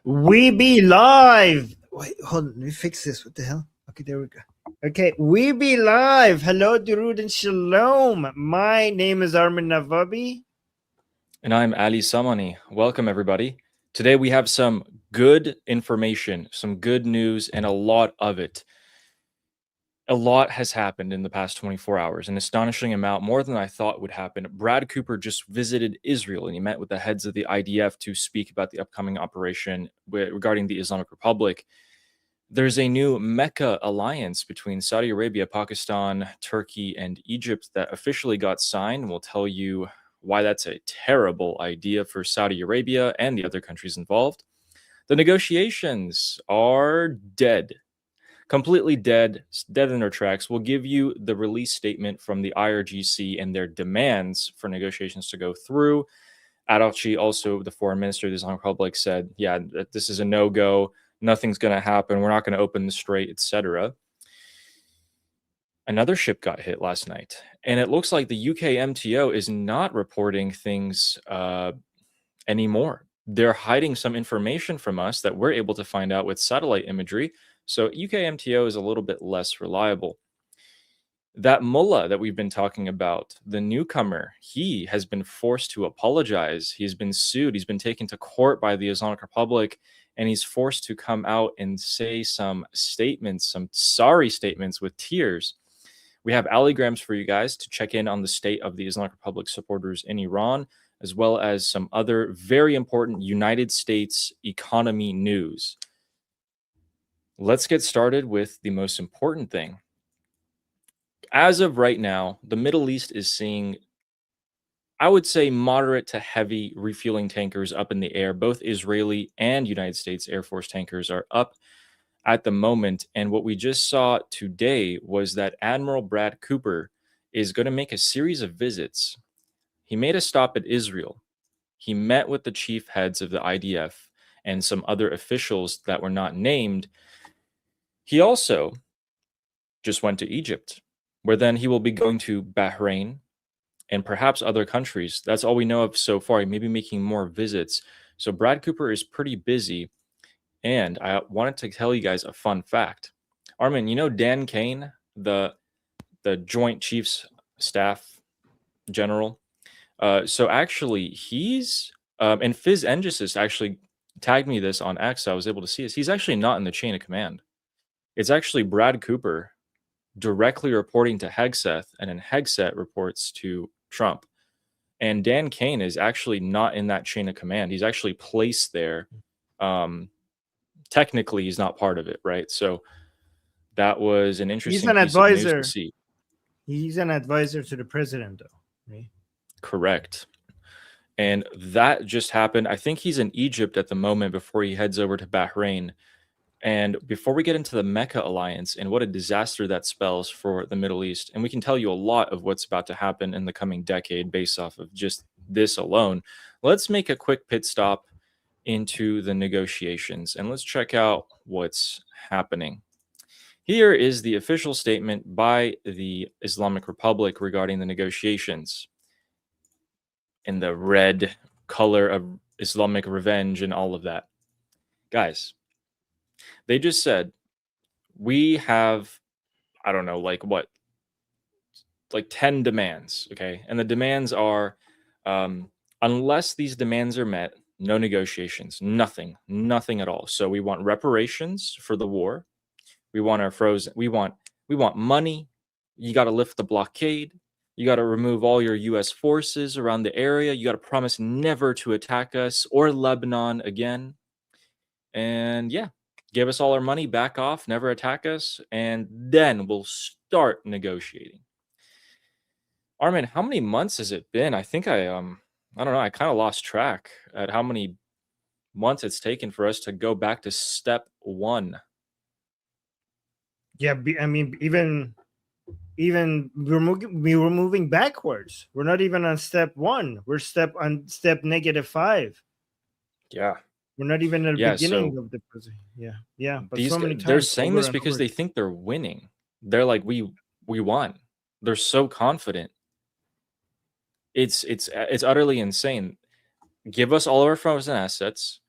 We be live. Wait, hold on. Let me fix this. What the hell? Okay, there we go. Okay, we be live. Hello, Durud and Shalom. My name is Armin Navabi. And I'm Ali Samani. Welcome, everybody. Today we have some good information, some good news, and a lot of it. A lot has happened in the past 24 hours, an astonishing amount, more than I thought would happen. Brad Cooper just visited Israel and he met with the heads of the IDF to speak about the upcoming operation regarding the Islamic Republic. There's a new Mecca alliance between Saudi Arabia, Pakistan, Turkey, and Egypt that officially got signed. We'll tell you why that's a terrible idea for Saudi Arabia and the other countries involved. The negotiations are dead. Completely dead in their tracks. We'll give you the release statement from the IRGC and their demands for negotiations to go through. Araghchi, also the foreign minister of the Islamic Republic, said, yeah, this is a no-go. Nothing's going to happen. We're not going to open the strait, etc. Another ship got hit last night, and it looks like the UK MTO is not reporting things anymore. They're hiding some information from us that we're able to find out with satellite imagery. So UK MTO is a little bit less reliable. That mullah that we've been talking about, the newcomer, he has been forced to apologize. He's been sued. He's been taken to court by the Islamic Republic, and he's forced to come out and say some statements, some sorry statements with tears. We have alligrams for you guys to check in on the state of the Islamic Republic supporters in Iran, as well as some other very important United States economy news. Let's get started with the most important thing. As of right now, the Middle East is seeing, I would say, moderate to heavy refueling tankers up in the air. Both Israeli and United States Air Force tankers are up at the moment. And what we just saw today was that Admiral Brad Cooper is going to make a series of visits. He made a stop at Israel. He met with the chief heads of the IDF and some other officials that were not named. He also just went to Egypt, where then he will be going to Bahrain and perhaps other countries. That's all we know of so far. He may be making more visits. So Brad Cooper is pretty busy. And I wanted to tell you guys a fun fact. Armin, you know Dan Kane, the Joint Chiefs Staff General? So actually, he's, and Fizz Engesis actually tagged me this on X. So I was able to see this. He's actually not in the chain of command. It's actually Brad Cooper directly reporting to Hegseth, and then Hegseth reports to Trump. And Dan Kane is actually not in that chain of command. He's actually placed there. Technically, he's not part of it, right? So that was an interesting piece of news to see. He's an advisor to the president, though, right? Correct. And that just happened. I think he's in Egypt at the moment before he heads over to Bahrain. And before we get into the Mecca alliance and what a disaster that spells for the Middle East, and we can tell you a lot of what's about to happen in the coming decade based off of just this alone, let's make a quick pit stop into the negotiations and let's check out what's happening. Here is the official statement by the Islamic Republic regarding the negotiations in the red color of Islamic revenge and all of that. Guys, they just said, we have, I don't know, like 10 demands, okay? And the demands are, unless these demands are met, no negotiations, nothing at all. So we want reparations for the war. We want our frozen, we want money. You got to lift the blockade. You got to remove all your US forces around the area. You got to promise never to attack us or Lebanon again. And yeah, give us all our money, back off, never attack us, and then we'll start negotiating. Armin, how many months has it been? I think I don't know, I kind of lost track at how many months it's taken for us to go back to step one. Yeah, I mean, even we're moving backwards. We're not even on step one. We're on step -5. Yeah. We're not even at the beginning of the process. Yeah. But these so many guys, they're times saying this because they think they're winning. They're like, we won. They're so confident. It's utterly insane. Give us all of our frozen assets.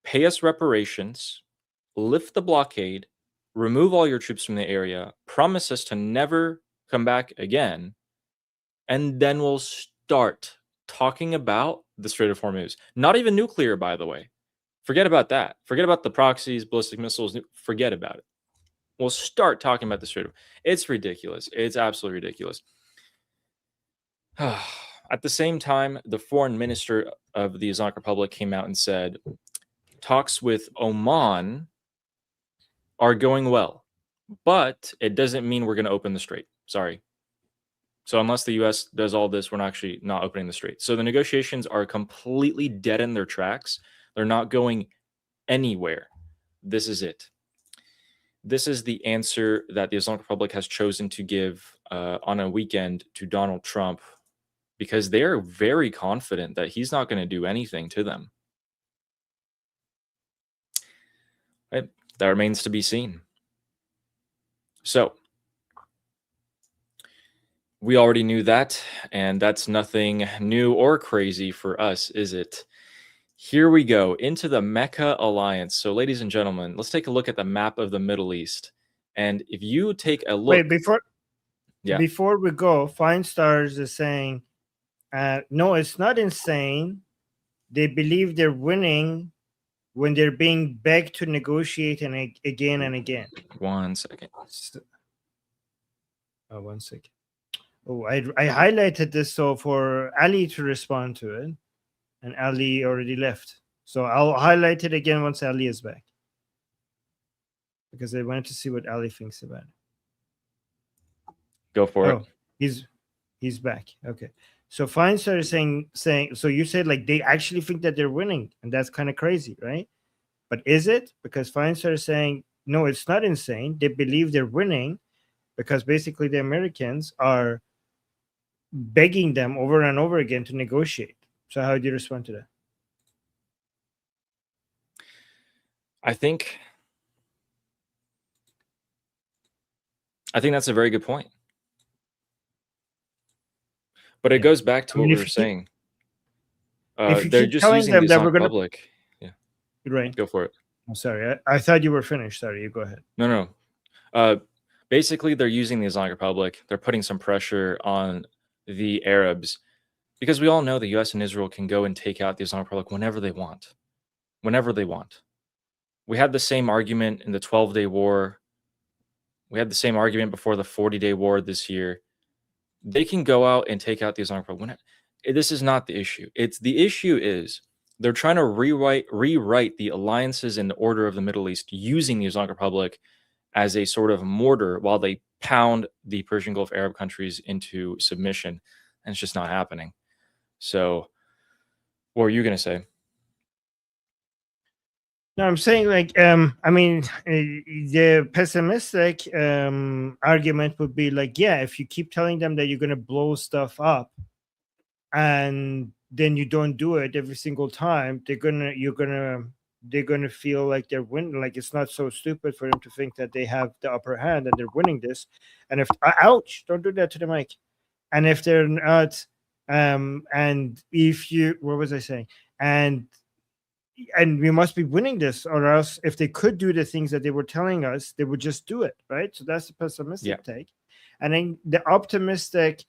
pay us reparations, lift the blockade, remove all your troops from the area, promise us to never come back again, and then we'll start talking about the Strait of Hormuz. Not even nuclear, by the way. Forget about that. Forget about the proxies, ballistic missiles. Forget about it. We'll start talking about the Strait of. It's ridiculous. It's absolutely ridiculous. At the same time, the foreign minister of the Islamic Republic came out and said talks with Oman are going well, but it doesn't mean we're going to open the strait. Sorry. So unless the U.S. does all this, we're actually not opening the strait. So the negotiations are completely dead in their tracks. They're not going anywhere. This is it. This is the answer that the Islamic Republic has chosen to give on a weekend to Donald Trump, because they are very confident that he's not going to do anything to them. Right? That remains to be seen. So we already knew that, and that's nothing new or crazy for us, is it? Here we go into the Mecca alliance. So, ladies and gentlemen, let's take a look at the map of the Middle East. And if you take a look, before we go, Fine Stars is saying, no, it's not insane. They believe they're winning when they're being begged to negotiate again and again. 1 second. Oh, 1 second. Oh, I highlighted this so for Ali to respond to it, and Ali already left. So I'll highlight it again once Ali is back, because I wanted to see what Ali thinks about it. Go for it. He's back. Okay. So Fine started saying, so you said like they actually think that they're winning, and that's kind of crazy, right? But is it? Because Fine started saying, no, it's not insane. They believe they're winning because basically the Americans are begging them over and over again to negotiate. So how do you respond to that? I think that's a very good point. But it goes back to what we were saying. They're just using the Islamic Republic. Yeah. Right. Go for it. I'm sorry. I thought you were finished. Sorry, you go ahead. No. Basically, they're using the Islamic Republic. They're putting some pressure on the Arabs, because we all know the U.S. and Israel can go and take out the Islamic Republic whenever they want. Whenever they want. We had the same argument in the 12-day war. We had the same argument before the 40-day war this year. They can go out and take out the Islamic Republic. This is not the issue. The issue is they're trying to rewrite the alliances and the order of the Middle East using the Islamic Republic as a sort of mortar while they pound the Persian Gulf Arab countries into submission. And it's just not happening. So what are you going to say? No, I'm saying like, I mean, the pessimistic argument would be like, yeah, if you keep telling them that you're going to blow stuff up and then you don't do it every single time, they're gonna feel like they're winning. Like, it's not so stupid for them to think that they have the upper hand and they're winning this. And if ouch, don't do that to the mic. And if they're not, and if you, what was I saying? And we must be winning this, or else if they could do the things that they were telling us, they would just do it, right? So that's the pessimistic take. And then the optimistic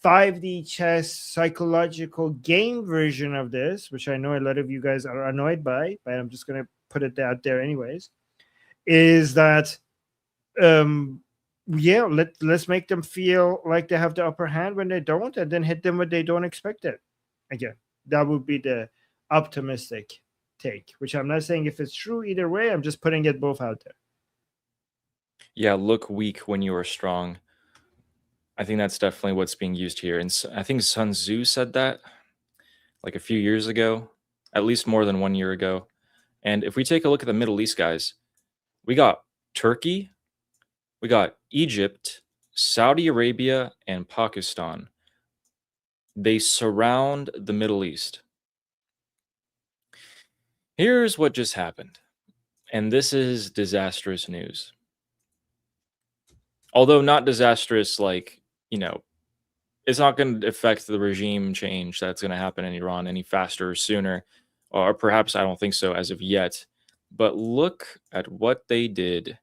5D chess psychological game version of this, which I know a lot of you guys are annoyed by, but I'm just going to put it out there anyways, is that let's make them feel like they have the upper hand when they don't, and then hit them when they don't expect it. Again, that would be the optimistic take, which I'm not saying if it's true either way. I'm just putting it both out there. Yeah, look weak when you are strong. I think that's definitely what's being used here. And I think Sun Tzu said that like a few years ago, at least more than 1 year ago. And if we take a look at the Middle East, guys, we got Turkey, we got Egypt, Saudi Arabia, and Pakistan. They surround the Middle East. Here's what just happened. And this is disastrous news. Although not disastrous like, it's not going to affect the regime change that's going to happen in Iran any faster or sooner. or perhaps I don't think so as of yet. But look at what they did.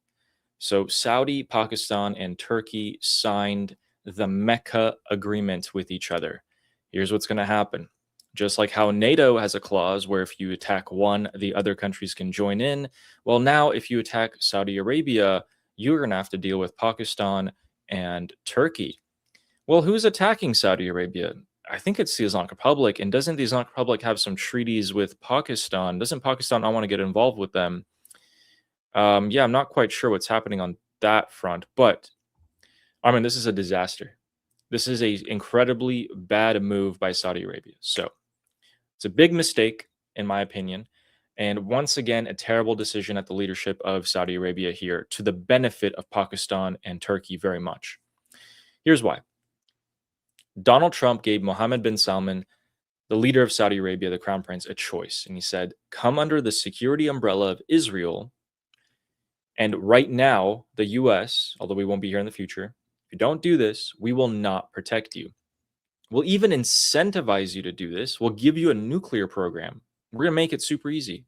So Saudi, Pakistan, and Turkey signed the Mecca agreement with each other. Here's what's going to happen. Just like how NATO has a clause where if you attack one, the other countries can join in. Well, now if you attack Saudi Arabia, you're going to have to deal with Pakistan and Turkey. Well, who's attacking Saudi Arabia? I think it's the Islamic Republic. And doesn't the Islamic Republic have some treaties with Pakistan? Doesn't Pakistan not want to get involved with them? Yeah, I'm not quite sure what's happening on that front, but I mean, this is a disaster. This is a incredibly bad move by Saudi Arabia. So it's a big mistake, in my opinion. And once again, a terrible decision at the leadership of Saudi Arabia here to the benefit of Pakistan and Turkey very much. Here's why. Donald Trump gave Mohammed bin Salman, the leader of Saudi Arabia, the crown prince, a choice. And he said, come under the security umbrella of Israel. And right now, the US, although we won't be here in the future, if you don't do this, we will not protect you. We'll even incentivize you to do this. We'll give you a nuclear program. We're going to make it super easy.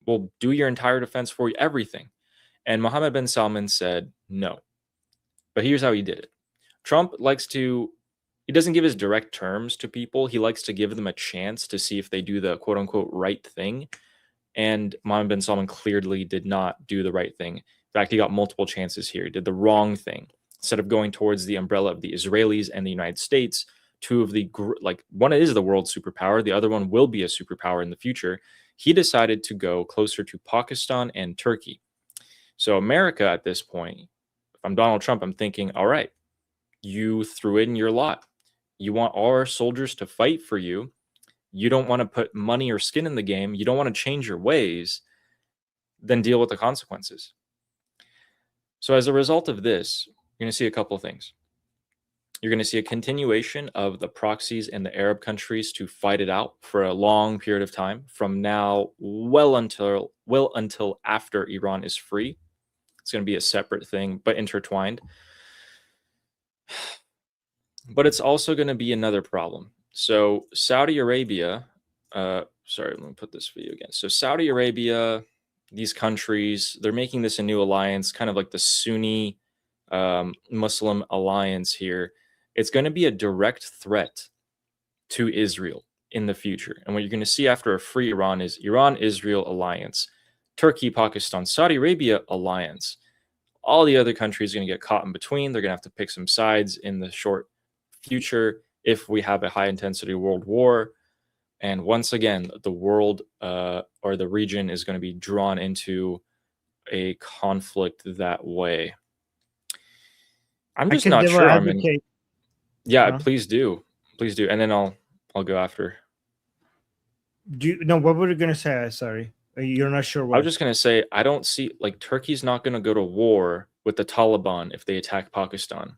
We'll do your entire defense for you, everything. And Mohammed bin Salman said no. But here's how he did it. Trump likes to, he doesn't give his direct terms to people. He likes to give them a chance to see if they do the quote unquote right thing. And Mohammed bin Salman clearly did not do the right thing. In fact, he got multiple chances here. He did the wrong thing. Instead of going towards the umbrella of the Israelis and the United States, two of the, like, one is the world superpower, the other one will be a superpower in the future. He decided to go closer to Pakistan and Turkey. So America at this point, if I'm Donald Trump, I'm thinking, all right, you threw in your lot. You want our soldiers to fight for you. You don't want to put money or skin in the game. You don't want to change your ways. Then deal with the consequences. So as a result of this, you're going to see a couple of things. You're going to see a continuation of the proxies in the Arab countries to fight it out for a long period of time, from now well until after Iran is free. It's going to be a separate thing, but intertwined. But it's also going to be another problem. So Saudi Arabia, sorry, let me put this for you again. So Saudi Arabia, these countries, they're making this a new alliance, kind of like the Sunni Muslim alliance here. It's going to be a direct threat to Israel in the future. And what you're going to see after a free Iran is Iran-Israel alliance, Turkey, Pakistan, Saudi Arabia alliance. All the other countries are going to get caught in between. They're going to have to pick some sides in the short future if we have a high-intensity world war. And once again, the world or the region is going to be drawn into a conflict that way. I'm just not sure. I mean, yeah, please do. Please do. And then I'll go after. What were you going to say? Sorry. You're not sure what? I was just going to say, I don't see, like, Turkey's not going to go to war with the Taliban if they attack Pakistan,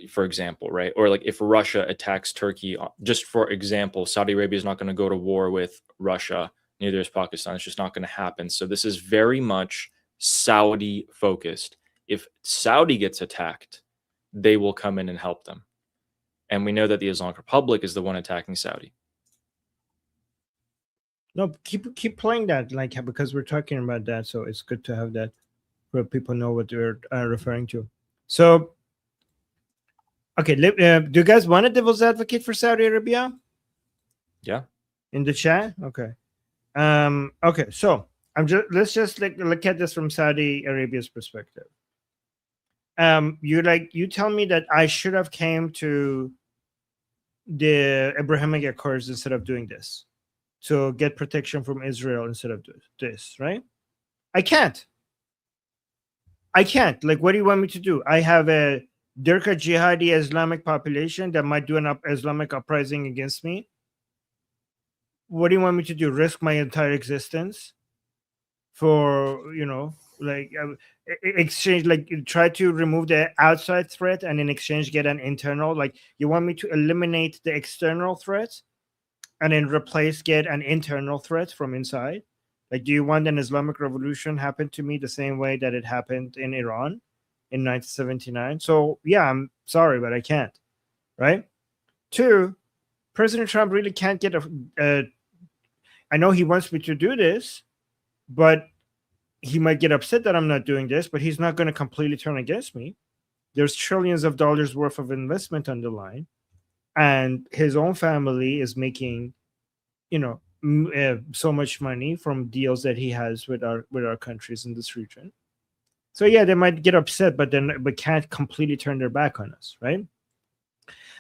for example, right? Or like if Russia attacks Turkey, just for example, Saudi Arabia is not going to go to war with Russia. Neither is Pakistan. It's just not going to happen. So this is very much Saudi focused. If Saudi gets attacked, they will come in and help them. And we know that the Islamic Republic is the one attacking Saudi. No, keep playing that, like, because we're talking about that, so it's good to have that where people know what you're referring to. So, okay, do you guys want a devil's advocate for Saudi Arabia? Yeah. In the chat, okay. Okay, so let's just look at this from Saudi Arabia's perspective. You tell me that I should have came to the Abrahamic Accords instead of doing this, to get protection from Israel instead of this, right? I can't. Like, what do you want me to do? I have a Dirka jihadi Islamic population that might do an Islamic uprising against me. What do you want me to do? Risk my entire existence for, like, exchange, like, try to remove the outside threat and in exchange get an internal? Like, you want me to eliminate the external threat and then get an internal threat from inside? Like, do you want an Islamic revolution happen to me the same way that it happened in Iran in 1979? So yeah, I'm sorry, but I can't, right? Two, President Trump really can't get I know he wants me to do this, but he might get upset that I'm not doing this, but he's not going to completely turn against me. There's trillions of dollars worth of investment on the line, and his own family is making, so much money from deals that he has with our countries in this region. So yeah, they might get upset, but can't completely turn their back on us, right?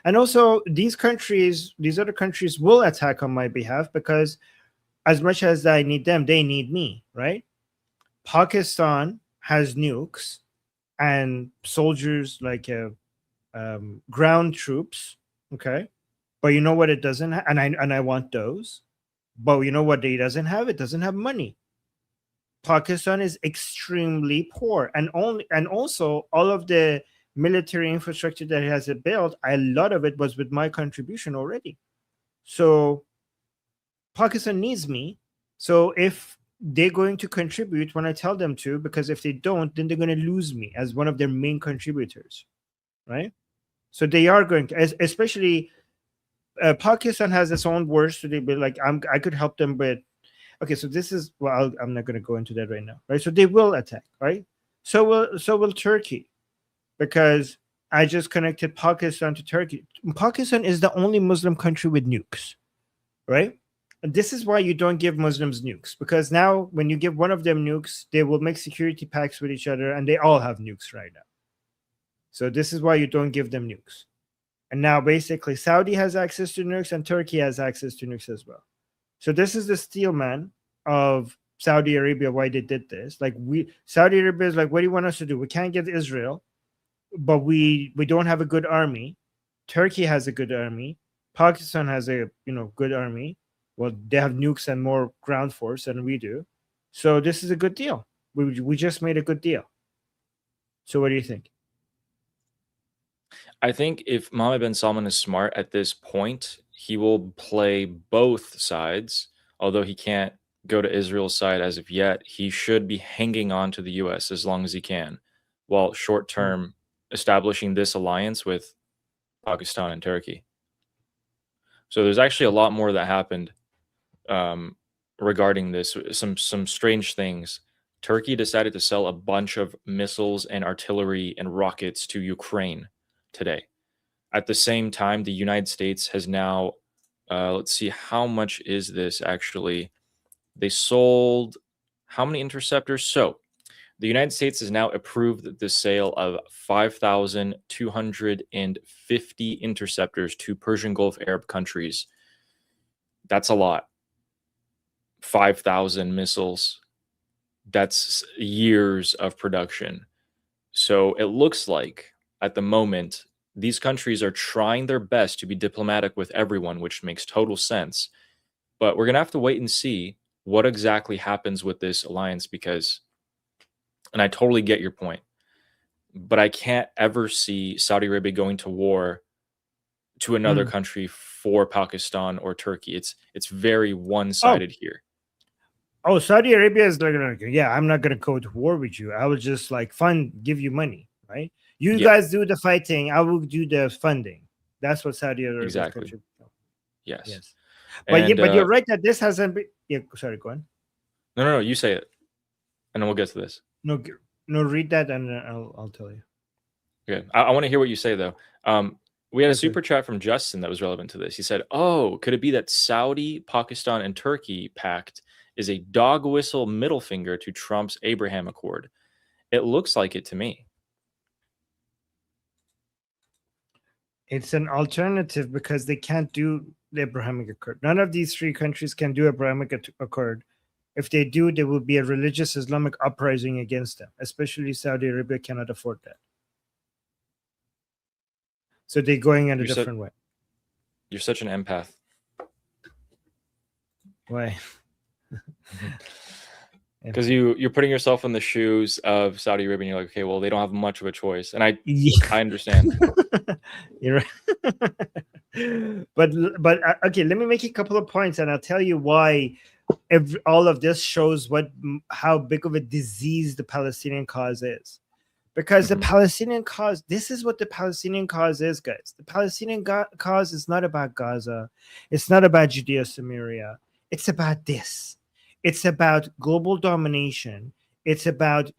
And also, these other countries will attack on my behalf, because as much as I need them, they need me, right? Pakistan has nukes and soldiers, like ground troops, okay? But you know what it doesn't have? And I want those. But you know what it doesn't have? It doesn't have money. Pakistan is extremely poor, and also all of the military infrastructure that it has built, a lot of it was with my contribution already. So Pakistan needs me. So if they're going to contribute when I tell them to, because if they don't, then they're going to lose me as one of their main contributors, right? So they are going to, especially Pakistan has its own wars. So they be like, I could help them with. Okay, so this is, well, I'm not going to go into that right now, right? So they will attack, right? So will Turkey, because I just connected Pakistan to Turkey. Pakistan is the only Muslim country with nukes, right? And this is why you don't give Muslims nukes, because now when you give one of them nukes, they will make security pacts with each other, and they all have nukes right now. So this is why you don't give them nukes. And now basically Saudi has access to nukes, and Turkey has access to nukes as well. So this is the steel man of Saudi Arabia, why they did this. Like Saudi Arabia is like, what do you want us to do? We can't get Israel, but we don't have a good army. Turkey has a good army. Pakistan has a good army. Well, they have nukes and more ground force than we do. So this is a good deal. We just made a good deal. So what do you think? I think if Mohammed bin Salman is smart at this point, he will play both sides. Although he can't go to Israel's side as of yet, he should be hanging on to the US as long as he can, while short term establishing this alliance with Pakistan and Turkey. So there's actually a lot more that happened regarding this. Some strange things. Turkey decided to sell a bunch of missiles and artillery and rockets to Ukraine today. At the same time, the United States has now, let's see, how much is this actually? They sold how many interceptors? So the United States has now approved the sale of 5,250 interceptors to Persian Gulf Arab countries. That's a lot. 5,000 missiles. That's years of production. So it looks like at the moment, these countries are trying their best to be diplomatic with everyone, which makes total sense. But we're going to have to wait and see what exactly happens with this alliance, because, and I totally get your point, but I can't ever see Saudi Arabia going to war to another country for Pakistan or Turkey. It's very one-sided here. Oh, Saudi Arabia is like, yeah, I'm not going to go to war with you. I will just give you money, right? You guys do the fighting. I will do the funding. That's what Saudi Arabia is. Exactly. Yes. But but you're right that this hasn't been. Yeah, sorry, go on. No, you say it, and then we'll get to this. No, read that, and I'll tell you. Okay, I want to hear what you say though. We had a super chat from Justin that was relevant to this. He said, "Oh, could it be that Saudi, Pakistan, and Turkey pact is a dog whistle middle finger to Trump's Abraham Accord?" It looks like it to me. It's an alternative because they can't do the Abrahamic Accord. None of these three countries can do Abrahamic Accord. If they do, there will be a religious Islamic uprising against them. Especially Saudi Arabia cannot afford that. So they're going in a different way. You're such an empath. Why? Because you're putting yourself in the shoes of Saudi Arabia, and you're like, okay, well, they don't have much of a choice, and I understand. You're right. but okay, let me make a couple of points, and I'll tell you why. All of this shows how big of a disease the Palestinian cause is, because the Palestinian cause. This is what the Palestinian cause is, guys. The Palestinian cause is not about Gaza. It's not about Judea Samaria. It's about this. It's about global domination. It's about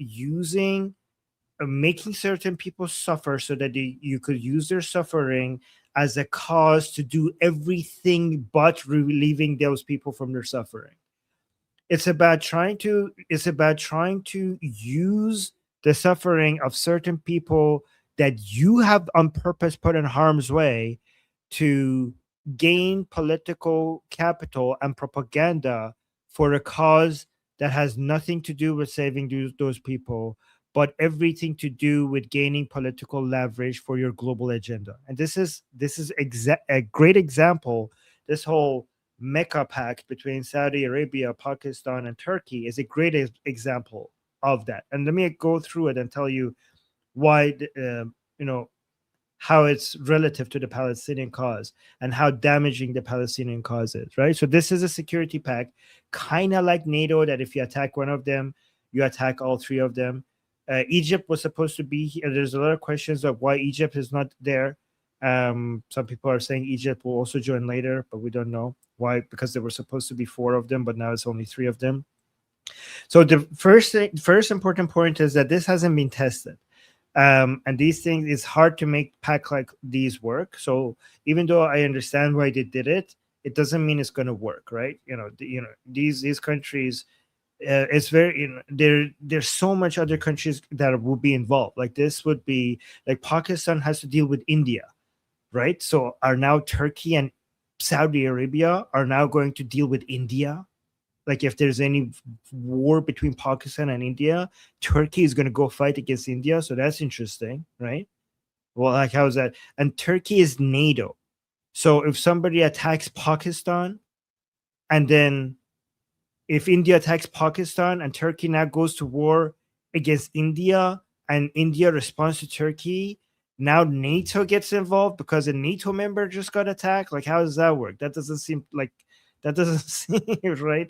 making certain people suffer so that you could use their suffering as a cause to do everything but relieving those people from their suffering. It's about trying to use the suffering of certain people that you have on purpose put in harm's way to gain political capital and propaganda for a cause that has nothing to do with saving those people, but everything to do with gaining political leverage for your global agenda. And this is a great example. This whole Mecca pact between Saudi Arabia, Pakistan, and Turkey is a great example of that. And let me go through it and tell you why, how it's relative to the Palestinian cause and how damaging the Palestinian cause is, right? So this is a security pact, kind of like NATO, that if you attack one of them, you attack all three of them. Egypt was supposed to be here. There's a lot of questions of why Egypt is not there. Some people are saying Egypt will also join later, but we don't know why, because there were supposed to be 4 of them, but now it's only 3 of them. So the first important point is that this hasn't been tested. And these things, it's hard to make pacts like these work. So even though I understand why they did it, it doesn't mean it's going to work, right? These countries, it's very, there's so much other countries that will be involved. Like this would be like Pakistan has to deal with India, right? So are now Turkey and Saudi Arabia are now going to deal with India? Like if there's any war between Pakistan and India, Turkey is going to go fight against India. So that's interesting, right? Well, like how is that? And Turkey is NATO. So if somebody attacks Pakistan, and then if India attacks Pakistan and Turkey now goes to war against India and India responds to Turkey, now NATO gets involved because a NATO member just got attacked. Like, how does that work? That doesn't seem right.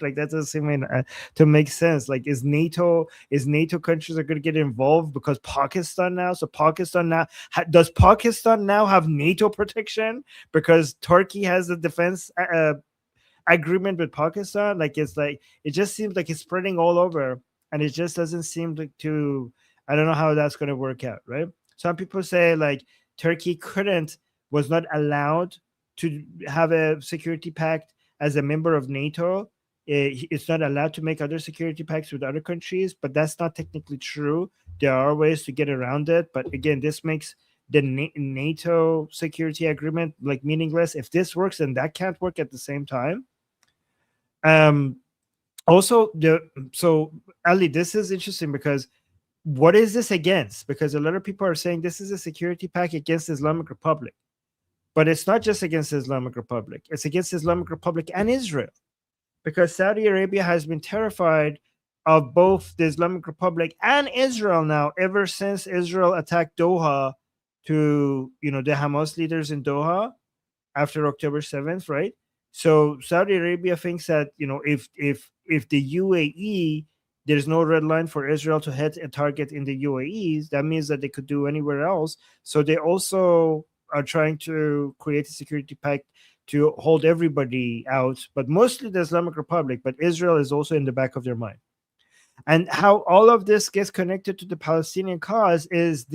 Like that doesn't seem to make sense. Like, is NATO countries are going to get involved because Pakistan now? So Pakistan now does Pakistan now have NATO protection because Turkey has the defense agreement with Pakistan? Like it just seems like it's spreading all over, and it just doesn't seem like to. I don't know how that's going to work out, right? Some people say like Turkey was not allowed to have a security pact as a member of NATO. It's not allowed to make other security pacts with other countries, but that's not technically true. There are ways to get around it, but again, this makes the NATO security agreement like meaningless. If this works, then that can't work at the same time. Also, so Ali, this is interesting because what is this against? Because a lot of people are saying this is a security pact against the Islamic Republic. But it's not just against the Islamic Republic. It's against the Islamic Republic and Israel. Because Saudi Arabia has been terrified of both the Islamic Republic and Israel now, ever since Israel attacked Doha to, the Hamas leaders in Doha after October 7th, right? So Saudi Arabia thinks that, if the UAE, there's no red line for Israel to hit a target in the UAE, that means that they could do anywhere else. So they also are trying to create a security pact to hold everybody out, but mostly the Islamic Republic, but Israel is also in the back of their mind. And how all of this gets connected to the Palestinian cause is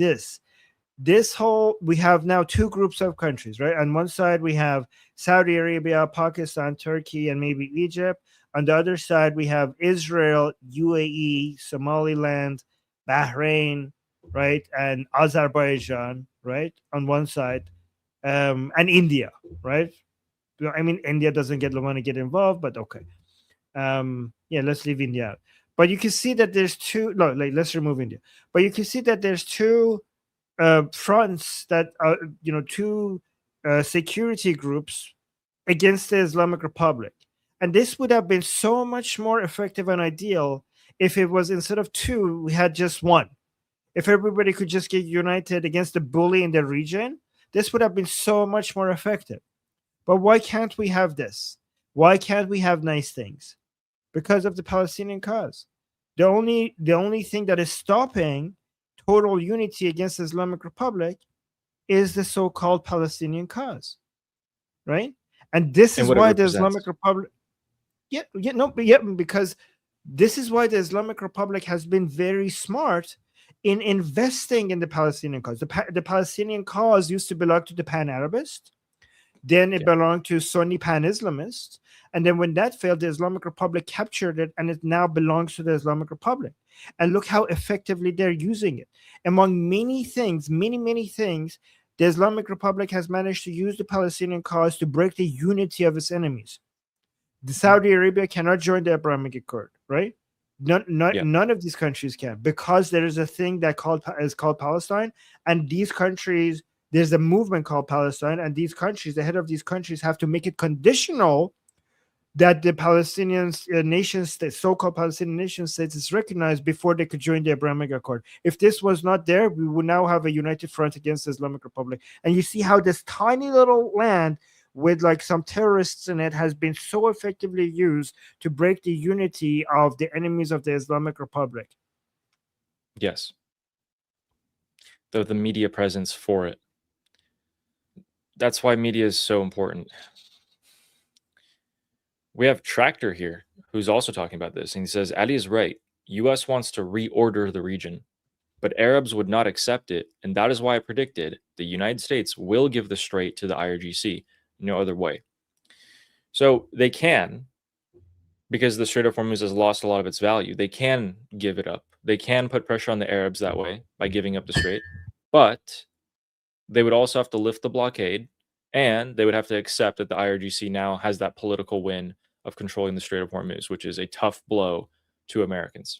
we have now 2 groups of countries, right? On one side, we have Saudi Arabia, Pakistan, Turkey, and maybe Egypt. On the other side, we have Israel, UAE, Somaliland, Bahrain, right? And Azerbaijan, right? On one side, and India, right? I mean, India doesn't want to get involved, but okay. Let's leave India out. But you can see that there's let's remove India. But you can see that there's 2 fronts that are, 2 security groups against the Islamic Republic. And this would have been so much more effective and ideal if it was, instead of 2, we had just 1. If everybody could just get united against the bully in the region, this would have been so much more effective. But why can't we have this? Why can't we have nice things? Because of the Palestinian cause. The only thing that is stopping total unity against the Islamic Republic is the so-called Palestinian cause, right? And this is why the Islamic Republic. Because this is why the Islamic Republic has been very smart in investing in the Palestinian cause. The Palestinian cause used to belong to the Pan-Arabist, then it belonged to Sunni Pan-Islamists, and then when that failed, the Islamic Republic captured it, and it now belongs to the Islamic Republic. And look how effectively they're using it. Among many things, many things, the Islamic Republic has managed to use the Palestinian cause to break the unity of its enemies. The Saudi Arabia cannot join the Abrahamic Accord, right? None of these countries can, because there is a thing that is called Palestine, and these countries, there's a movement called Palestine, and these countries, the head of these countries, have to make it conditional that the Palestinian nation state, so-called Palestinian nation states, is recognized before they could join the Abrahamic Accord. If this was not there, we would now have a united front against the Islamic Republic. And you see how this tiny little land with like some terrorists in it has been so effectively used to break the unity of the enemies of the Islamic Republic. Yes. The media presence for it. That's why media is so important. We have Tractor here, who's also talking about this, and he says, Ali is right. U.S. wants to reorder the region, but Arabs would not accept it, and that is why I predicted the United States will give the Strait to the IRGC. No other way. So they can, because the Strait of Hormuz has lost a lot of its value. They can give it up. They can put pressure on the Arabs that way by giving up the Strait, but they would also have to lift the blockade, and they would have to accept that the IRGC now has that political win of controlling the Strait of Hormuz, which is a tough blow to Americans.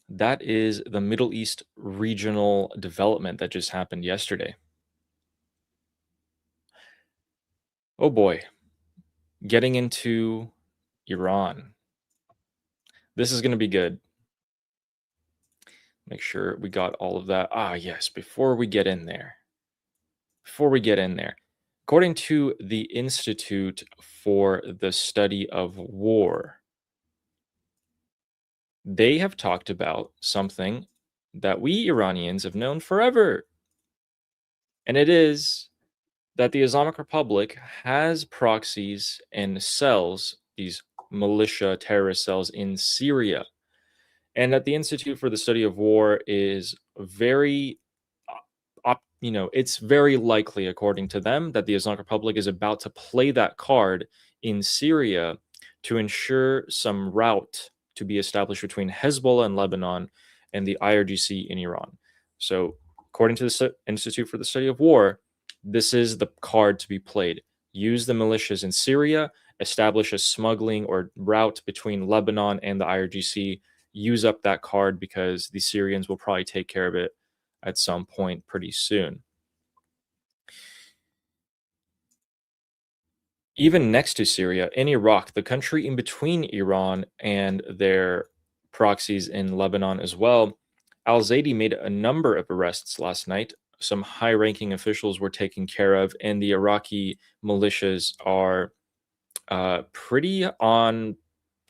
That is the Middle East regional development that just happened yesterday. Oh boy. Getting into Iran. This is going to be good. Make sure we got all of that. Ah, yes, before we get in there. According to the Institute for the Study of War, they have talked about something that we Iranians have known forever. And it is that the Islamic Republic has proxies and cells, these militia terrorist cells in Syria. And that the Institute for the Study of War is very, it's very likely, according to them, that the Islamic Republic is about to play that card in Syria to ensure some route to be established between Hezbollah in Lebanon and the IRGC in Iran. So, according to the Institute for the Study of War, this is the card to be played. Use the militias in Syria, establish a smuggling or route between Lebanon and the IRGC, use up that card because the Syrians will probably take care of it at some point pretty soon. Even next to Syria, in Iraq, the country in between Iran and their proxies in Lebanon as well, al-Zaidi made a number of arrests last night. Some high-ranking officials were taken care of, and the Iraqi militias are pretty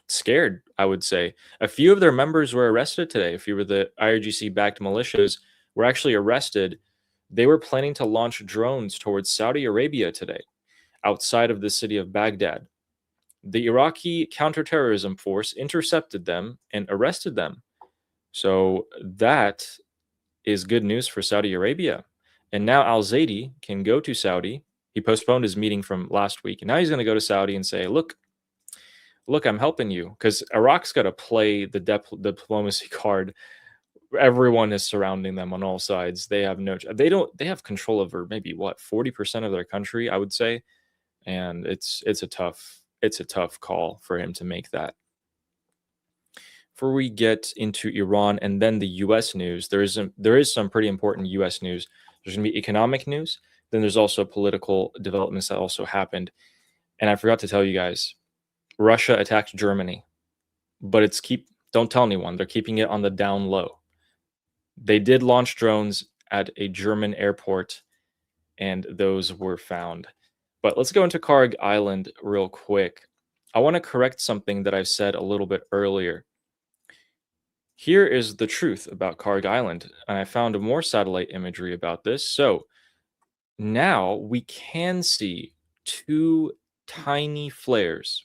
scared, I would say. A few of their members were arrested today. A few of the IRGC-backed militias were actually arrested. They were planning to launch drones towards Saudi Arabia today, outside of the city of Baghdad. The Iraqi counterterrorism force intercepted them and arrested them. So that is good news for Saudi Arabia. And now al-Zaidi can go to Saudi. He postponed his meeting from last week, and now he's going to go to Saudi and say, look, I'm helping you, because Iraq's got to play the diplomacy card. Everyone is surrounding them on all sides. They have they have control over maybe 40% of their country, I would say. And it's a tough call for him to make that. Before we get into Iran and then the U.S. news, there is some pretty important U.S. news. There's going to be economic news. Then there's also political developments that also happened. And I forgot to tell you guys, Russia attacked Germany, but don't tell anyone. They're keeping it on the down low. They did launch drones at a German airport, and those were found. But let's go into Karg Island real quick. I want to correct something that I've said a little bit earlier. Here is the truth about Karg Island, and I found more satellite imagery about this. So now we can see two tiny flares,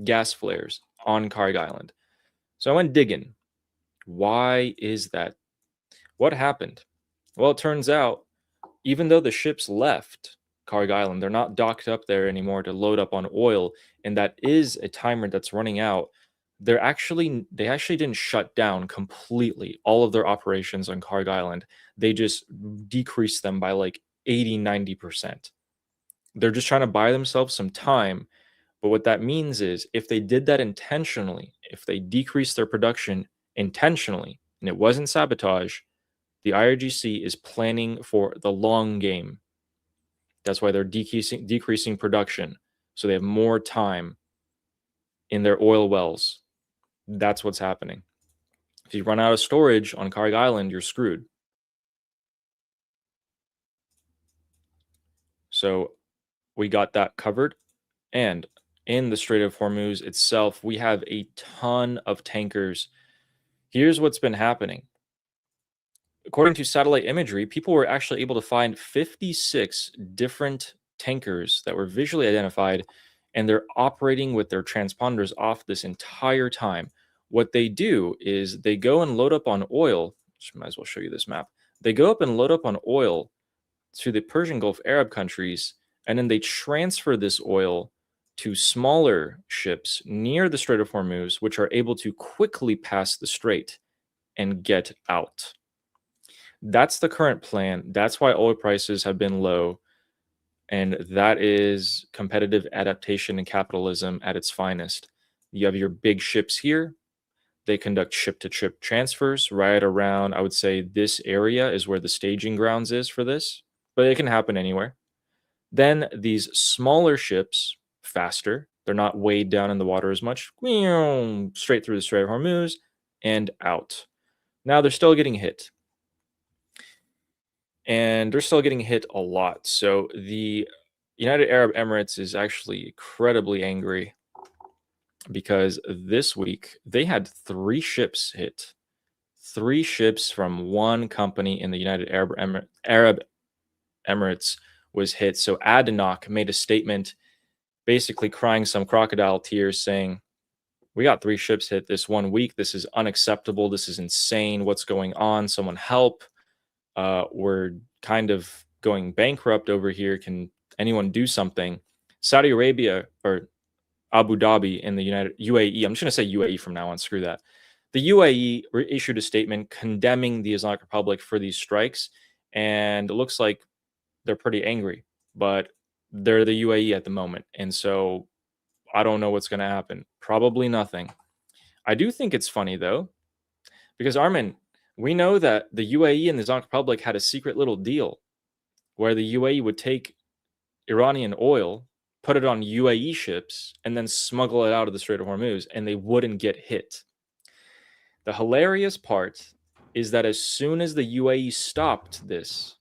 gas flares, on Karg Island. So I went digging. Why is that? What happened? Well, it turns out, even though the ships left Karg Island, they're not docked up there anymore to load up on oil, and that is a timer that's running out. They actually didn't shut down completely all of their operations on Karg Island. They just decreased them by like 80-90%. They're just trying to buy themselves some time. But what that means is if they did that intentionally, if they decreased their production intentionally, and it wasn't sabotage, the IRGC is planning for the long game. That's why they're decreasing production, so they have more time in their oil wells. That's what's happening. If you run out of storage on Karg Island, you're screwed. So we got that covered. And in the Strait of Hormuz itself, we have a ton of tankers. Here's what's been happening. According to satellite imagery, people were actually able to find 56 different tankers that were visually identified, and they're operating with their transponders off this entire time. What they do is they go and load up on oil. Might as well show you this map. They go up and load up on oil to the Persian Gulf Arab countries, and then they transfer this oil to smaller ships near the Strait of Hormuz, which are able to quickly pass the strait and get out. That's the current plan. That's why oil prices have been low. And that is competitive adaptation and capitalism at its finest. You have your big ships here. They conduct ship-to-ship transfers right around, I would say, this area is where the staging grounds is for this. But it can happen anywhere. Then these smaller ships, faster, they're not weighed down in the water as much, straight through the Strait of Hormuz and out. Now they're still getting hit. And they're still getting hit a lot. So the United Arab Emirates is actually incredibly angry because this week they had 3 ships hit. 3 ships from one company in the United Arab Emirates was hit. So ADNOC made a statement basically crying some crocodile tears saying, we got 3 ships hit this one week. This is unacceptable. This is insane. What's going on? Someone help. We're kind of going bankrupt over here. Can anyone do something? Saudi Arabia or Abu Dhabi in the UAE, I'm just going to say UAE from now on, screw that. The UAE issued a statement condemning the Islamic Republic for these strikes, and it looks like they're pretty angry, but they're the UAE at the moment. And so I don't know what's going to happen. Probably nothing. I do think it's funny, though, because Armin, we know that the UAE and the Islamic Republic had a secret little deal where the UAE would take Iranian oil, put it on UAE ships, and then smuggle it out of the Strait of Hormuz, and they wouldn't get hit. The hilarious part is that as soon as the UAE stopped this,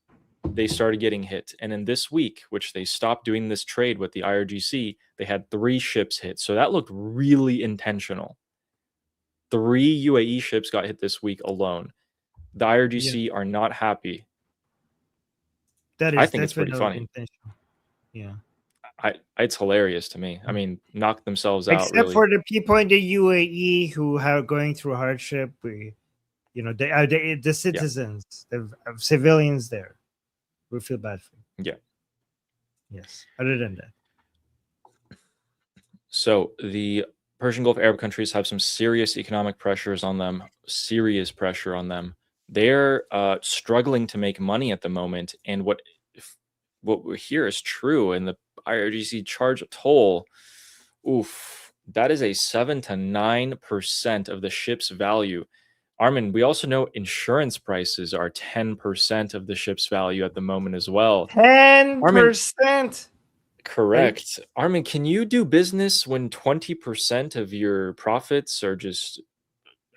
they started getting hit. And in this week, which they stopped doing this trade with the IRGC, they had 3 ships hit. So that looked really intentional. 3 UAE ships got hit this week alone. The IRGC are not happy. I think it's pretty funny. Yeah. It's hilarious to me. I mean, knock themselves out. Except for the people in the UAE who are going through hardship, the citizens, the civilians there, we feel bad for. Yeah. Yes. Other than that. So the Persian Gulf Arab countries have some serious economic pressures on them. Serious pressure on them. They're struggling to make money at the moment, and what we hear is true, and the IRGC charge a toll. Oof, that is a 7 to 9% of the ship's value. Armin, we also know insurance prices are 10% of the ship's value at the moment as well. 10%. Correct. Armin, can you do business when 20% of your profits are just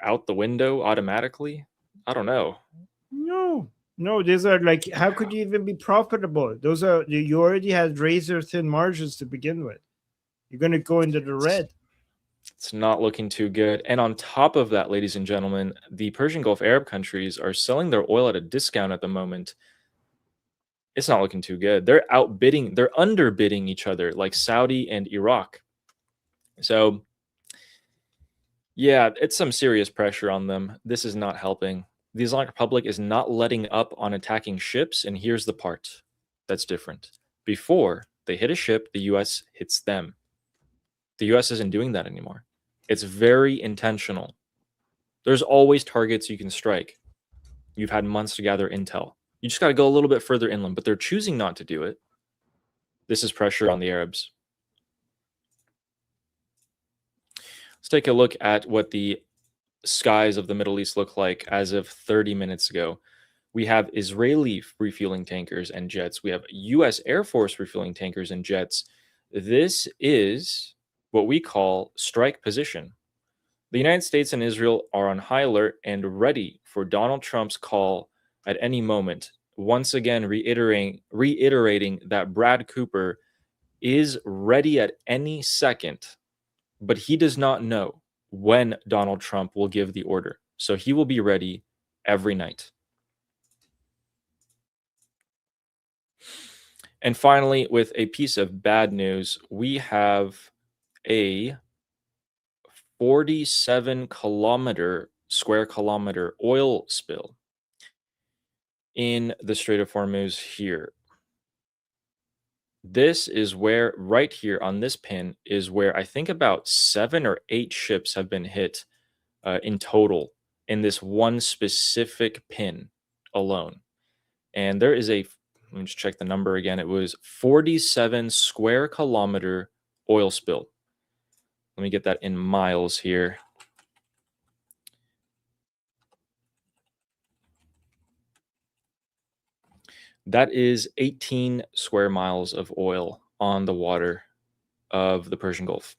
out the window automatically? I don't know. No, these are like, how could you even be profitable? Those are, you already had razor thin margins to begin with. You're going to go into the red. It's not looking too good. And on top of that, ladies and gentlemen, the Persian Gulf Arab countries are selling their oil at a discount at the moment. It's not looking too good. They're underbidding each other like Saudi and Iraq. So, yeah, it's some serious pressure on them. This is not helping. The Islamic Republic is not letting up on attacking ships, and here's the part that's different. Before they hit a ship, the US hits them. The US isn't doing that anymore. It's very intentional. There's always targets you can strike. You've had months to gather intel. You just got to go a little bit further inland, but they're choosing not to do it. This is pressure on the Arabs. Let's take a look at what the skies of the Middle East look like as of 30 minutes ago. We have Israeli refueling tankers and jets. We have US Air Force refueling tankers and jets. This is what we call strike position. The United States and Israel are on high alert and ready for Donald Trump's call at any moment, once again reiterating that Brad Cooper is ready at any second, but he does not know when Donald Trump will give the order. So he will be ready every night. And finally, with a piece of bad news, we have a 47 square kilometer oil spill in the Strait of Hormuz here. This is where, right here on this pin, is where I think about 7 or 8 ships have been hit in total in this one specific pin alone. And there is let me just check the number again. It was 47 square kilometer oil spill. Let me get that in miles here. That is 18 square miles of oil on the water of the Persian Gulf.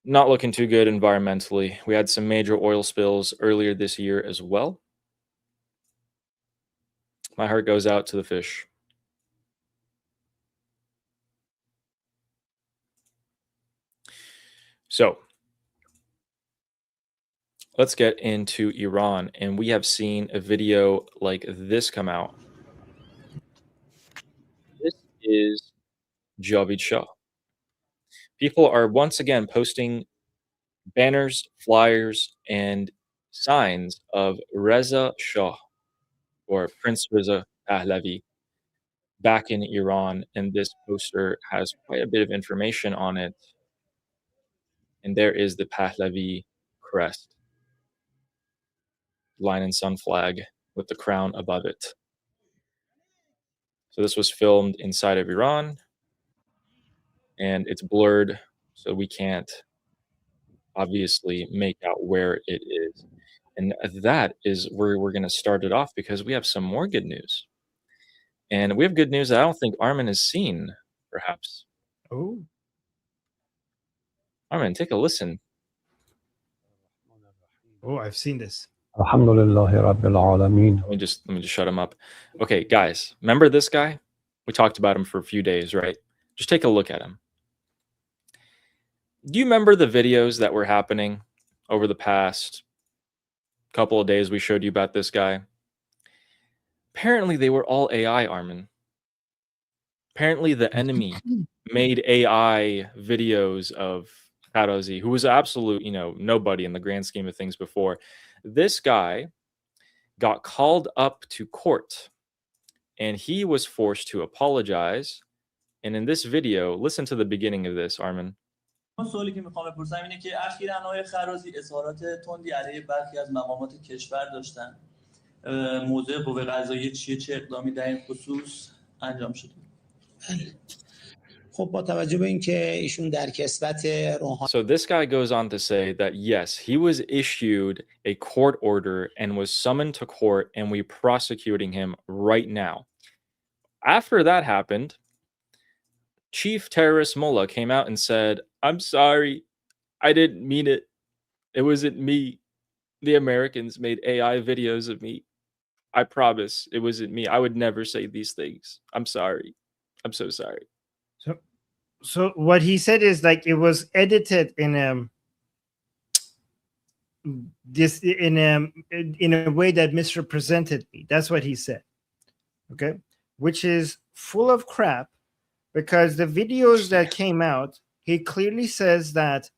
Not looking too good environmentally. We had some major oil spills earlier this year as well. My heart goes out to the fish. So let's get into Iran. And we have seen a video like this come out. This is Javid Shah. People are once again posting banners, flyers, and signs of Reza Shah, or Prince Reza Pahlavi, back in Iran. And this poster has quite a bit of information on it. And there is the Pahlavi crest, lion and sun flag with the crown above it. So this was filmed inside of Iran, and it's blurred, so we can't obviously make out where it is. And that is where we're going to start it off, because we have some more good news. And we have good news that I don't think Armin has seen, perhaps. Oh. Armin, take a listen. Oh, I've seen this. Let me just shut him up. Okay, guys, remember this guy? We talked about him for a few days, right? Just take a look at him. Do you remember the videos that were happening over the past couple of days we showed you about this guy? Apparently, they were all AI, Armin. Apparently, the enemy made AI videos of Karazi, who was absolute, nobody in the grand scheme of things before. This guy got called up to court, and he was forced to apologize. And in this video, listen to the beginning of this, Armin. سوالی که میخوام بپرسم اینه که اخیراً آقای خرازی اظهارات تندی علیه برخی از مقامات کشور داشتن. موضع قوه قضاییه چیه، چه اقدامی در این خصوص انجام شده؟ خب با توجه به اینکه ایشون در کسوت روحانی. So this guy goes on to say that yes, he was issued a court order and was summoned to court, and we're prosecuting him right now. After that happened, Chief Terrorist Mullah came out and said, "I'm sorry, I didn't mean it. It wasn't me. The Americans made AI videos of me. I promise it wasn't me. I would never say these things. I'm sorry. I'm so sorry." So what he said is like it was edited in in a way that misrepresented me. That's what he said. Okay, which is full of crap, because the videos that came out, he clearly says that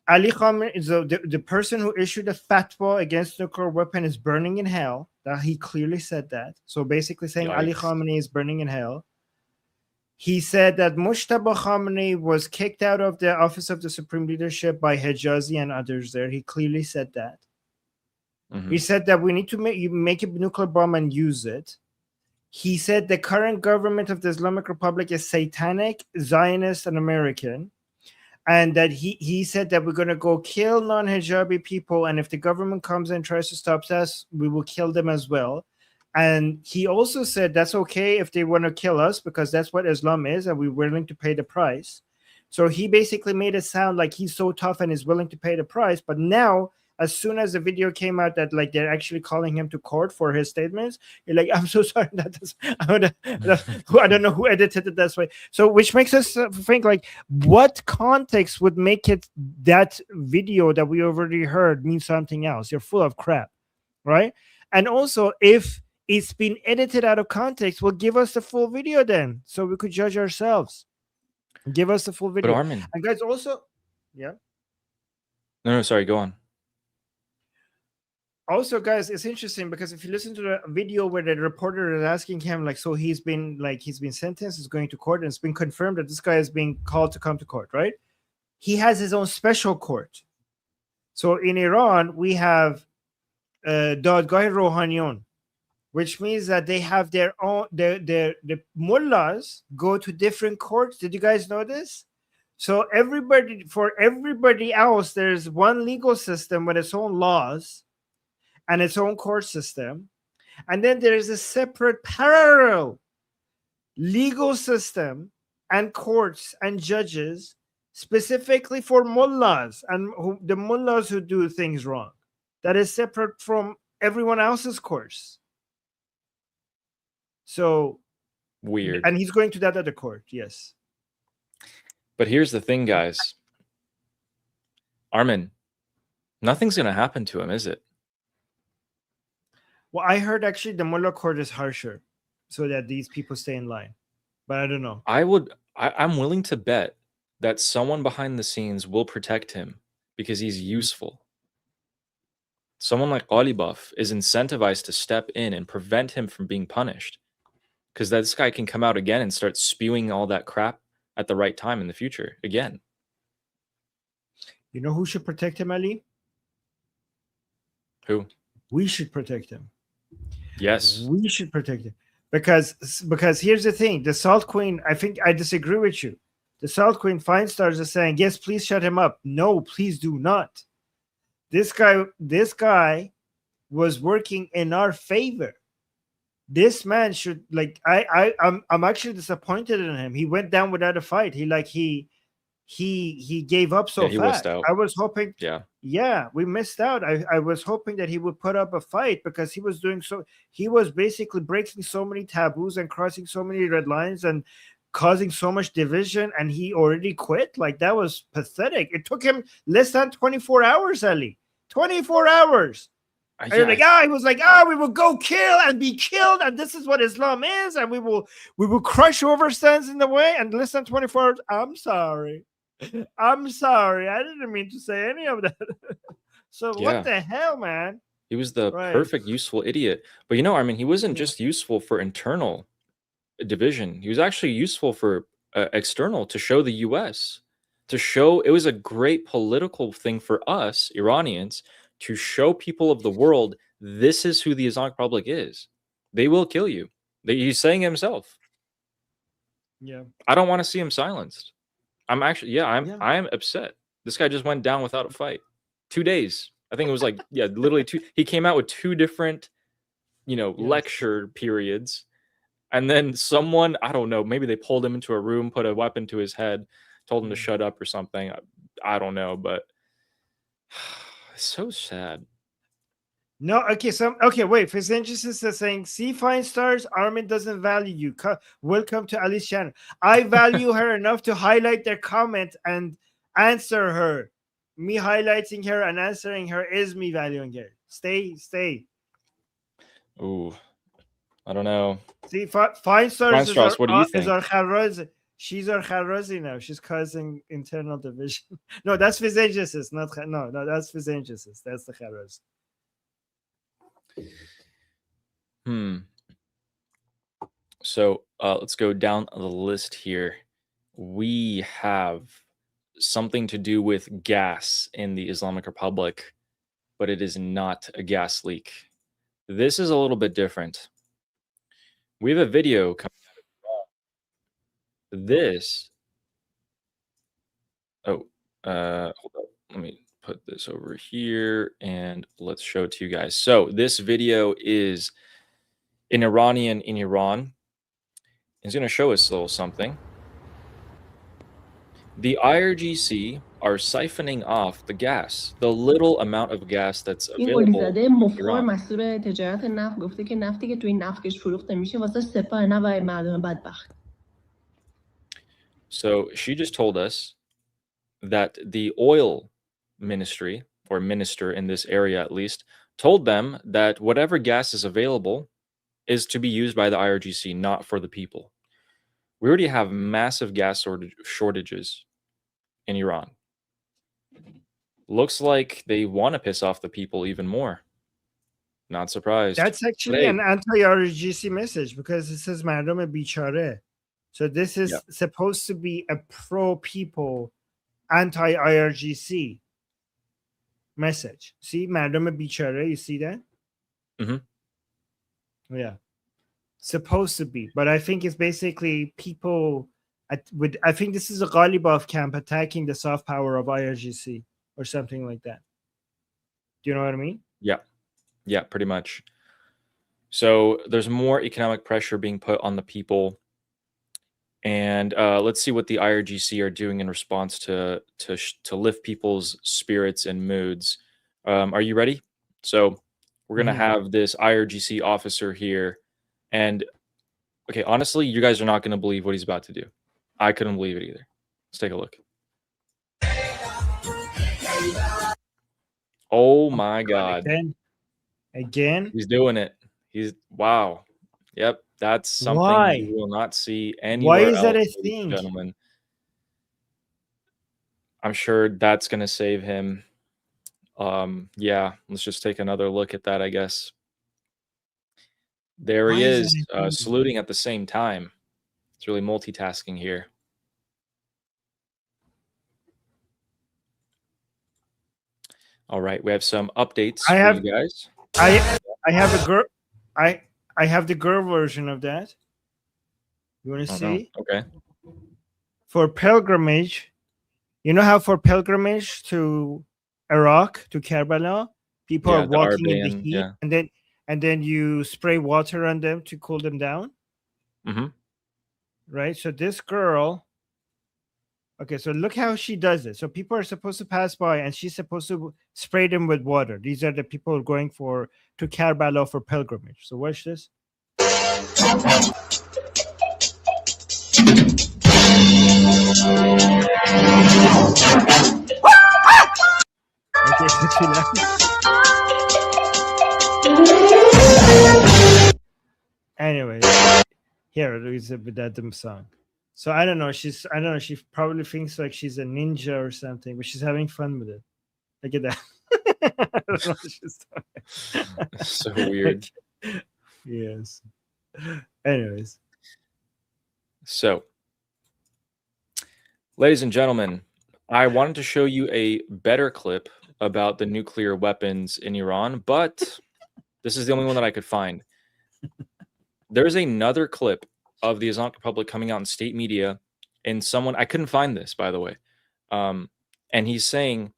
Ali Khamenei, the person who issued a fatwa against nuclear weapon, is burning in hell. That he clearly said that. So basically saying Ali Yikes. Khamenei is burning in hell. He said that Mujtaba Khamenei was kicked out of the office of the supreme leadership by Hijazi and others there. He clearly said that. He said that we need to make a nuclear bomb and use it. He said the current government of the Islamic Republic is satanic, Zionist, and American. And that he said that we're going to go kill non-hijabi people, and if the government comes and tries to stop us, we will kill them as well. And he also said that's okay if they want to kill us, because that's what Islam is, and we're willing to pay the price. So he basically made it sound like he's so tough and is willing to pay the price. But now, as soon as the video came out that like they're actually calling him to court for his statements, you're like, I'm so sorry I don't know who edited it that way. So which makes us think like, what context would make it that video that we already heard mean something else? You're full of crap, right? And also, if it's been edited out of context, well, give us the full video then, so we could judge ourselves. Give us the full video. But Armin, and guys, also, yeah. No, sorry, go on. Also, guys, it's interesting because if you listen to the video where the reporter is asking him, like, so he's been sentenced, he's going to court, and it's been confirmed that this guy is being called to come to court, right? He has his own special court. So in Iran, we have Dadgah Rohaniyon, which means that they have their own, the mullahs go to different courts. Did you guys know this? So for everybody else, there's one legal system with its own laws and its own court system. And then there is a separate parallel legal system and courts and judges specifically for mullahs and the mullahs who do things wrong. That is separate from everyone else's course. So weird. And he's going to that other court, yes. But here's the thing, guys. Armin, nothing's going to happen to him, is it? Well, I heard actually the mullah court is harsher so that these people stay in line. But I don't know. I'm willing to bet that someone behind the scenes will protect him because he's useful. Someone like Ghalibaf is incentivized to step in and prevent him from being punished, because this guy can come out again and start spewing all that crap at the right time in the future again. You know who should protect him, Ali? Who? We should protect him. Yes. We should protect him. Because here's the thing. The Salt Queen, I think I disagree with you. The Salt Queen Fine Stars is saying, yes, please shut him up. No, please do not. This guy was working in our favor. This man should, like, I'm actually disappointed in him. He went down without a fight. He gave up so fast. I was hoping, we missed out. I was hoping that he would put up a fight, because he was basically breaking so many taboos and crossing so many red lines and causing so much division, and he already quit. Like, that was pathetic. It took him less than 24 hours, Ali. 24 hours. He was like, we will go kill and be killed, and this is what Islam is, and we will crush whoever stands in the way. And less than 24 hours. I'm sorry. I didn't mean to say any of that. So what the hell, man? He was the perfect useful idiot. But he wasn't just useful for internal division. He was actually useful for external, to show the US, to show it was a great political thing for us Iranians to show people of the world, this is who the Islamic Republic is. They will kill you. He's saying himself. Yeah. I don't want to see him silenced. I'm actually, I'm upset. This guy just went down without a fight. 2 days. I think it was like, literally two. He came out with 2 different, lecture periods. And then someone, I don't know, maybe they pulled him into a room, put a weapon to his head, told him to shut up or something. I don't know, but it's so sad. No, okay, okay, wait. Physiologists is saying, see, fine stars, Armin doesn't value you. Welcome to Alice channel. I value her enough to highlight their comment and answer her. Me highlighting her and answering her is me valuing her. Stay. Ooh, I don't know. See, fine stars is Stars, what do you our think? Kharrazi. She's our Kharrazi now. She's causing internal division. No, that's physiologist. No, that's physiologist. That's the Kharrazi. So let's go down the list here. We have something to do with gas in the Islamic Republic, but it is not a gas leak. This is a little bit different. We have a video coming out of this. Oh, hold up. Let me put this over here and let's show it to you guys. So this video is an Iranian in Iran. He's going to show us a little something. The IRGC are siphoning off the gas, the little amount of gas that's available in Iran. مسئول تجارت نفت گفته که نفتی که توی نفتکش فروخته میشه واسه سپاه نه برای مردم بدبخت. So she just told us that the oil ministry, or minister in this area at least, told them that whatever gas is available is to be used by the IRGC, not for the people. We already have massive gas shortages in Iran. Looks like they want to piss off the people even more. Not surprised. That's actually an anti-IRGC message because it says "Mardom bichare." So this is supposed to be a pro-people, anti-IRGC message. See, "Mardom bichare," you see that? Yeah. Supposed to be, but I think it's basically people I think this is a Ghalibaf camp attacking the soft power of IRGC or something like that. Do you know what I mean? Yeah, pretty much. So there's more economic pressure being put on the people, and let's see what the IRGC are doing in response to lift people's spirits and moods. Are you ready? So we're gonna have this IRGC officer here. And okay, honestly, you guys are not going to believe what he's about to do. I couldn't believe it either. Let's take a look. Oh my God. Again? He's doing it. Wow. Yep. That's something you will not see anywhere else. Why is that a thing? Gentlemen. I'm sure that's going to save him. Yeah, let's just take another look at that, I guess. There he is, saluting at the same time. It's really multitasking here. All right, we have some updates for you guys. I have a girl. I have the girl version of that. You want to see? No. Okay. For pilgrimage, you know how for pilgrimage to Iraq, to Karbala, people are walking in the heat, and then you spray water on them to cool them down. Right? So this girl, okay, so look how she does it. So people are supposed to pass by and she's supposed to spray them with water. These are the people going to Karbala for pilgrimage. So watch this. Anyway, here is a Bedadim song. So I don't know. She probably thinks like she's a ninja or something, but she's having fun with it. Look at that. I don't know what she's doing. So weird. Yes. Anyways. So, ladies and gentlemen, I wanted to show you a better clip about the nuclear weapons in Iran, but this is the only one that I could find. There's another clip of the Islamic Republic coming out in state media, and someone, I couldn't find this, by the way, and he's saying,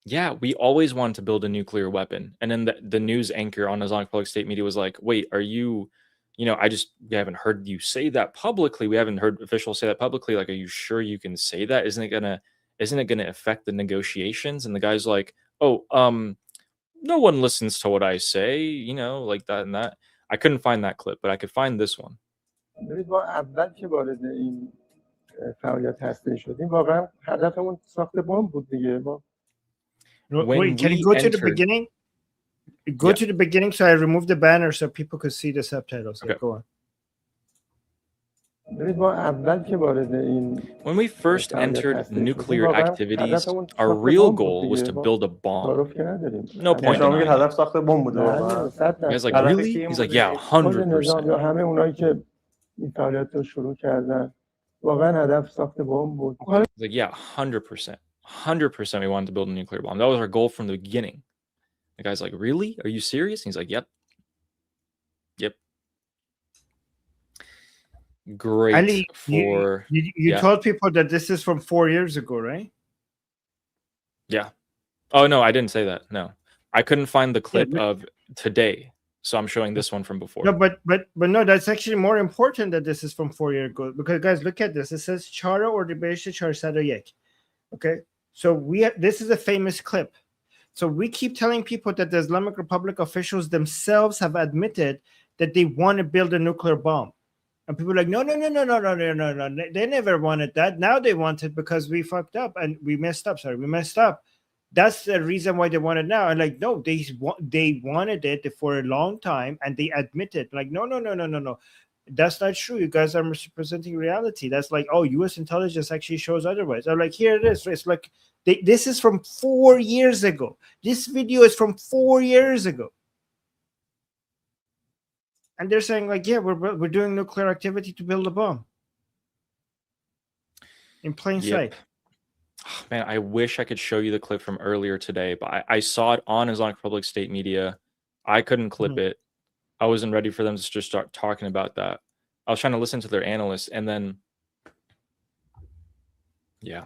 yeah, we always wanted to build a nuclear weapon. And then the news anchor on Islamic Republic state media was like, wait, are you, we haven't heard you say that publicly. We haven't heard officials say that publicly. Like, are you sure you can say that? Isn't it gonna affect the negotiations? And the guy's like, oh, no one listens to what I say, you know, like that and that. I couldn't find that clip, but I could find this one. ببینید ما اول که وارد این فعالیت هسته‌ای شدیم واقعا هدفمون ساخت بمب بود دیگه. ما When Wait, can we you go to the entered, beginning? Go Yeah. to the beginning so I remove the banner so people could see the subtitles. Yeah, Okay. go on. ببینید ما اول که وارد این when we first فعالیت entered هسته‌ای شدیم nuclear واقعا activities, هدفمون our ساخت real بمب بود goal was دیگه. to ما build a bomb. تعارف که نداریم. No point شما میگید denying it. هدف ساخت بمب بوده بله واقعا 100%. Guy's like, هدف really? تیم He's like, بوده. yeah, خود نظام 100%. یا همه اونایی که این فعالیت رو شروع کردن واقعا هدف ساخت بمب بود. He's like, yeah, 100%. 100% we wanted to build a nuclear bomb. That was our goal from the beginning. The guy's like, really? Are you serious? And he's like, yep. Yep. Great Ali, for... you Yeah. told people that this is from 4 years ago, right? Yeah. Oh, no, I didn't say that. No. I couldn't find the clip but- of today. So I'm showing this one from before. No, but no, that's actually more important that this is from 4 years ago. Because guys, look at this. It says Chara or the Beishta Charsadayek. Okay. So this is a famous clip. So we keep telling people that the Islamic Republic officials themselves have admitted that they want to build a nuclear bomb. And people are like, no. They never wanted that. Now they want it because we fucked up and we messed up. We messed up. That's the reason why they want it now. And like, no, they wanted it for a long time and they admitted, like, no. That's not true. You guys are misrepresenting reality. That's like, oh, U.S. intelligence actually shows otherwise. I'm like, here it is. It's like, this is from 4 years ago. This video is from 4 years ago. And they're saying, like, yeah, we're doing nuclear activity to build a bomb. In plain sight. Oh, man, I wish I could show you the clip from earlier today, but I saw it on Islamic Republic state media. I couldn't clip it. I wasn't ready for them to just start talking about that. I was trying to listen to their analysts, and then, yeah,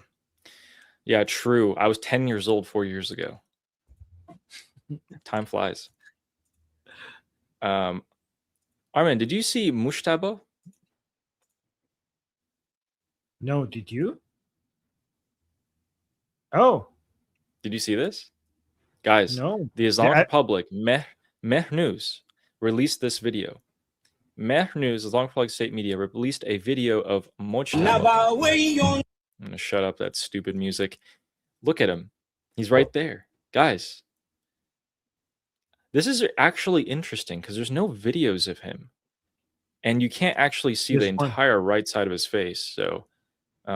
true. I was 10 years old 4 years ago. Time flies. Armin, did you see Mushtaba? No, did you? Oh, Did you see this? Guys, no. the Islamic Republic, Meh News, released this video. Meh News, Islamic Republic state media, released a video of Mujtaba. I'm going to shut up that stupid music. Look at him. He's right there. Guys, this is actually interesting because there's no videos of him. And you can't actually see the entire right side of his face. So, you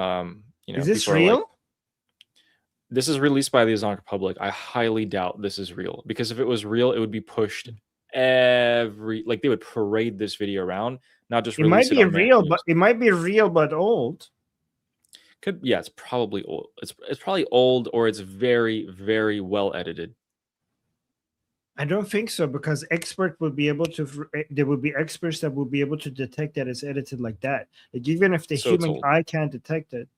know, is this people are real? like, this is released by the Islamic Republic. I highly doubt this is real because if it was real, it would be pushed like they would parade this video around, not just It might release be it on real, Meh but it might be real but old. Yeah, it's probably old. It's probably old or it's very, very well edited. I don't think so because experts will be able to. There will be experts that will be able to detect that it's edited like that. Like even if the So it's human old. eye can't detect it,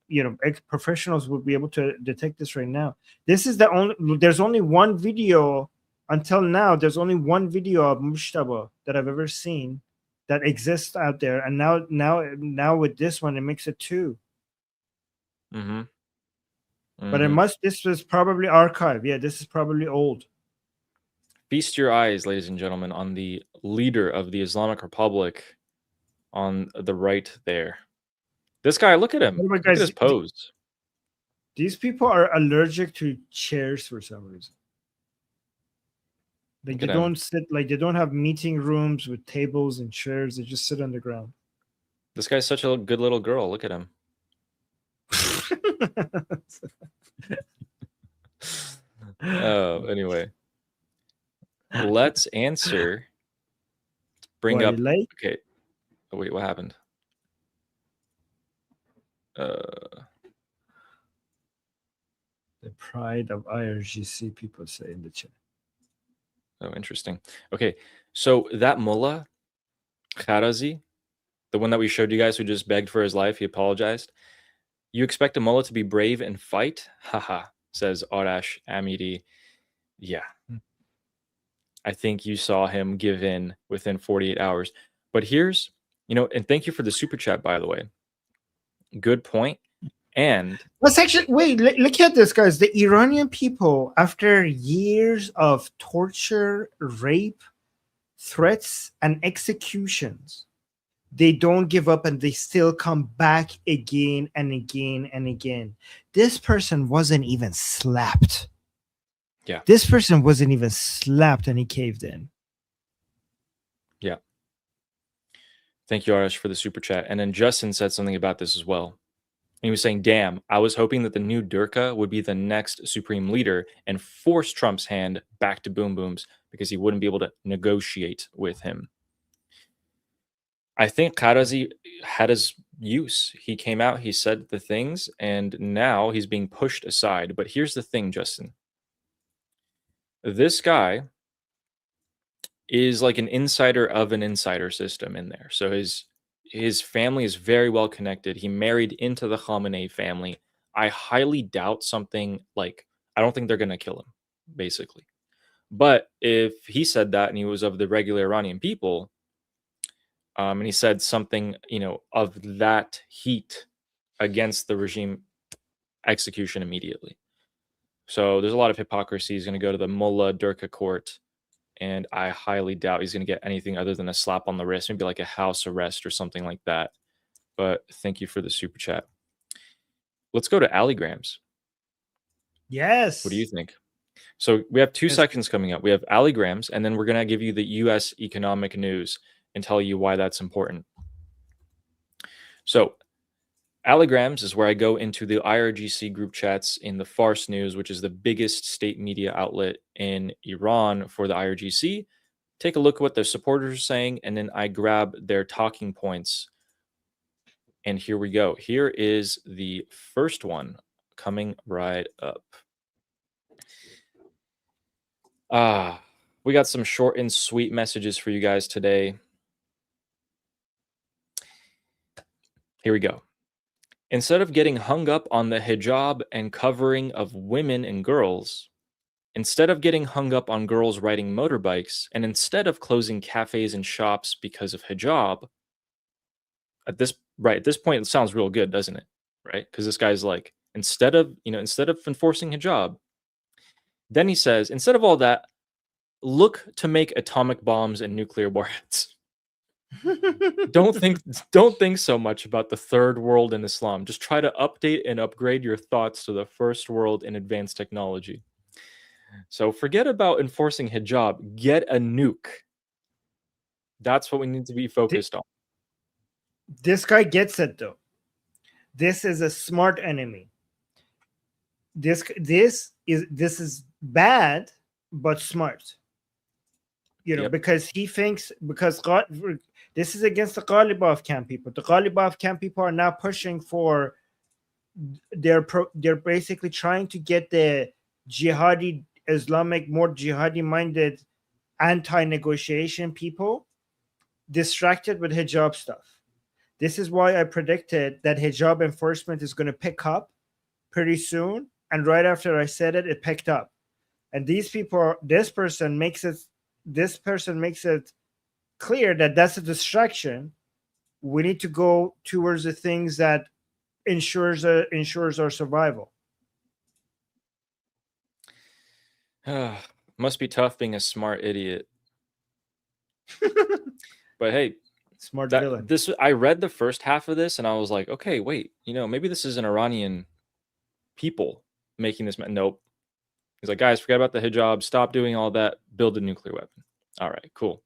you know, professionals will be able to detect this right now. This is the only. There's only one video until now. There's only one video of Mushtaba that I've ever seen that exists out there, and now with this one, it makes it two. But it must. This was probably archived. Yeah, this is probably old. Feast your eyes, ladies and gentlemen, on the leader of the Islamic Republic on the right there. This guy, look at him. Oh my Look God, at his pose. These people are allergic to chairs for some reason. Like Look they at him. don't sit, like they don't have meeting rooms with tables and chairs. They just sit on the ground. This guy's such a good little girl. Look at him. Oh, anyway. Let's answer. Bring What, up. you like? Okay. Oh, wait, what happened? The pride of IRGC, people say in the chat. Oh, interesting. Okay, so that mullah, Kharazi, the one that we showed you guys who just begged for his life, he apologized. You expect a mullah to be brave and fight? Haha, says Arash Amiri. Yeah. I think you saw him give in within 48 hours. But here's, you know, and thank you for the super chat, by the way. Good point. And let's actually wait. Look at this, guys. The Iranian people, after years of torture, rape, threats, and executions, they don't give up and they still come back again and again and again. This person wasn't even slapped. Yeah. This person wasn't even slapped and he caved in. yeah. Thank you, Arash, for the super chat. And then Justin said something about this as well. And he was saying, damn, I was hoping that the new Durka would be the next supreme leader and force Trump's hand back to Boom Boom's because he wouldn't be able to negotiate with him. I think Karazi had his use. He came out, he said the things, and now he's being pushed aside. But here's the thing, Justin. This guy is like an insider of an insider system in there. So his family is very well connected. He married into the Khamenei family. I highly doubt something like, I don't think they're going to kill him, basically. But if he said that and he was of the regular Iranian people, and he said something, of that heat against the regime, execution immediately. So there's a lot of hypocrisy. He's going to go to the Mullah Durka court, and I highly doubt he's going to get anything other than a slap on the wrist, maybe like a house arrest or something like that. But thank you for the super chat. Let's go to Alligrams. Yes. What do you think? So we have 2 Yes. sections coming up. We have Alligrams, and then we're going to give you the U.S. economic news and tell you why that's important. So Alligrams is where I go into the IRGC group chats in the Fars News, which is the biggest state media outlet in Iran for the IRGC. Take a look at what their supporters are saying, and then I grab their talking points. And here we go. Here is the first one coming right up. We got some short and sweet messages for you guys today. Here we go. Instead of getting hung up on the hijab and covering of women and girls, instead of getting hung up on girls riding motorbikes, and instead of closing cafes and shops because of hijab, at this point, it sounds real good, doesn't it? Right? Because this guy's like, instead of enforcing hijab, then he says, instead of all that, look to make atomic bombs and nuclear warheads. Don't think so much about the third world in Islam. Just try to update and upgrade your thoughts to the first world in advanced technology. So forget about enforcing hijab. Get a nuke. That's what we need to be focused on. This guy gets it though. This is a smart enemy. This is bad but smart. Yep. Because he thinks, because this is against the Ghalibaf camp people. The Ghalibaf camp people are now pushing for, they're basically trying to get the jihadi Islamic, more jihadi minded anti-negotiation people distracted with hijab stuff. This is why I predicted that hijab enforcement is going to pick up pretty soon. And right after I said it, it picked up. And this person makes it clear that that's a distraction. We need to go towards the things that ensures our survival. Must be tough being a smart idiot. But hey, smart villain. I read the first half of this and I was like, okay, wait, maybe this is an Iranian people making this. Nope. He's like, guys, forget about the hijab. Stop doing all that. Build a nuclear weapon. All right, cool.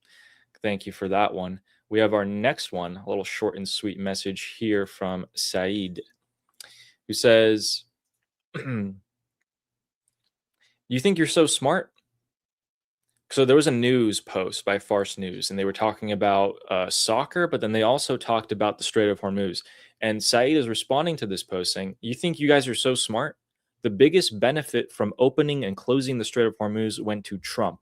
Thank you for that one. We have our next one, a little short and sweet message here from Saeed, who says, you think you're so smart? So there was a news post by Fars News, and they were talking about soccer, but then they also talked about the Strait of Hormuz. And Saeed is responding to this post saying, you think you guys are so smart? The biggest benefit from opening and closing the Strait of Hormuz went to Trump.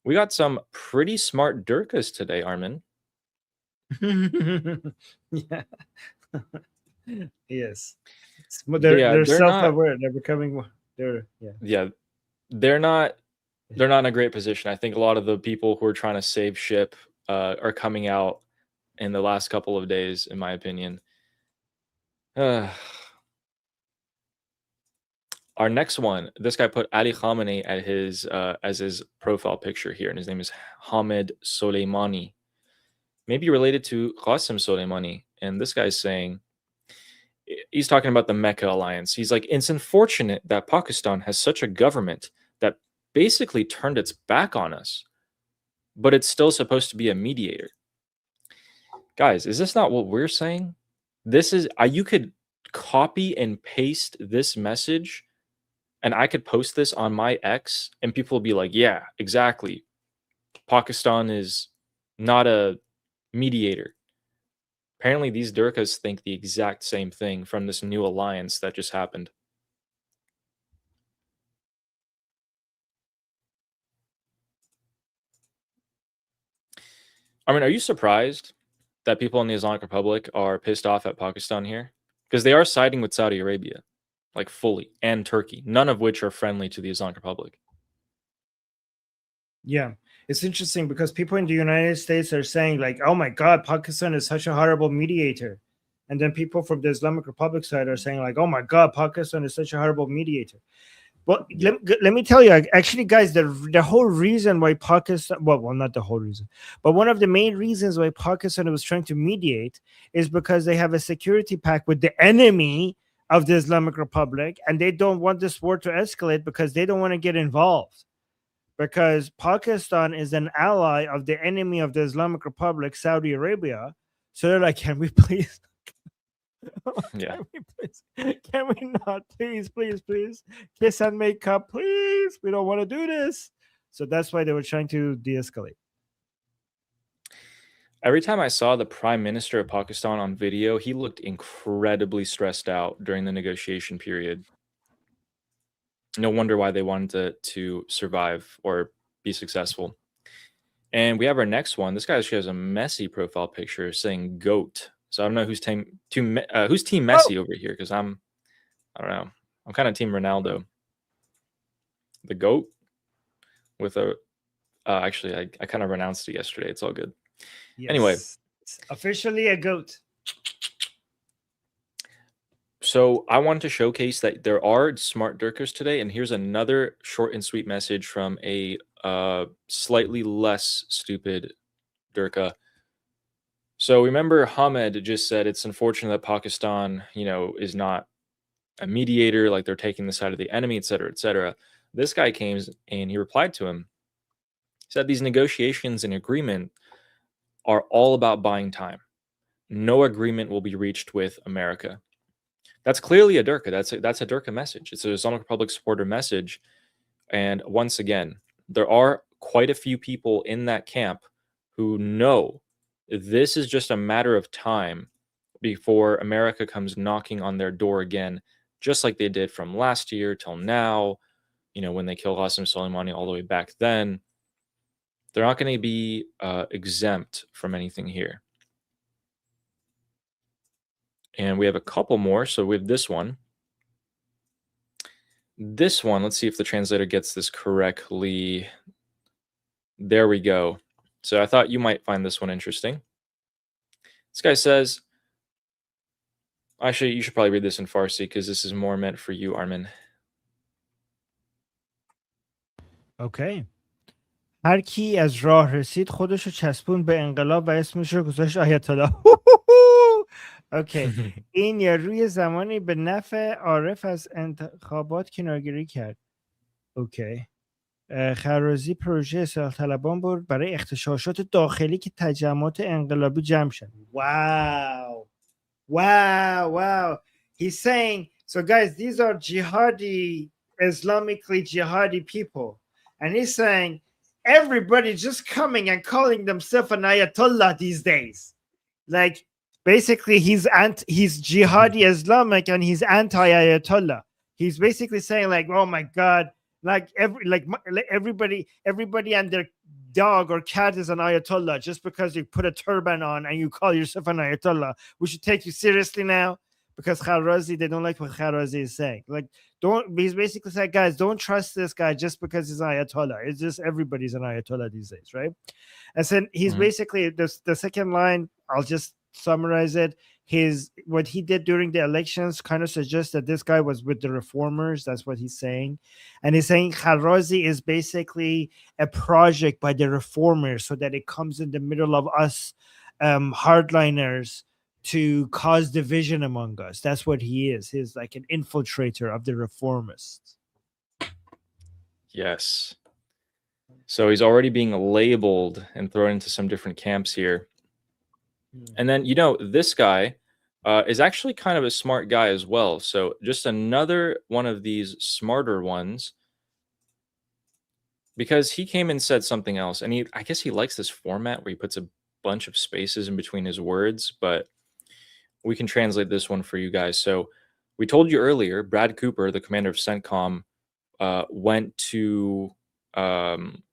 We got some pretty smart Durkas today, Armin. Yeah. Yes. They're self-aware. They're becoming more. They're not in a great position. I think a lot of the people who are trying to save ship are coming out in the last couple of days, in my opinion. Our next one, this guy put Ali Khamenei at his as his profile picture here, and his name is Hamed Soleimani, maybe related to Qasem Soleimani. And this guy's saying, he's talking about the Mecca alliance. He's like, it's unfortunate that Pakistan has such a government that basically turned its back on us, but it's still supposed to be a mediator. Guys, is this not what we're saying? This is, you could copy and paste this message and I could post this on my X and people will be like, yeah, exactly. Pakistan is not a mediator. Apparently these Durkas think the exact same thing from this new alliance that just happened. I mean, are you surprised that people in the Islamic Republic are pissed off at Pakistan here? Because they are siding with Saudi Arabia, like fully, and Turkey, none of which are friendly to the Islamic Republic. Yeah, it's interesting because people in the United States are saying like, oh my God, Pakistan is such a horrible mediator. And then people from the Islamic Republic side are saying like, oh my God, Pakistan is such a horrible mediator. Well, let me tell you, actually, guys, the whole reason why Pakistan, well, not the whole reason, but one of the main reasons why Pakistan was trying to mediate is because they have a security pact with the enemy of the Islamic Republic, and they don't want this war to escalate because they don't want to get involved. Because Pakistan is an ally of the enemy of the Islamic Republic, Saudi Arabia. So they're like, can we please? Yeah. Can we not? Please, kiss and make up, please. We don't want to do this. So that's why they were trying to de-escalate. Every time I saw the Prime Minister of Pakistan on video, he looked incredibly stressed out during the negotiation period. No wonder why they wanted to survive or be successful. And we have our next one. This guy actually has a messy profile picture saying GOAT. So I don't know who's team Messi over here, because I don't know. I'm kind of team Ronaldo. The GOAT with a actually I kind of renounced it yesterday. It's all good. Yes. Anyway, officially a GOAT. So I wanted to showcase that there are smart Durkas today, and here's another short and sweet message from a slightly less stupid Durka. So remember, Hamed just said it's unfortunate that Pakistan, is not a mediator, like they're taking the side of the enemy, et cetera, et cetera. This guy came and he replied to him. He said these negotiations and agreement are all about buying time. No agreement will be reached with America. That's clearly a Durka. That's a Durka message. It's an Islamic Republic supporter message. And once again, there are quite a few people in that camp who know this is just a matter of time before America comes knocking on their door again, just like they did from last year till now, when they killed Qasem Soleimani all the way back then. They're not going to be exempt from anything here. And we have a couple more. So we have this one. This one, let's see if the translator gets this correctly. There we go. So I thought you might find this one interesting. This guy says, actually, you should probably read this in Farsi because this is more meant for you, Armin. Okay. هر کی از راه رسید خودشو چسبون به انقلاب و اسمشو گذاشت آیت الله. اوکی. این یه روی زمانی به نفع عارف از انتخابات کنارگیری کرد. اوکی. خرازی پروژه اصلاح طلبان بود برای اغتشاشات داخلی که تجمعات انقلابی جمع شد. Wow. He's saying, so guys, these are jihadi, Islamically jihadi people. And he's saying, everybody just coming and calling themselves an Ayatollah these days. Like, basically, he's jihadi Islamic and he's anti-Ayatollah. He's basically saying, like, oh my God, like everybody and their dog or cat is an Ayatollah just because you put a turban on and you call yourself an Ayatollah. We should take you seriously now. Because Kharazi, they don't like what Kharazi is saying. Like, he's basically saying, guys, don't trust this guy just because he's an Ayatollah. It's just everybody's an Ayatollah these days, right? And then he's basically, the second line, I'll just summarize it. what he did during the elections kind of suggests that this guy was with the reformers. That's what he's saying. And he's saying Kharrazi is basically a project by the reformers so that it comes in the middle of us hardliners to cause division among us. That's what he is. He's like an infiltrator of the reformists. Yes. So he's already being labeled and thrown into some different camps here. And then, you know, this guy is actually kind of a smart guy as well. So just another one of these smarter ones, because he came and said something else. And I guess he likes this format where he puts a bunch of spaces in between his words, but we can translate this one for you guys. So we told you earlier, Brad Cooper, the commander of CENTCOM, went to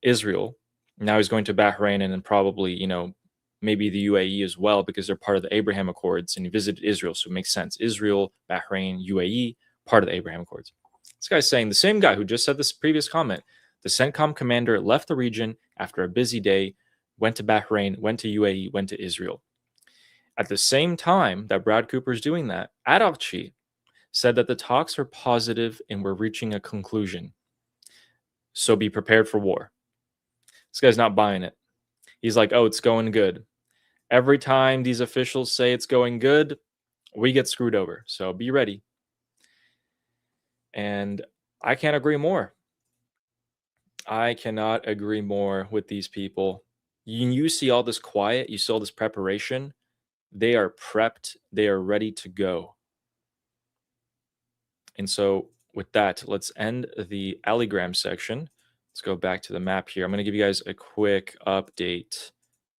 Israel. Now he's going to Bahrain and then probably, you know, maybe the UAE as well, because they're part of the Abraham Accords, and he visited Israel, so it makes sense. Israel, Bahrain, UAE, part of the Abraham Accords. This guy's saying, the same guy who just said this previous comment, the CENTCOM commander left the region after a busy day, went to Bahrain, went to UAE, went to Israel. At the same time that Brad Cooper's doing that, IRGC said that the talks are positive and we're reaching a conclusion. So be prepared for war. This guy's not buying it. He's like, oh, it's going good. Every time these officials say it's going good, we get screwed over. So be ready. And I can't agree more. I cannot agree more with these people. You see all this quiet, you see all this preparation. They are prepped. They are ready to go. And so with that, let's end the allogram section. Let's go back to the map here. I'm going to give you guys a quick update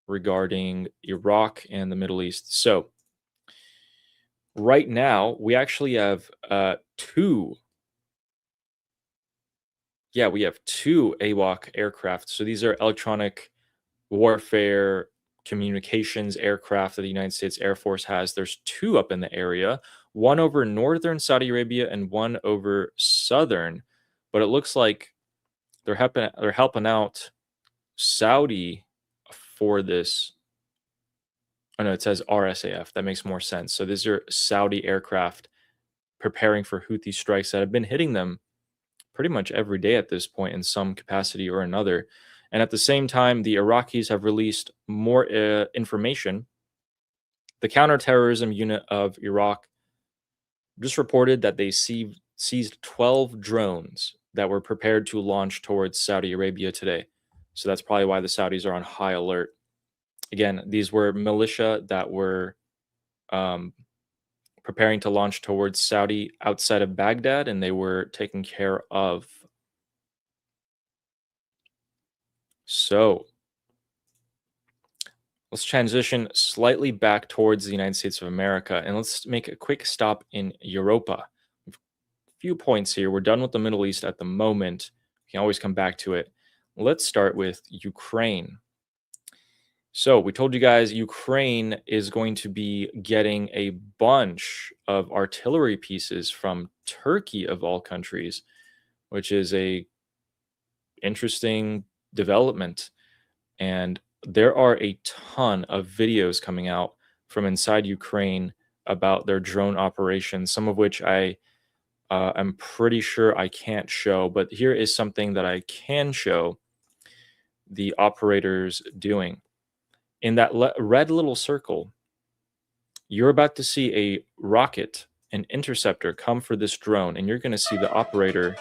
regarding Iraq and the Middle East. So right now, we actually have two AWAC aircraft. So these are electronic warfare communications aircraft that the United States Air Force has. There's two up in the area, one over northern Saudi Arabia and one over southern. But it looks like they're helping out Saudi for this. Oh no, it says RSAF. That makes more sense. So these are Saudi aircraft preparing for Houthi strikes that have been hitting them pretty much every day at this point in some capacity or another. And at the same time, the Iraqis have released more information. The counterterrorism unit of Iraq just reported that they seized 12 drones that were prepared to launch towards Saudi Arabia today. So that's probably why the Saudis are on high alert. Again, these were militia that were preparing to launch towards Saudi outside of Baghdad, and they were taken care of. So let's transition slightly back towards the United States of America, and let's make a quick stop in Europa. A few points here. We're done with the Middle East at the moment. We can always come back to it. Let's start with Ukraine. So we told you guys Ukraine is going to be getting a bunch of artillery pieces from Turkey, of all countries, which is a interesting development. And there are a ton of videos coming out from inside Ukraine about their drone operations, some of which I am pretty sure I can't show, but here is something that I can show the operators doing. In that red little circle, you're about to see a rocket, an interceptor, come for this drone, and you're going to see the operator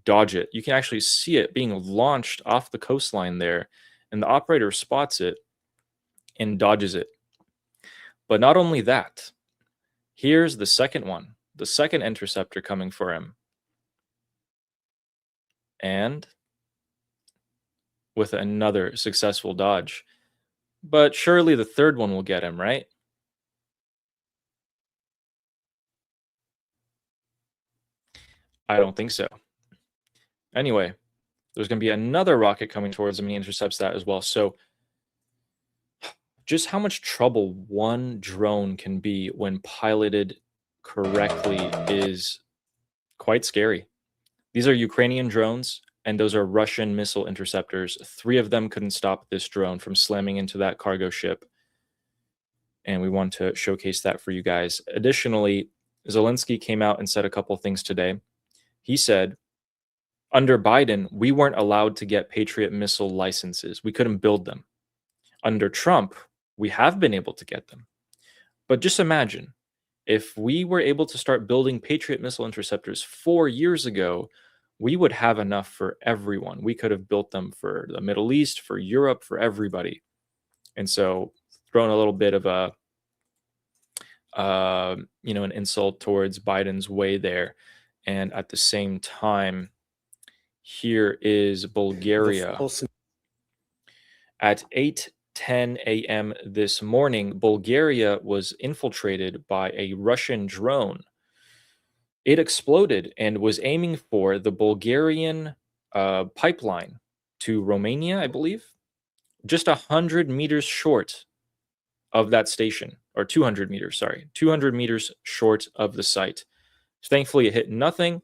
dodge it. You can actually see it being launched off the coastline there, and the operator spots it and dodges it. But not only that, here's the second one, the second interceptor coming for him. And with another successful dodge. But surely the third one will get him, right? I don't think so. Anyway, there's going to be another rocket coming towards him, and he intercepts that as well. So just how much trouble one drone can be when piloted correctly is quite scary. These are Ukrainian drones, and those are Russian missile interceptors. 3 of them couldn't stop this drone from slamming into that cargo ship. and we want to showcase that for you guys. Additionally, Zelensky came out and said a couple things today. He said, under Biden, we weren't allowed to get Patriot missile licenses. We couldn't build them. Under Trump, we have been able to get them. But just imagine, if we were able to start building Patriot missile interceptors 4 years ago, we would have enough for everyone. We could have built them for the Middle East, for Europe, for everybody. And so throwing a little bit of a, an insult towards Biden's way there. And at the same time, here is Bulgaria. At 8:10 a.m. this morning, Bulgaria was infiltrated by a Russian drone. It exploded and was aiming for the Bulgarian pipeline to Romania, I believe, just 100 meters short of that station, or 200 meters, 200 meters short of the site. Thankfully, it hit nothing,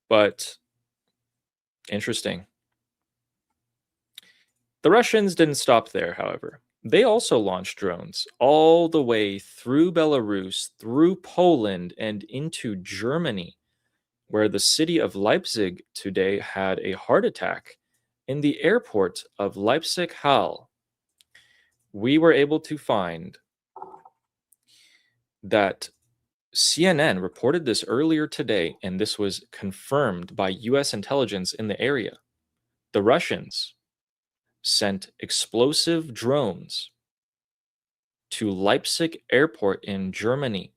but interesting. The Russians didn't stop there, however. They also launched drones all the way through Belarus, through Poland, and into Germany, where the city of Leipzig today had a heart attack in the airport of Leipzig-Halle. We were able to find that CNN reported this earlier today, and this was confirmed by US intelligence in the area. The Russians sent explosive drones to Leipzig Airport in Germany.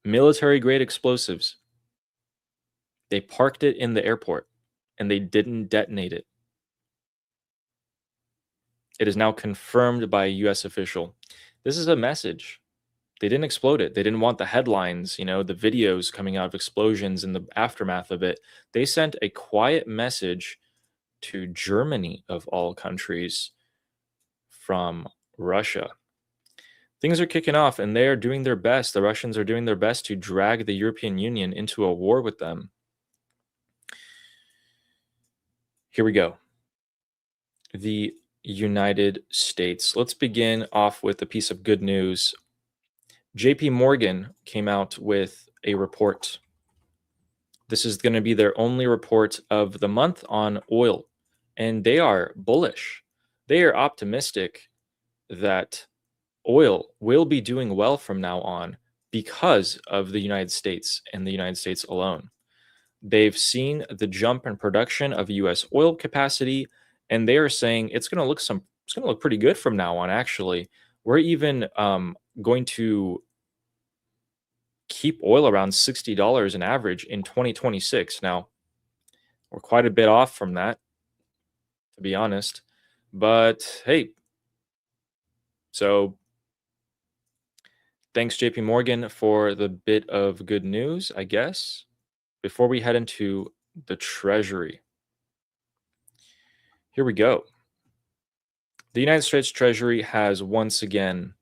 Military-grade explosives. They parked it in the airport, and they didn't detonate it. It is now confirmed by a US official. This is a message. They didn't explode it. They didn't want the headlines, the videos coming out of explosions and the aftermath of it. They sent a quiet message to Germany, of all countries, from Russia. Things are kicking off, and they are doing their best. The Russians are doing their best to drag the European Union into a war with them. Here we go. The United States. Let's begin off with a piece of good news. JP Morgan came out with a report. This is going to be their only report of the month on oil, and they are bullish. They are optimistic that oil will be doing well from now on because of the United States and the United States alone. They've seen the jump in production of US oil capacity, and they are saying it's going to look pretty good from now on. Actually, we're even going to keep oil around $60 an average in 2026. Now, we're quite a bit off from that, to be honest. But hey, so thanks, JP Morgan, for the bit of good news, I guess. Before we head into the Treasury, here we go. The United States Treasury has once again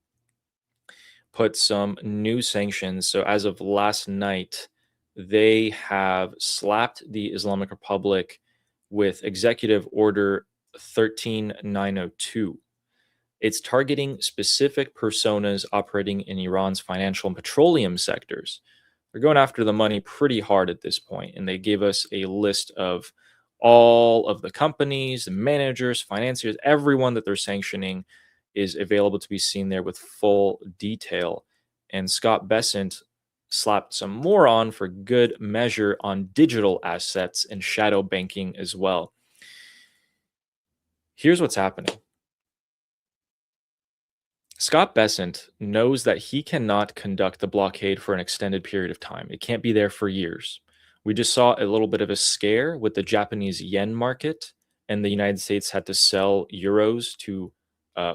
put some new sanctions. So as of last night, they have slapped the Islamic Republic with Executive Order 13902. It's targeting specific personas operating in Iran's financial and petroleum sectors. They're going after the money pretty hard at this point, and they gave us a list of all of the companies, the managers, financiers, everyone that they're sanctioning is available to be seen there with full detail. And Scott Bessent slapped some more on for good measure on digital assets and shadow banking as well. Here's what's happening. Scott Bessent knows that he cannot conduct the blockade for an extended period of time. It can't be there for years. We just saw a little bit of a scare with the Japanese yen market, and the United States had to sell euros to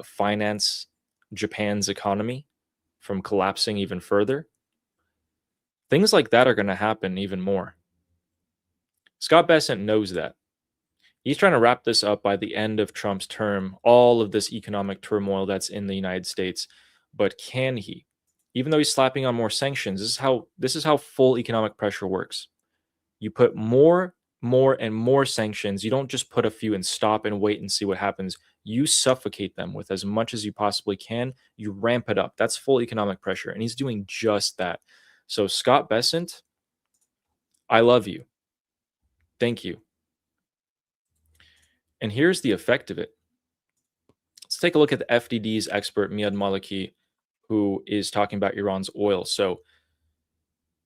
finance Japan's economy from collapsing even further. Things like that are going to happen even more. Scott Bessent knows that. He's trying to wrap this up by the end of Trump's term, all of this economic turmoil that's in the United States. But can he? Even though he's slapping on more sanctions, this is how full economic pressure works. You put more more and more sanctions. You don't just put a few and stop and wait and see what happens. You suffocate them with as much as you possibly can. You ramp it up. That's full economic pressure. And he's doing just that. So Scott Bessent, I love you. Thank you. And here's the effect of it. Let's take a look at the FDD's expert, Miad Maliki, who is talking about Iran's oil. So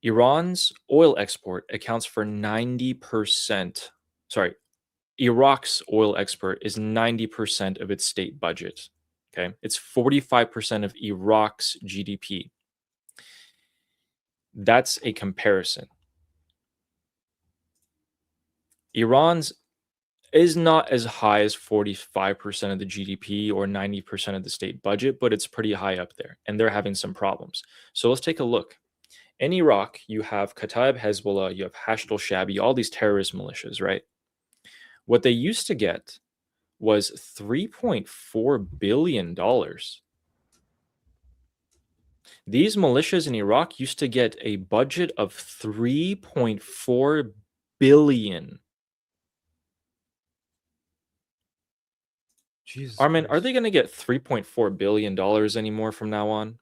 Iran's oil export accounts for 90%. Sorry, Iraq's oil export is 90% of its state budget. Okay, it's 45% of Iraq's GDP. That's a comparison. Iran's is not as high as 45% of the GDP or 90% of the state budget, but it's pretty high up there, and they're having some problems. So let's take a look. In Iraq, you have Kataib Hezbollah, you have Hashd al-Shabi, all these terrorist militias, right? What they used to get was $3.4 billion. These militias in Iraq used to get a budget of $3.4 billion. Jesus Armin, Christ. are they going to get $3.4 billion anymore from now on?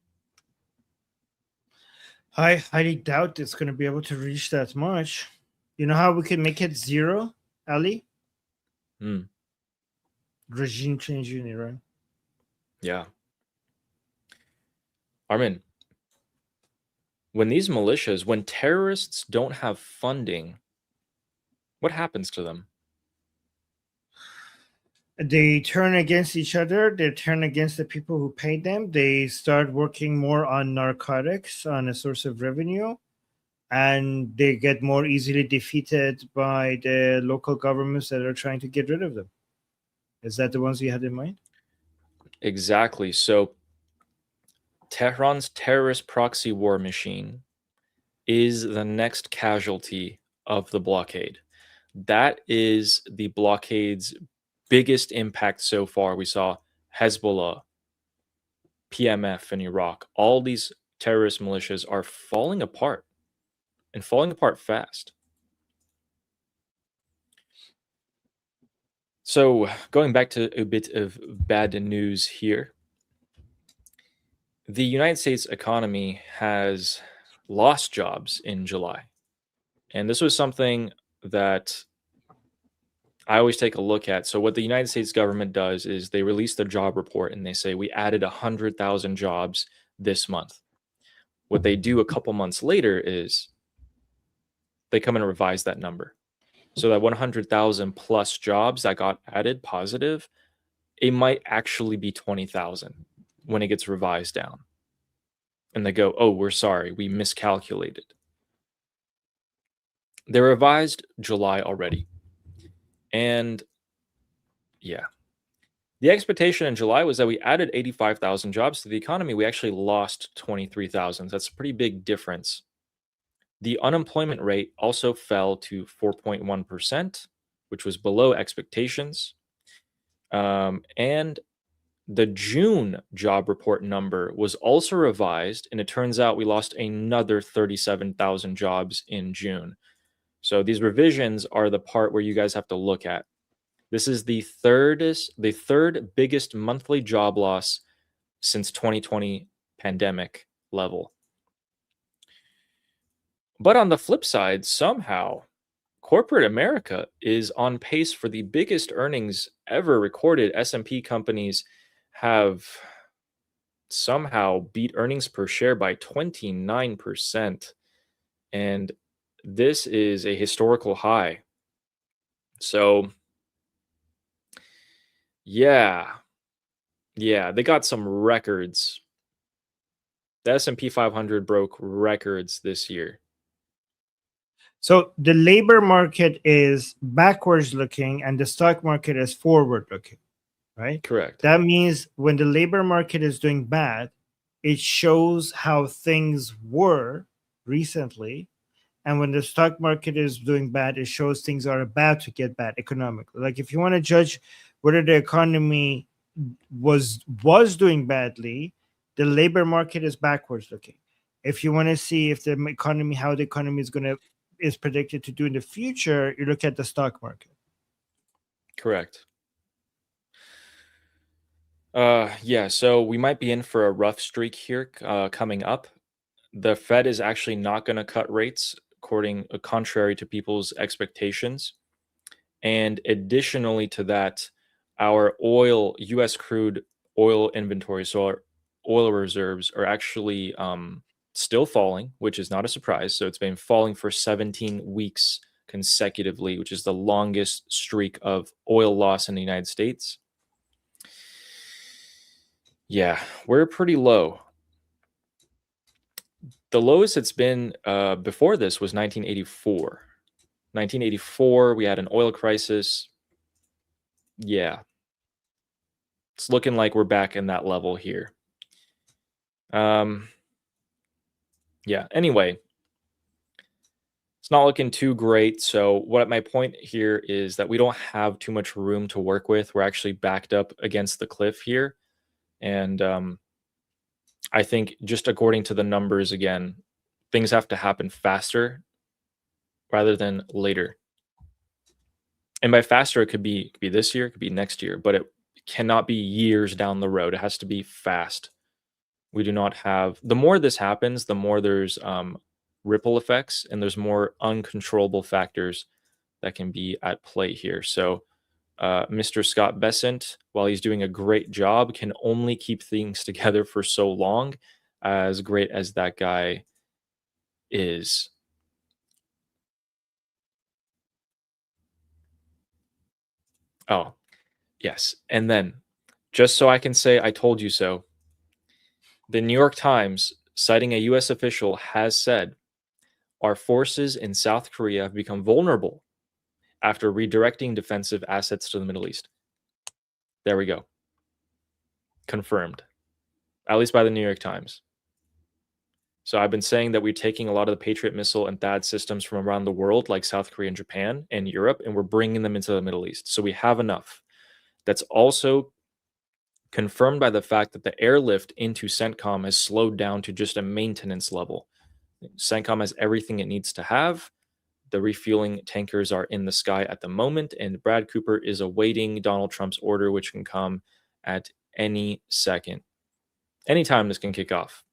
I highly doubt it's going to be able to reach that much. You know how we can make it zero, Ali? Regime change in Iran. Yeah. Armin, when these militias, when terrorists don't have funding, what happens to them? They turn against each other. They turn against the people who pay them. They start working more on narcotics, on a source of revenue, and they get more easily defeated by the local governments that are trying to get rid of them. Is that the ones you had in mind? Exactly. So Tehran's terrorist proxy war machine is the next casualty of the blockade. That is the blockade's biggest impact so far. We saw Hezbollah, PMF in Iraq. All these terrorist militias are falling apart, and falling apart fast. So going back to a bit of bad news here, the United States economy has lost jobs in July. And this was something that I always take a look at. So what the United States government does is they release the job report and they say, we added 100,000 jobs this month. What they do a couple months later is they come and revise that number. So that 100,000 plus jobs that got added positive, it might actually be 20,000 when it gets revised down. And they go, oh, we're sorry, we miscalculated. They revised July already. And yeah, the expectation in July was that we added 85,000 jobs to the economy. We actually lost 23,000. That's a pretty big difference. The unemployment rate also fell to 4.1%, which was below expectations. And the June job report number was also revised, and it turns out we lost another 37,000 jobs in June. So these revisions are the part where you guys have to look at. This is the third biggest monthly job loss since 2020 pandemic level. But on the flip side, somehow, corporate America is on pace for the biggest earnings ever recorded. S&P companies have somehow beat earnings per share by 29%. And this is a historical high. So, yeah, they got some records. The S&P 500 broke records this year. So the labor market is backwards looking and the stock market is forward looking, right? Correct. That means when the labor market is doing bad, it shows how things were recently. And when the stock market is doing bad, it shows things are about to get bad economically. Like if you want to judge whether the economy was doing badly, the labor market is backwards looking. If you want to see if how the economy is going to is predicted to do in the future, you look at the stock market. Correct. Yeah, so we might be in for a rough streak here coming up. The Fed is actually not going to cut rates contrary to people's expectations. And additionally to that, our U.S. crude oil inventory, so our oil reserves are actually still falling, which is not a surprise. So it's been falling for 17 weeks consecutively, which is the longest streak of oil loss in the United States. Yeah, we're pretty low. The lowest it's been before this was 1984. 1984, we had an oil crisis. Yeah. It's looking like we're back in that level here. Yeah, anyway. It's not looking too great. So what my point here is that we don't have too much room to work with. We're actually backed up against the cliff here. And I think just according to the numbers, again, things have to happen faster rather than later. And by faster, it could be this year, it could be next year, but it cannot be years down the road. It has to be fast. We do not have, the more this happens, the more there's ripple effects and there's more uncontrollable factors that can be at play here. So Mr. Scott Bessent, while he's doing a great job, can only keep things together for so long, as great as that guy is. Oh, yes. And then, just so I can say I told you so, the New York Times, citing a U.S. official, has said, our forces in South Korea have become vulnerable after redirecting defensive assets to the Middle East. There we go. Confirmed. At least by the New York Times. So I've been saying that we're taking a lot of the Patriot missile and THAAD systems from around the world, like South Korea and Japan and Europe, and we're bringing them into the Middle East. So we have enough. That's also confirmed by the fact that the airlift into CENTCOM has slowed down to just a maintenance level. CENTCOM has everything it needs to have. The refueling tankers are in the sky at the moment, and Brad Cooper is awaiting Donald Trump's order, which can come at any second. Anytime this can kick off.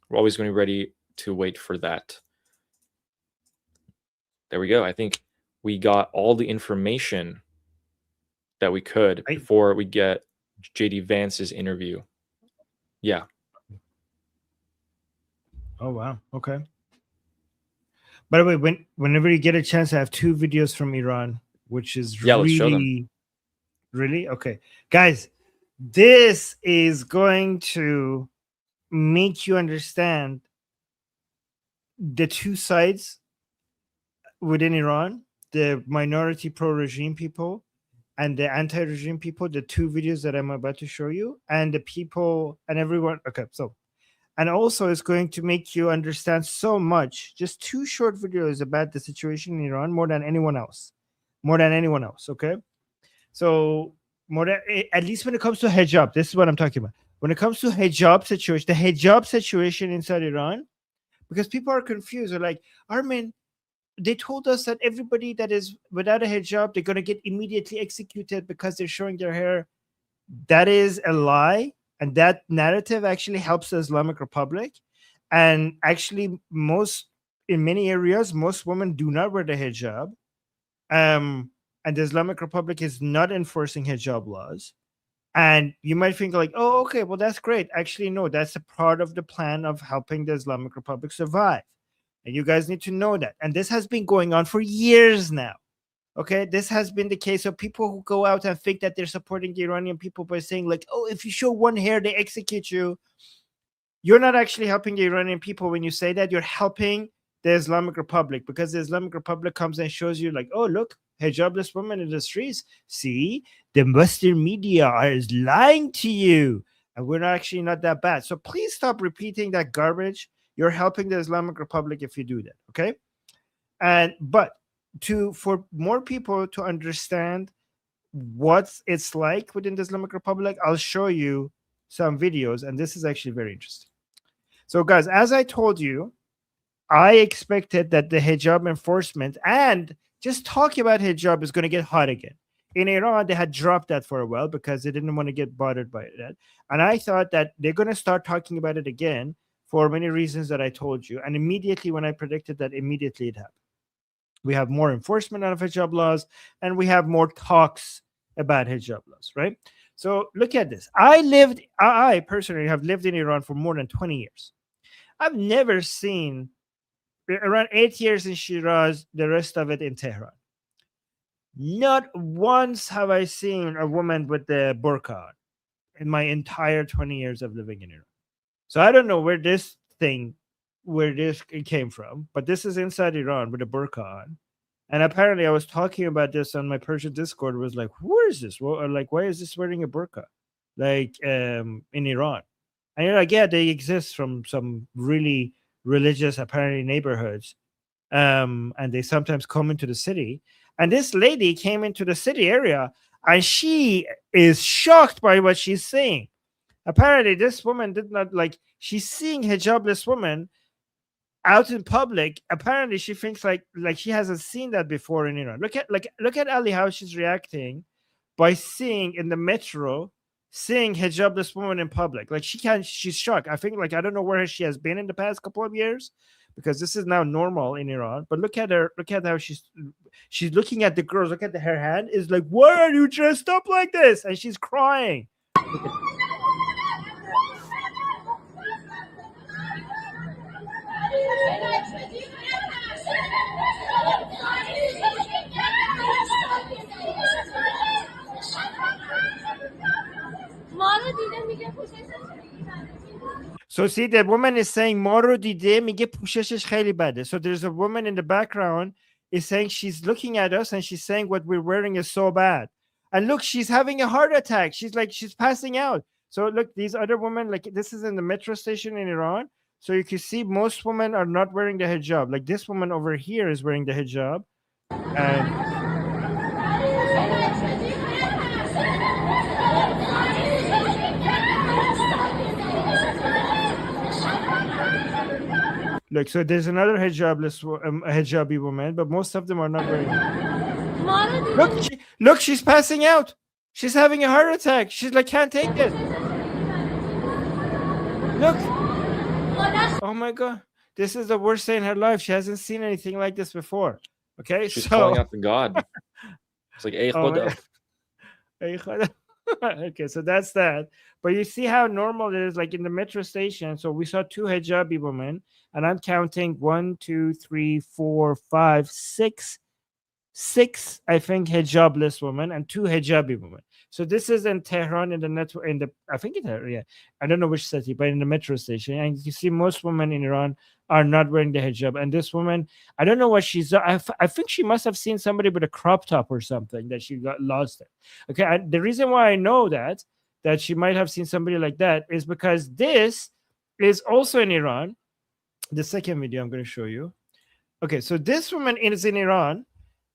We're always going to be ready to wait for that. There we go. I think we got all the information that we could before we get JD Vance's interview. Yeah. Oh, wow. Okay. By the way, whenever you get a chance, I have 2 videos from Iran, which is let's show them. Really? Okay. Guys, this is going to make you understand the 2 sides within Iran, the minority pro-regime people and the anti-regime people, the 2 videos that I'm about to show you, and the people and everyone. Okay, so, and also it's going to make you understand so much, just 2 short videos about the situation in Iran more than anyone else, okay? So more than, at least when it comes to hijab, this is what I'm talking about. When it comes to hijab situation, the hijab situation inside Iran, because people are confused. They're like, Armin, they told us that everybody that is without a hijab, they're going to get immediately executed because they're showing their hair. That is a lie. And that narrative actually helps the Islamic Republic. And actually, in many areas, most women do not wear the hijab. And the Islamic Republic is not enforcing hijab laws. And you might think like, oh, okay, well, that's great. Actually, no, that's a part of the plan of helping the Islamic Republic survive. And you guys need to know that. And this has been going on for years now. Okay, this has been the case of people who go out and think that they're supporting the Iranian people by saying like, oh, if you show one hair, they execute you. You're not actually helping the Iranian people when you say that. You're helping the Islamic Republic, because the Islamic Republic comes and shows you like, oh, look, hijabless women in the streets. See, the Western media is lying to you. And we're actually not that bad. So please stop repeating that garbage. You're helping the Islamic Republic if you do that, okay? But for more people to understand what it's like within the Islamic Republic, I'll show you some videos, and this is actually very interesting. So guys, as I told you, I expected that the hijab enforcement and just talking about hijab is going to get hot again. In Iran, they had dropped that for a while because they didn't want to get bothered by that. And I thought that they're going to start talking about it again for many reasons that I told you. And immediately when I predicted that, immediately it happened. We have more enforcement of hijab laws, and we have more talks about hijab laws, right? So look at this. I personally have lived in Iran for more than 20 years. I've never seen, around 8 years in Shiraz, the rest of it in Tehran. Not once have I seen a woman with the burqa on in my entire 20 years of living in Iran. So I don't know where this came from, but this is inside Iran with a burqa on. And apparently I was talking about this on my Persian Discord. It was like, who is this? Well, like, why is this wearing a burqa? Like in Iran. And you're like, yeah, they exist from some really religious, apparently, neighborhoods. And they sometimes come into the city. And this lady came into the city area, and she is shocked by what she's seeing. Apparently, this woman did not like, she's seeing hijabless woman out in public. Apparently, she thinks like she hasn't seen that before in Iran. Look at Ali, how she's reacting by seeing in the metro, seeing hijabless woman in public. Like she's shocked. I think, like, I don't know where she has been in the past couple of years, because this is now normal in Iran. But look at her. Look at how she's looking at the girls. Look at her hand. Is like, why are you dressed up like this? And she's crying. So see, the woman is saying "Maro dide mige pusheshsh kheli bade." So there's a woman in the background is saying she's looking at us and she's saying what we're wearing is so bad. And look, she's having a heart attack. She's passing out. So look, these other women, like this is in the metro station in Iran. So you can see most women are not wearing the hijab. Like this woman over here is wearing the hijab. And look, so there's another hijabi woman, but most of them are not wearing it. Look, she's passing out. She's having a heart attack. She's like, can't take it. Look. Oh my God. This is the worst day in her life. She hasn't seen anything like this before. Okay, she's calling out to God. It's like, hey, Khoda. Hey, Khoda. Okay, so that's that. But you see how normal it is, like in the metro station. So we saw 2 hijabi women, and I'm counting 1, 2, 3, 4, 5, 6, I think, hijabless women and 2 hijabi women. So this is in Tehran, in the I think I don't know which city, but in the metro station. And you see most women in Iran are not wearing the hijab. And this woman, I don't know what she's. I think she must have seen somebody with a crop top or something that she got lost it. Okay, and the reason why I know that she might have seen somebody like that is because this is also in Iran. The second video I'm going to show you. Okay, so this woman is in Iran.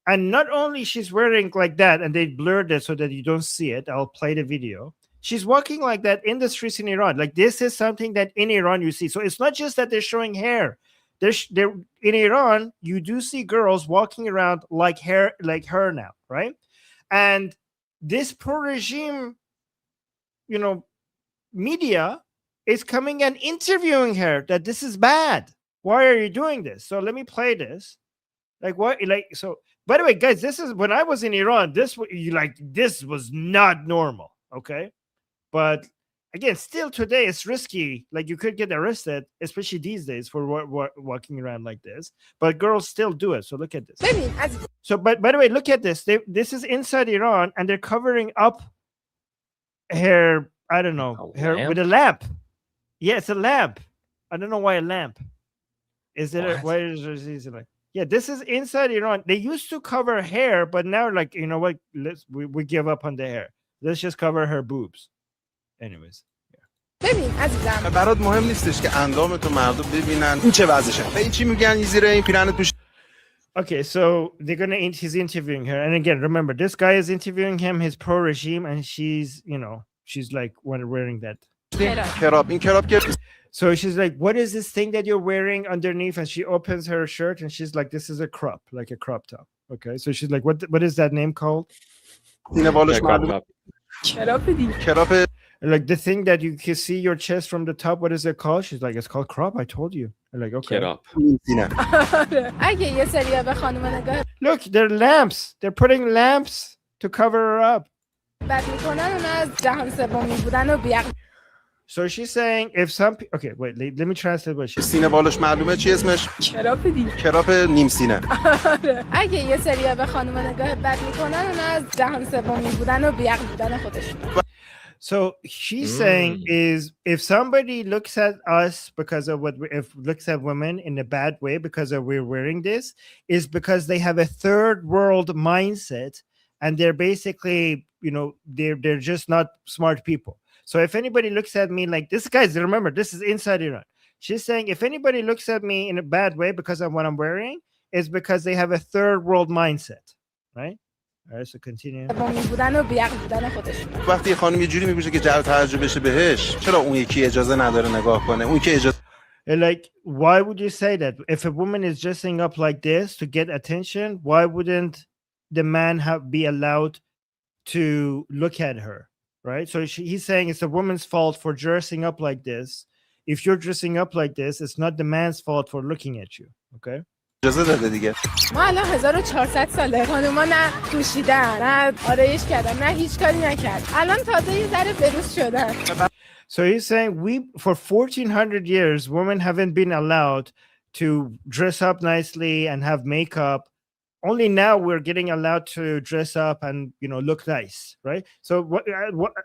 And not only she's wearing like that, and they blurred it so that you don't see it. I'll play the video. She's walking like that in the streets in Iran. Like this is something that in Iran you see. So it's not just that they're showing hair. They're in Iran, you do see girls walking around like her now, right? And this pro-regime, media is coming and interviewing her that this is bad. Why are you doing this? So let me play this. Like what? Like so. By the way, guys, this is when I was in Iran. This was not normal, okay? But again, still today it's risky. Like you could get arrested, especially these days, for walking around like this. But girls still do it. So look at this. So, but by the way, look at this. This is inside Iran, and they're covering up her. I don't know, her with a lamp. Yeah, it's a lamp. I don't know why a lamp. Is it? Why is it like? Yeah, this is inside Iran. They used to cover hair, but now, like, you know what? We give up on the hair. Let's just cover her boobs. Anyways. ببین عزیزم برات مهم نیستش که اندامتو مردم ببینن این چه وضعشه. به چی میگن این زیر این پیرن توش. Okay, so he's interviewing her. And again, remember, this guy is interviewing him, his pro-regime, and she's like wearing that کراب این کراب که So she's like, what is this thing that you're wearing underneath? And she opens her shirt and she's like, this is a crop, like a crop top. Okay. So she's like, what is that name called? سینه بالش Yeah, crop معلومه top. کراب Like the thing that you can see your chest from the top, what is it called? She's like, it's called crop. I told you. I'm like, okay. Get up. سینه اگه یه سری به خانم نگاه Look, they're lamps. They're putting lamps to cover her up. بد میکنن اون از جهان سومی بودن و بیق So she's saying if some okay, wait, let me translate what she's سینه بالش معلومه چی اسمش کراب دیگه کراب نیم سینه اگه یه سری به خانم نگاه بد میکنن اون از جهان سومی بودن و بیق بودن خودشون So she's saying is if somebody looks at us because of what if looks at women in a bad way because of we're wearing this is because they have a third world mindset and they're basically, you know, they're just not smart people. So if anybody looks at me like this, guys, remember this is inside Iran. She's saying if anybody looks at me in a bad way because of what I'm wearing, it's because they have a third world mindset, right? All right, so continue. سومی بودن و بیق بودن خودشون وقتی یه خانم یه جوری میگوشه که جلب توجه بشه بهش چرا اون یکی اجازه نداره نگاه کنه اون که اجازه And like, why would you say that? If a woman is dressing up like this to get attention, why wouldn't the man be allowed to look at her, right? So he's saying it's a woman's fault for dressing up like this. If you're dressing up like this, it's not the man's fault for looking at you, okay? اجازه داده دیگه ما الان 1400 ساله خانوما نه پوشیدن نه آرایش کردن نه هیچ کاری نکرد الان تازه یه ذره بروز شدن So he's saying for 1400 years, women haven't been allowed to dress up nicely and have makeup. Only now we're getting allowed to dress up and, you know, look nice, right? So what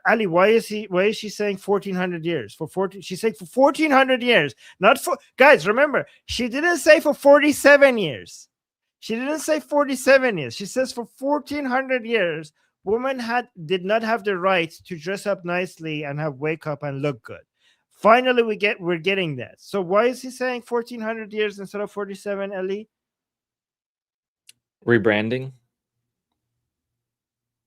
Ali, why is she saying 1400 years? She's saying for 1400 years, not for guys, remember, she didn't say for 47 years. She didn't say 47 years. She says for 1400 years, women did not have the right to dress up nicely and have wake up and look good. Finally, we're getting that. So why is he saying 1400 years instead of 47, Ali? Rebranding.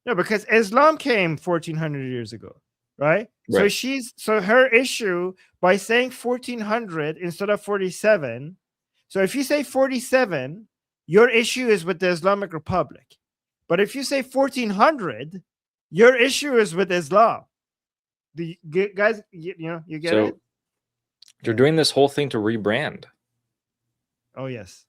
No, because Islam came 1400 years ago, right? Right. So her issue by saying 1400 instead of 47. So if you say 47, your issue is with the Islamic Republic. But if you say 1400, your issue is with Islam. Guys, you get it? You're doing this whole thing to rebrand. Oh, yes.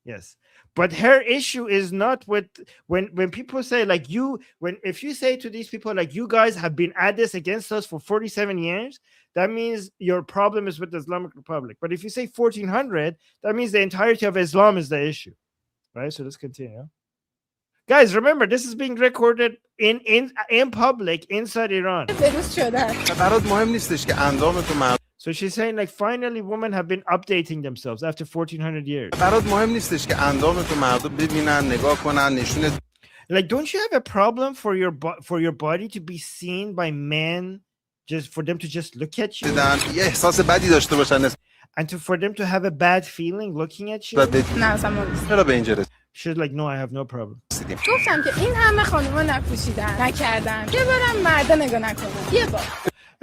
Yes. But her issue is not with when people say like if you say to these people like you guys have been at this against us for 47 years, that means your problem is with the Islamic Republic. But if you say 1400, that means the entirety of Islam is the issue, right? So let's continue. Guys, remember this is being recorded in public inside Iran. بروز شدن برات مهم نیستش که اندام تو معلومه So she's saying like finally women have been updating themselves after 1400 years. برات مهم نیستش که اندام تو مردم ببینن نگاه کنن نشون Like, don't you have a problem for your body to be seen by men, just for them to just look at you بدن یه احساس بدی داشته باشن and for them to have a bad feeling looking at you? نه اصلا ما نیست. چرا به اینجا She's like, no, I have no problem. گفتم که این همه خانوما نپوشیدن نکردن یه بارم مردا نگاه نکنن یه بار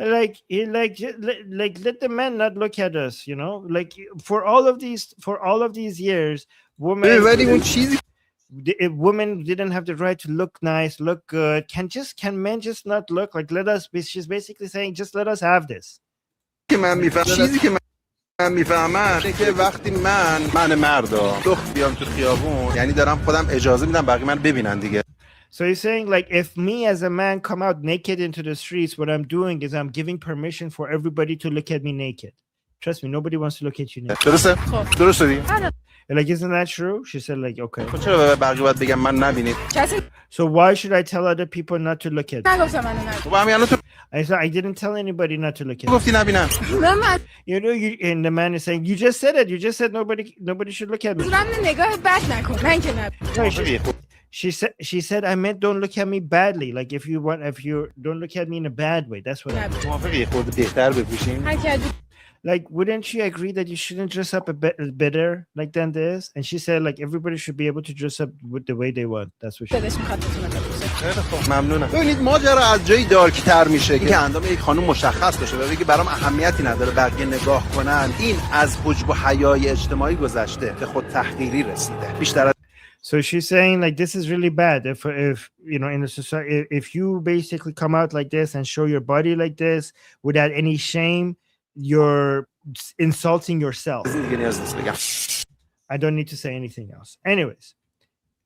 Like let the men not look at us, you know, like for all of these years, ولی اون چیزی women didn't have the right to look nice, look good. Can men just not look like she's basically saying just let us have this. که من میفهمم چیزی که من میفهمم اینه که وقتی من مردا دخت بیام تو خیابون یعنی دارم خودم اجازه میدم بقیه من ببینن دیگه So he's saying like if me as a man come out naked into the streets, what I'm doing is I'm giving permission for everybody to look at me naked. Trust me, nobody wants to look at you naked. درسته دیگه Like, isn't that true? She said like, okay. چرا به بقیه باید بگم من نبینید کسی So why should I tell other people not to look at me? نگفتم منو نگفت خب همین الان تو I said I didn't tell anybody not to look at me. گفتی نبینم من You know, and the man is saying, you just said it. You just said nobody should look at me. من نگاه بد نکن من که نبود She said I meant don't look at me badly. Like if you don't look at me in a bad way. That's what I meant. موافقی خود بهتر بپوشیم هر کردی like, wouldn't you agree that you shouldn't dress up a bit better like than this? And she said, like, everybody should be able to dress up with the way they want. That's what she دلش میخواد بتونه بپوشه. خیلی خوب ممنونم. ببینید ماجرا از جایی دارک‌تر میشه که اندام یک خانم مشخص بشه و بگه برام اهمیتی نداره بقیه نگاه کنن. این از حجب و حیای اجتماعی گذشته به خود تحقیری رسیده. بیشتر از So she's saying, like, this is really bad. If you know, in a society, if you basically come out like this and show your body like this without any shame, you're insulting yourself. دیگه نیاز نیست بگم. I don't need to say anything else. Anyways,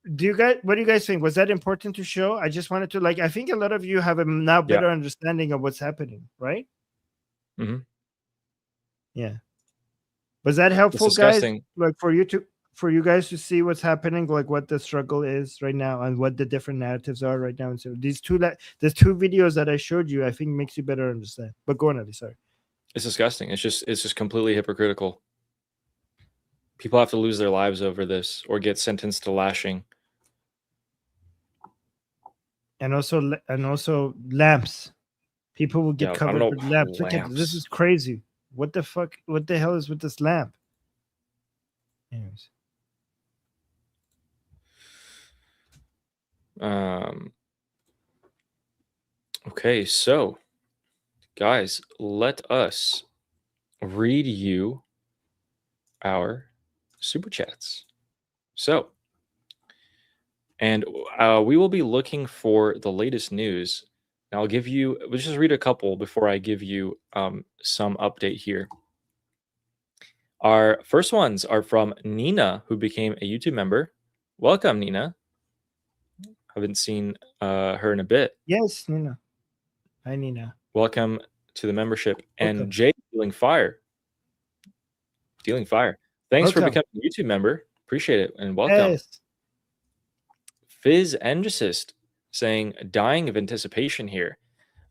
what do you guys think? Was that important to show? I just wanted to, like, I think a lot of you have a now better understanding of what's happening, right? Mm-hmm. Yeah. Was that helpful, guys? Like, for you guys to see what's happening, like what the struggle is right now and what the different narratives are right now. And so there's two videos that I showed you, I think makes you better understand. But go on, Ali, sorry. It's disgusting. It's just completely hypocritical. People have to lose their lives over this or get sentenced to lashing. And also lamps. People will get covered with lamps. Look at this. This is crazy. What the fuck? What the hell is with this lamp? Anyways. Okay, so guys, let us read you our super chats. So, and we will be looking for the latest news. And I'll give you, let's just read a couple before I give you some update here. Our first ones are from Nina, who became a YouTube member. Welcome, Nina. Haven't seen her in a bit. Yes, Nina. Hi, Nina. Welcome to the membership. And Jay, Dealing Fire. Thanks for becoming a YouTube member. Appreciate it. And welcome. Yes. Fizz Engicist saying, dying of anticipation here.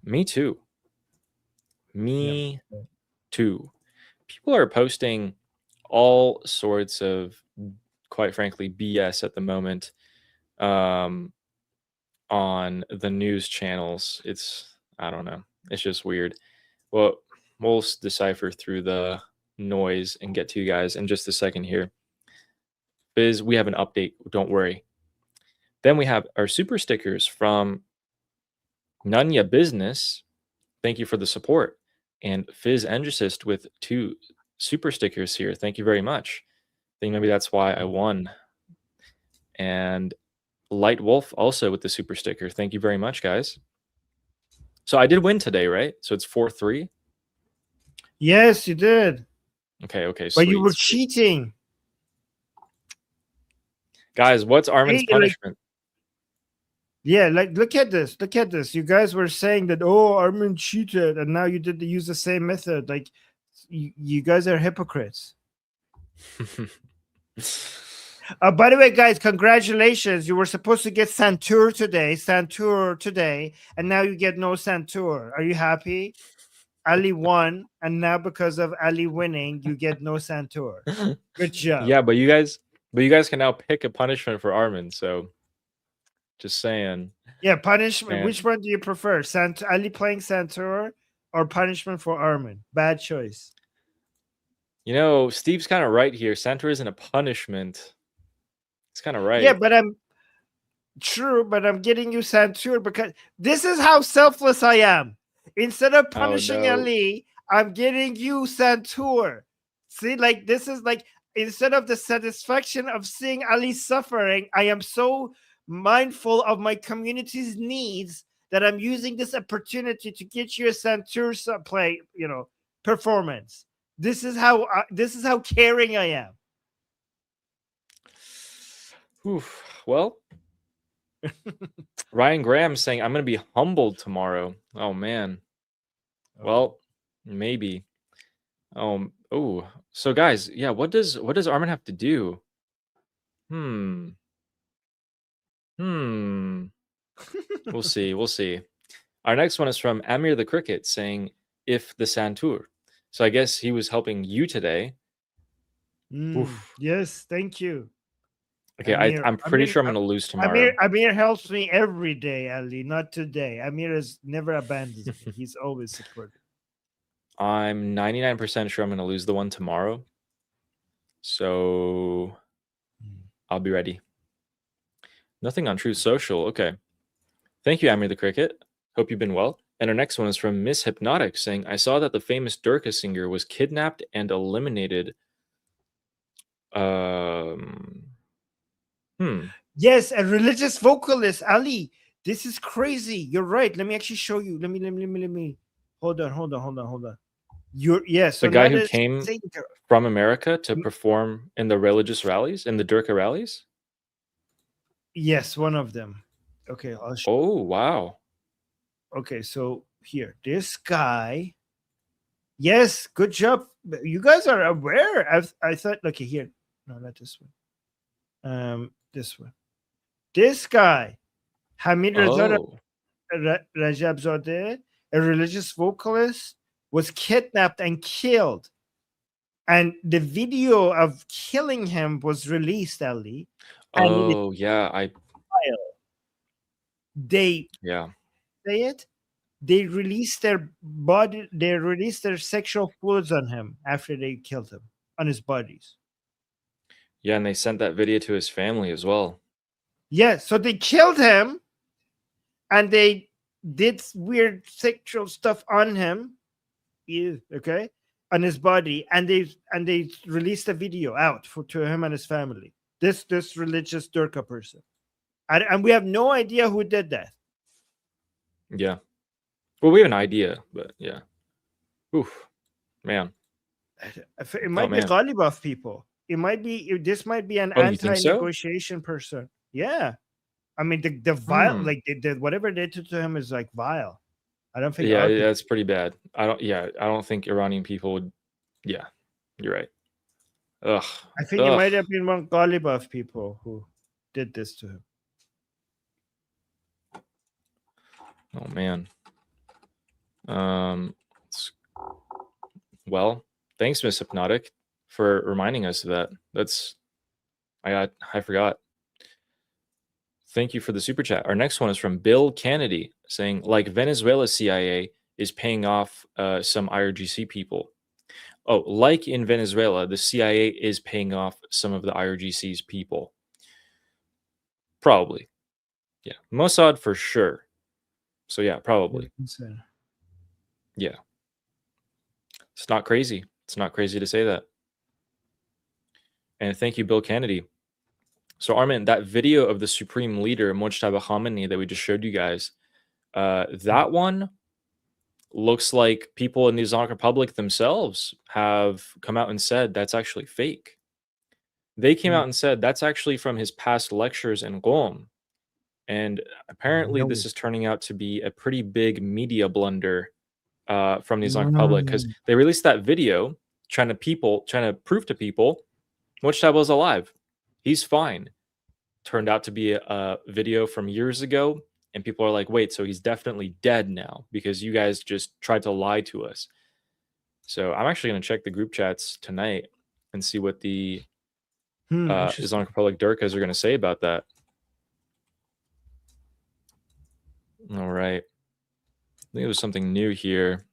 Me too. Me too. People are posting all sorts of, quite frankly, BS at the moment on the news channels. I don't know. It's just weird. Well, we'll decipher through the noise and get to you guys in just a second here. Fizz, we have an update. Don't worry. Then we have our super stickers from Nunya Business. Thank you for the support. And Fizz Engicist with 2 super stickers here. Thank you very much. I think maybe that's why I won. And Light Wolf also with the super sticker. Thank you very much, guys. So I did win today, right? So it's 4-3. Yes, you did. Okay. Sweet, but you were cheating. Guys, what's Armin's punishment? Yeah, like look at this. You guys were saying that, oh, Armin cheated, and now you did use the same method. Like, you guys are hypocrites. By the way, guys, congratulations. You were supposed to get Santur today, and now you get no Santur. Are you happy? Ali won, and now because of Ali winning, you get no Santur. Good job. Yeah, but you guys can now pick a punishment for Armin, so just saying. Yeah, punishment. Man. Which one do you prefer? Ali playing Santur or punishment for Armin? Bad choice. You know, Steve's kind of right here. Santur isn't a punishment. It's kind of right. Yeah, but I'm getting you Santur because this is how selfless I am. Instead of punishing Ali, I'm getting you Santur. See, like this is like instead of the satisfaction of seeing Ali suffering, I am so mindful of my community's needs that I'm using this opportunity to get you a Santur play, performance. This is how caring I am. Oof. Well, Ryan Graham saying I'm going to be humbled tomorrow. Oh man. Well, maybe. Oh. So guys, yeah. What does Armin have to do? We'll see. Our next one is from Amir the Cricket saying, if the Santur. So I guess he was helping you today. Yes, thank you. Okay, I'm pretty sure I'm going to lose tomorrow. Amir helps me every day, Ali, not today. Amir has never abandoned me. He's always supported. I'm 99% sure I'm going to lose the one tomorrow. So I'll be ready. Nothing on Truth Social. Okay. Thank you, Amir the Cricket. Hope you've been well. And our next one is from Miss Hypnotic saying, I saw that the famous Durka singer was kidnapped and eliminated. Yes, a religious vocalist, Ali. This is crazy. You're right. Let me actually show you. Let me. Hold on. So the guy who came from America to perform in the religious rallies, in the Durka rallies? Yes, one of them. Okay, I'll show. Oh, wow. Okay, so here, this guy. Yes, good job. You guys are aware. I thought, okay, here. No, not this one. This one. This guy, Hamid Reza Rajabzadeh, a religious vocalist, was kidnapped and killed. And the video of killing him was released, Ali. Oh, yeah. They say it. They released their body. They released their sexual fluids on him after they killed him, on his bodies. Yeah, and they sent that video to his family as well. Yeah, so they killed him, and they did weird sexual stuff on him. Okay, on his body, and they released a video out to him and his family. This religious Durka person, and we have no idea who did that. Yeah. Well, we have an idea, but yeah. Oof, man. It might be Ghalibaf people. It might be. This might be an anti-negotiation person. Yeah, I mean the vile, like the whatever they did to him is like vile. I don't think. Yeah, that's pretty bad. I don't think Iranian people would. Yeah, you're right. Ugh. I think it might have been one Ghalibaf people who did this to him. Oh man. Well, thanks, Miss Hypnotic, for reminding us of that. I forgot. Thank you for the super chat. Our next one is from Bill Kennedy saying, like Venezuela's CIA is paying off some IRGC people. Oh, like in Venezuela, the CIA is paying off some of the IRGC's people. Probably. Yeah. Mossad for sure. So yeah, probably. Yeah. It's not crazy. It's not crazy to say that. And thank you, Bill Kennedy. So Armin, that video of the Supreme Leader, Mojtaba Khamenei, that we just showed you guys, that one looks like people in the Islamic Republic themselves have come out and said that's actually fake. They came out and said that's actually from his past lectures in Qom. And apparently this is turning out to be a pretty big media blunder from the Islamic Republic, because they released that video trying to prove to people Mojtaba is alive. He's fine. Turned out to be a video from years ago, and people are like, wait, so he's definitely dead now because you guys just tried to lie to us. So I'm actually going to check the group chats tonight and see what the Islamic Republic Durkas are going to say about that. All right. I think there's something new here.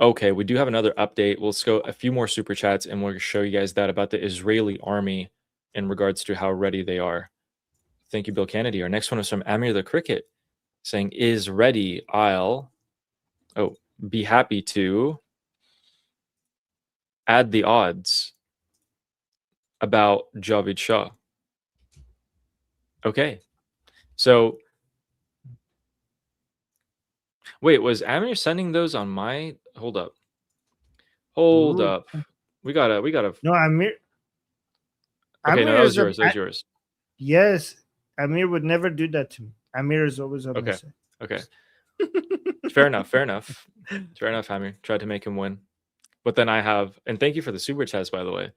Okay, we do have another update. Let's go a few more super chats, and we'll show you guys that about the Israeli army in regards to how ready they are. Thank you, Bill Kennedy. Our next one is from Amir the Cricket saying, is ready. I'll be happy to add the odds about Javid Shah. Okay. So wait, was Amir sending those on my? Hold up. We gotta. No, Amir. Okay, no, that was yours. That was yours. Yes, Amir would never do that to me. Amir is always on my side. Okay. Fair enough, Amir. Tried to make him win. But then I have, and thank you for the super chats, by the way.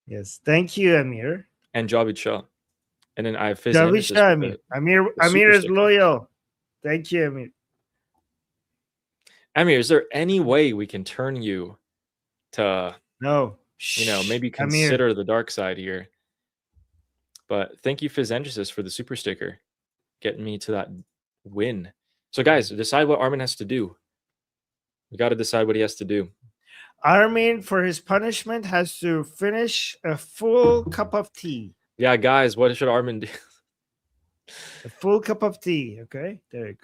Yes, thank you, Amir. And Javid Shah. And then I have Javid Shah, Amir is loyal. Thank you, Amir. Amir, is there any way we can turn you to maybe consider Amir, the dark side here? But thank you, Fizendris, for the super sticker, getting me to that win. So guys, decide what Armin has to do. We got to decide what he has to do. Armin, for his punishment, has to finish a full cup of tea. Yeah, guys, what should Armin do? A full cup of tea. Okay, there you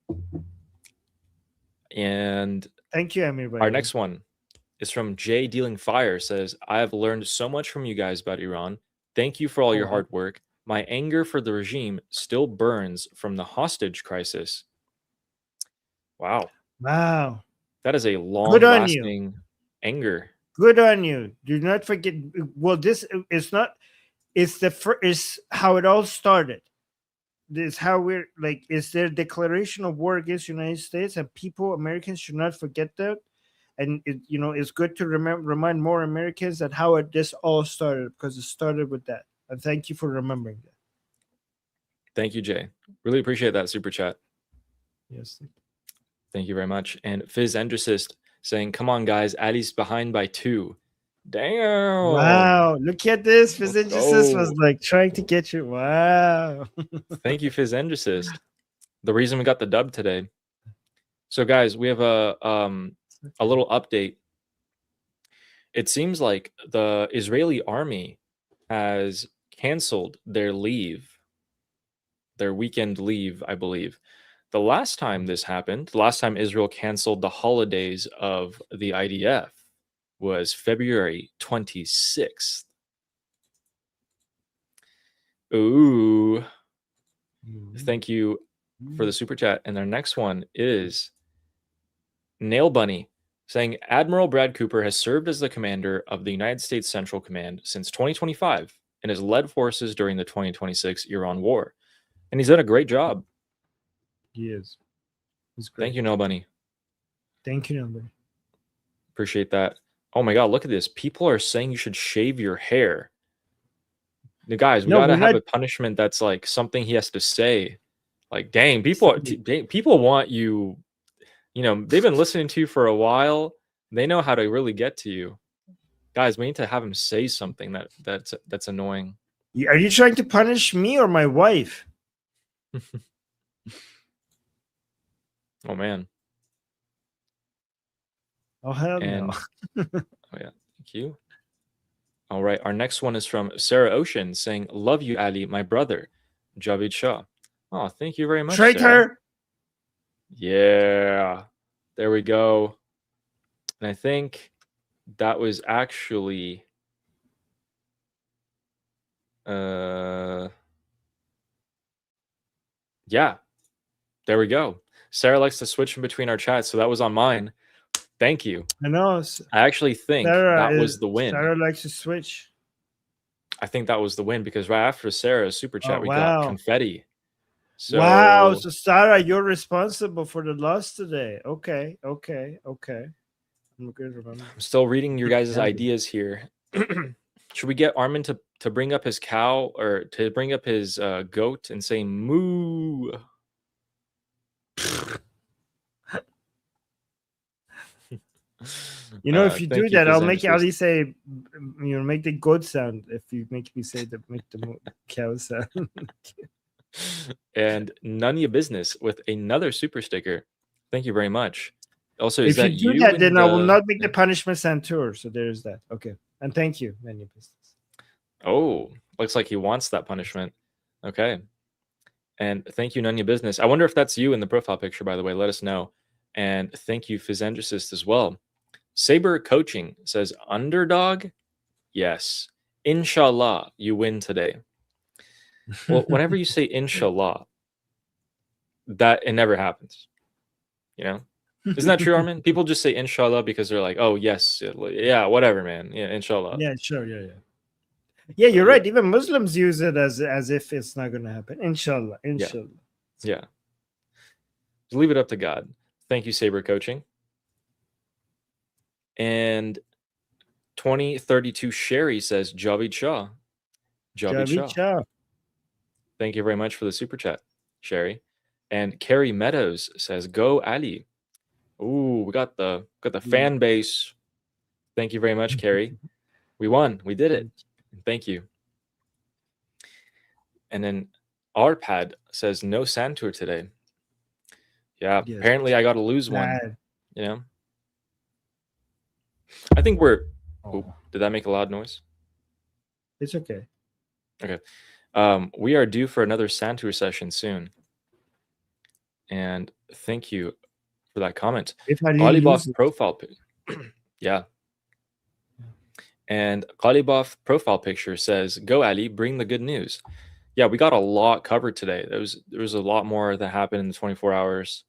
go. And thank you, Amir. Our next one is from Jay Dealing Fire. Says, I have learned so much from you guys about Iran. Thank you for all your hard work. My anger for the regime still burns from the hostage crisis. Wow. Wow. That is a long-lasting anger. Good on you. Do not forget. Well, this is not. It's the first. Is how it all started. This is how we're like. It's their declaration of war against the United States, and people, Americans, should not forget that. And it's good to remind more Americans that how this all started, because it started with that. And thank you for remembering that. Thank you, Jay. Really appreciate that super chat. Yes. Thank you very much. And Fizz Endricist saying, come on, guys. Ali's behind by 2. Damn. Wow. Look at this. Fizz Endricist was like trying to get you. Wow. Thank you, Fizz Endricist. The reason we got the dub today. So, guys, we have a little update. It seems like the Israeli army has canceled their weekend leave, I believe. The last time this happened, the last time Israel canceled the holidays of the IDF was February 26th. Ooh. Thank you for the super chat. And our next one is Nail Bunny saying, Admiral Brad Cooper has served as the commander of the United States Central Command since 2025 and has led forces during the 2026 Iran war. And he's done a great job. He is. He's great. Thank you, Nail Bunny. Thank you, Nail Bunny. Appreciate that. Oh my God, look at this. People are saying you should shave your hair. The guys, we gotta have a punishment that's like something he has to say. Like, dang, people want you. They've been listening to you for a while. They know how to really get to you. Guys, we need to have him say something that's annoying. Are you trying to punish me or my wife? Oh man. Oh hell no. Oh yeah, thank you. All right, our next one is from Sarah Ocean saying, love you, Ali, my brother, Javid Shah. Oh, thank you very much. Traitor. Sarah. Yeah, there we go. And I think that was actually yeah, there we go. Sarah likes to switch in between our chats, so that was on mine. Thank you. I know. I actually think that was the win. Sarah likes to switch. I think that was the win because right after Sarah's super chat, we got confetti. So, wow. So Sarah, you're responsible for the loss today. Okay. I'm still reading your guys' ideas here. Should we get Armin to bring up his cow or to bring up his goat and say moo? If you do that, I'll make Ali say, make the goat sound. If you make me say make the cow sound. And none of your business with another super sticker. Thank you very much. Also, is if that you do that, then I will not make the punishment Santur. So there's that. Okay, and thank you, none of your business. Oh, looks like he wants that punishment. Okay, and thank you, none of your business. I wonder if that's you in the profile picture. By the way, let us know. And thank you, Physendricist, as well. Saber Coaching says, underdog? Yes. Inshallah, you win today. Well, whenever you say inshallah, that it never happens. Isn't that true, Armin? People just say inshallah because they're like, oh, yes. Yeah, whatever, man. Yeah, inshallah. Yeah, sure. Yeah, you're right. Even Muslims use it as if it's not going to happen. Inshallah. Yeah. Just leave it up to God. Thank you, Saber Coaching. And 2032 Sherry says, Javid Shah. Javid Shah. Thank you very much for the super chat, Sherry. And Carrie Meadows says, go Ali. Ooh, we got the fan base. Thank you very much, Carrie. We won. We did it. Thank you. And then Arpad says, no Santur today. Yeah, Yes. apparently I got to lose one. Bad. You know, I think we're. Oh, Oop, did that make a loud noise? it's okay. Okay. We are due for another Santur session soon. And thank you for that comment. If Ali Ghalibov loses, profile yeah. And Ghalibov profile picture says, "Go Ali, bring the good news." Yeah, we got a lot covered today. There was a lot more that happened in the 24 hours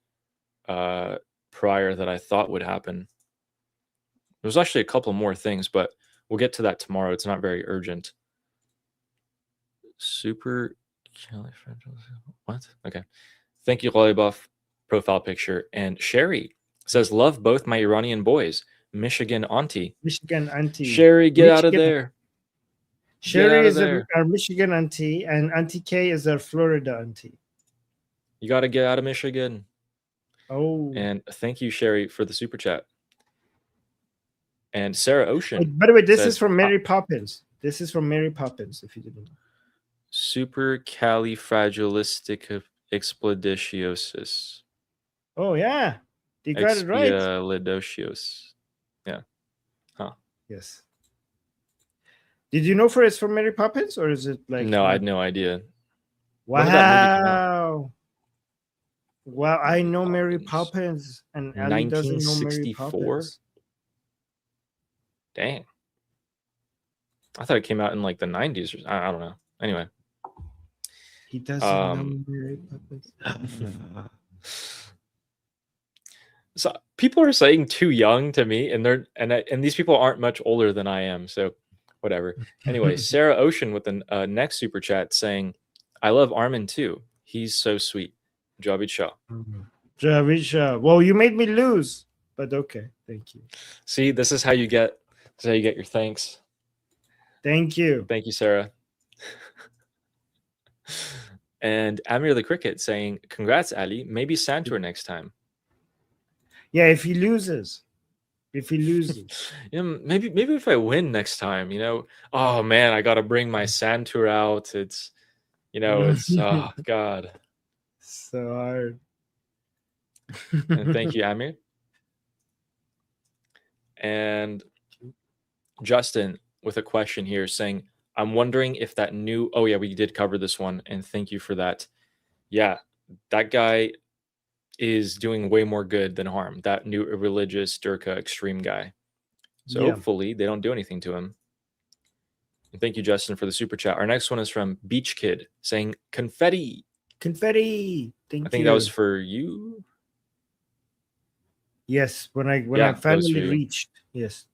prior that I thought would happen. There was actually a couple more things, but we'll get to that tomorrow. It's not very urgent. Super what? Okay. Thank you, Ghalibov profile picture. And Sherry says, "Love both my Iranian boys. Michigan auntie." Michigan auntie. Sherry, get out of Michigan- there. Get out Sherry of is there. our Michigan auntie, and Auntie K is our Florida auntie. You got to get out of Michigan. Oh. And thank you, Sherry, for the super chat. And Sarah Ocean. By the way, this says, is from Mary Poppins. This is from Mary Poppins, if you didn't know. Supercalifragilisticexpialidocious. Oh, yeah. You got it right. Expialidocious. Yeah. Huh. Yes. Did you know it's from Mary Poppins, or is it like... No, I had no idea. When did that movie come out? Wow. Wow, I know Mary Poppins. Poppins, and Ali doesn't know Mary 1964? Poppins. Dang. I thought it came out in like the 90s. Or, I don't know. Anyway. He doesn't know Mary Poppins. So people are saying too young to me, and and these people aren't much older than I am. So whatever. Anyway, Sarah Ocean with the next super chat saying, "I love Armin too. He's so sweet." Javid Shah. Javid Shah. Well, you made me lose, but okay. Thank you. See, this is how you get your thanks. Thank you. Thank you, Sarah. And Amir the Cricket saying, "Congrats, Ali. Maybe Santur next time." Yeah, if he loses. If he loses. Yeah, maybe if I win next time, you know. Oh man, I gotta bring my Santur out. It's it's oh god. So hard. And thank you, Amir. And Justin with a question here saying, "I'm wondering if that new..." Oh yeah, we did cover this one, and thank you for that. Yeah, that guy is doing way more good than harm. That new religious Durka extreme guy. So hopefully they don't do anything to him. And thank you, Justin, for the super chat. Our next one is from Beach Kid saying, "Confetti." Confetti. Thank you. I think that was for you. Yes, when I Yeah, that was for finally you. reached. Yes.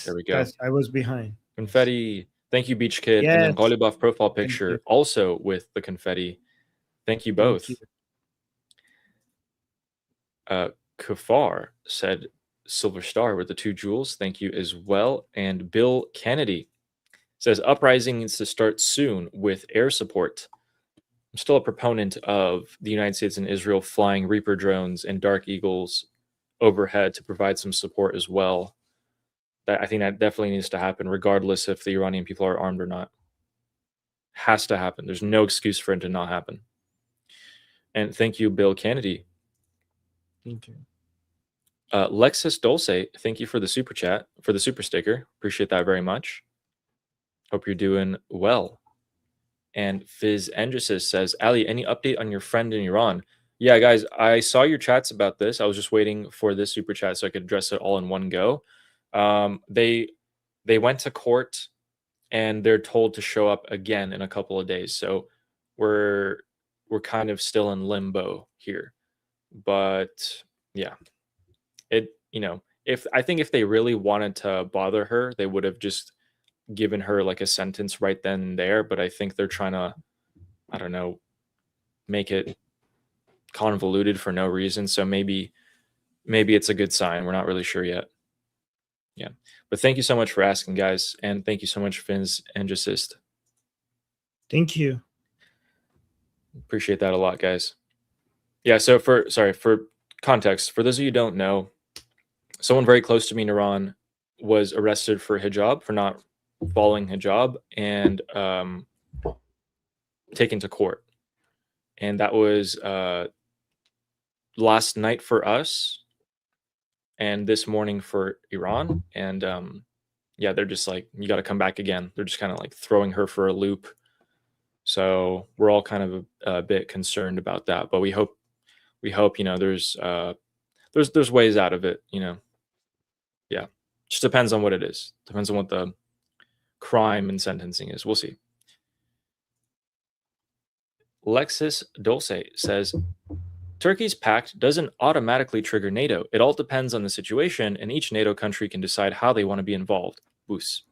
There we go. I was behind. Confetti. Thank you, Beach Kid. And then Yes. Ghalibov profile Thank picture you. also with the confetti. Thank you both. Thank Kafar said silver star with the 2 jewels. Thank you as well. And Bill Kennedy says uprising needs to start soon with air support. I'm still a proponent of the United States and Israel flying Reaper drones and Dark Eagles overhead to provide some support as well. I think that definitely needs to happen, regardless if the Iranian people are armed or not. Has to happen. There's no excuse for it to not happen. And thank you, Bill Kennedy. Thank you. Lexus Dulce, thank you for the super chat, for the super sticker. Appreciate that very much. Hope you're doing well. And Fizz Andresis says, "Ali, any update on your friend in Iran?" Yeah, guys, I saw your chats about this. I was just waiting for this super chat so I could address it all in one go. They went to court and they're told to show up again in a couple of days. So we're kind of still in limbo here. But yeah, I think if they really wanted to bother her, they would have just given her like a sentence right then and there. But I think they're trying to, I don't know, make it convoluted for no reason. So maybe it's a good sign. We're not really sure yet. Yeah. But thank you so much for asking, guys. And thank you so much, Fins and Jasist. Thank you. Appreciate that a lot, guys. Yeah, so for context, for those of you who don't know, someone very close to me in Iran was arrested for hijab, for not following hijab, and taken to court. And that was last night for us and this morning for Iran. And yeah, they're just like, you got to come back again. They're just kind of like throwing her for a loop. So we're all kind of a bit concerned about that, but we hope, you know, there's ways out of it, you know. Yeah, just depends on what it is. Depends on what the crime and sentencing is. We'll see. Lexus Dulce says, Turkey's pact doesn't automatically trigger NATO. It all depends on the situation, and each NATO country can decide how they want to be involved. Boos.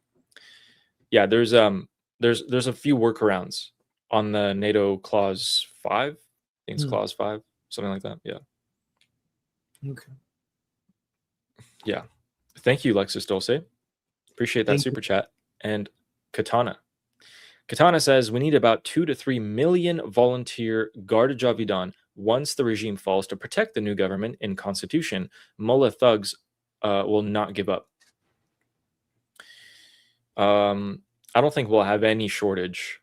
Yeah, there's a few workarounds on the NATO clause 5. I think it's clause 5, something like that. Yeah. Okay. Yeah. Thank you, Lexus Dulce. Appreciate that super chat. And Katana says, we need about 2 to 3 million volunteer Garda Javidan once the regime falls to protect the new government and constitution. Mullah thugs will not give up. I don't think we'll have any shortage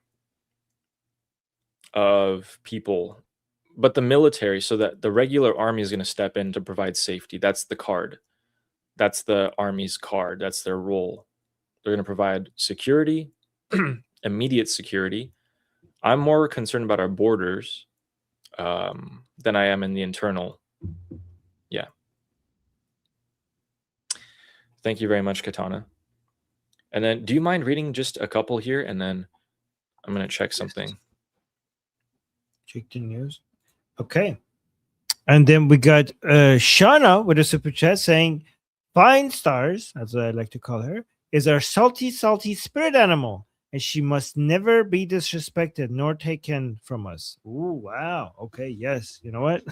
of people, but the military, so that the regular army is going to step in to provide safety. That's the card. That's the army's card. That's their role. They're going to provide security, immediate security. I'm more concerned about our borders than I am in the internal. Yeah. Thank you very much, Katana. And then, do you mind reading just a couple here? And then I'm going to check something. Check the news. Okay. And then we got Shauna with a super chat saying, Fine Stars, as I like to call her, is our salty, salty spirit animal, and she must never be disrespected nor taken from us. Ooh, wow. Okay, yes. You know what?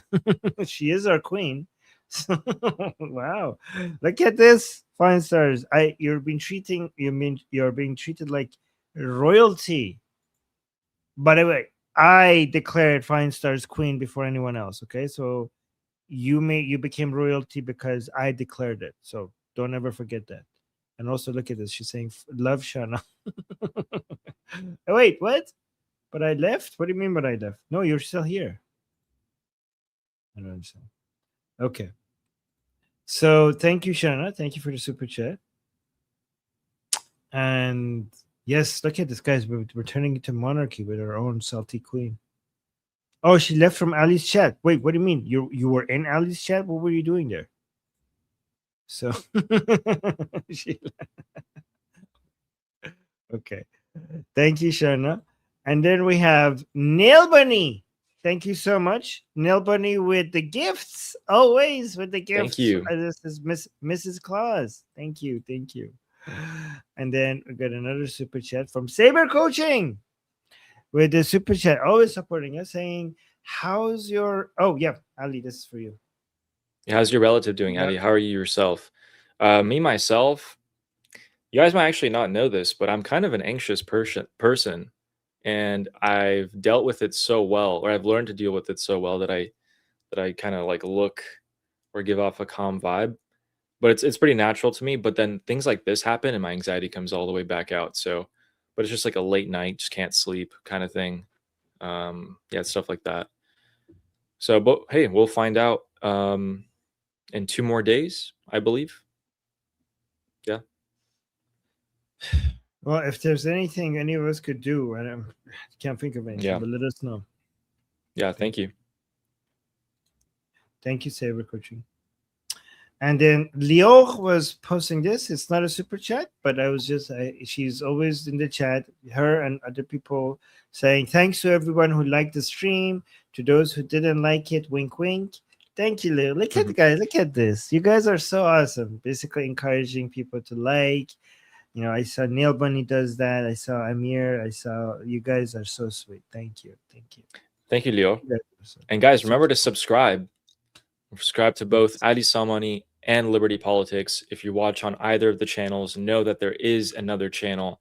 She is our queen. Wow. Look at this. Fine Stars. You're being treated like royalty. By the way, I declared Fine Stars queen before anyone else. Okay, so you became royalty because I declared it. So don't ever forget that. And also look at this. She's saying love Shana. Oh, wait, what? But I left? What do you mean but I left? No, you're still here. I don't understand. Okay. So thank you, Shana. Thank you for the super chat. And yes, look at this, guys. We're turning into monarchy with our own salty queen. Oh, she left from Ali's chat. Wait, what do you mean? You were in Ali's chat? What were you doing there? So okay. Thank you, Shana. And then we have Nail Bunny. Thank you so much. Nail Bunny with the gifts. Always with the gifts. Thank you. This is Mrs. Claus. Thank you. Thank you. And then we got another super chat from Saber Coaching with the super chat, always supporting us, saying, how's your... Oh, yeah, Ali, this is for you. How's your relative doing, Ali? How are you yourself? Me, myself, you guys might actually not know this, but I'm kind of an anxious person. And I've dealt with it so well, or I've learned to deal with it so well that I kind of like look or give off a calm vibe. But it's pretty natural to me. But then things like this happen and my anxiety comes all the way back out. So, but it's just like a late night, just can't sleep kind of thing. Yeah, stuff like that. So, but hey, we'll find out in 2 more days, I believe. Yeah. Well, if there's anything any of us could do, I can't think of anything, Yeah. but let us know. Yeah, thank you. Thank you, Saber Coaching. And then Leo was posting this. It's not a super chat, but she's always in the chat, her and other people, saying thanks to everyone who liked the stream. To those who didn't like it, wink, wink. Thank you, Leo. Look at the guys. Look at this. You guys are so awesome. Basically encouraging people to like. You know, I saw Nail Bunny does that. I saw Amir. I saw you guys are so sweet. Thank you. Thank you. Thank you, Leo. And guys, remember to subscribe. Subscribe to both Ali Salmani and Liberty Politics. If you watch on either of the channels, know that there is another channel.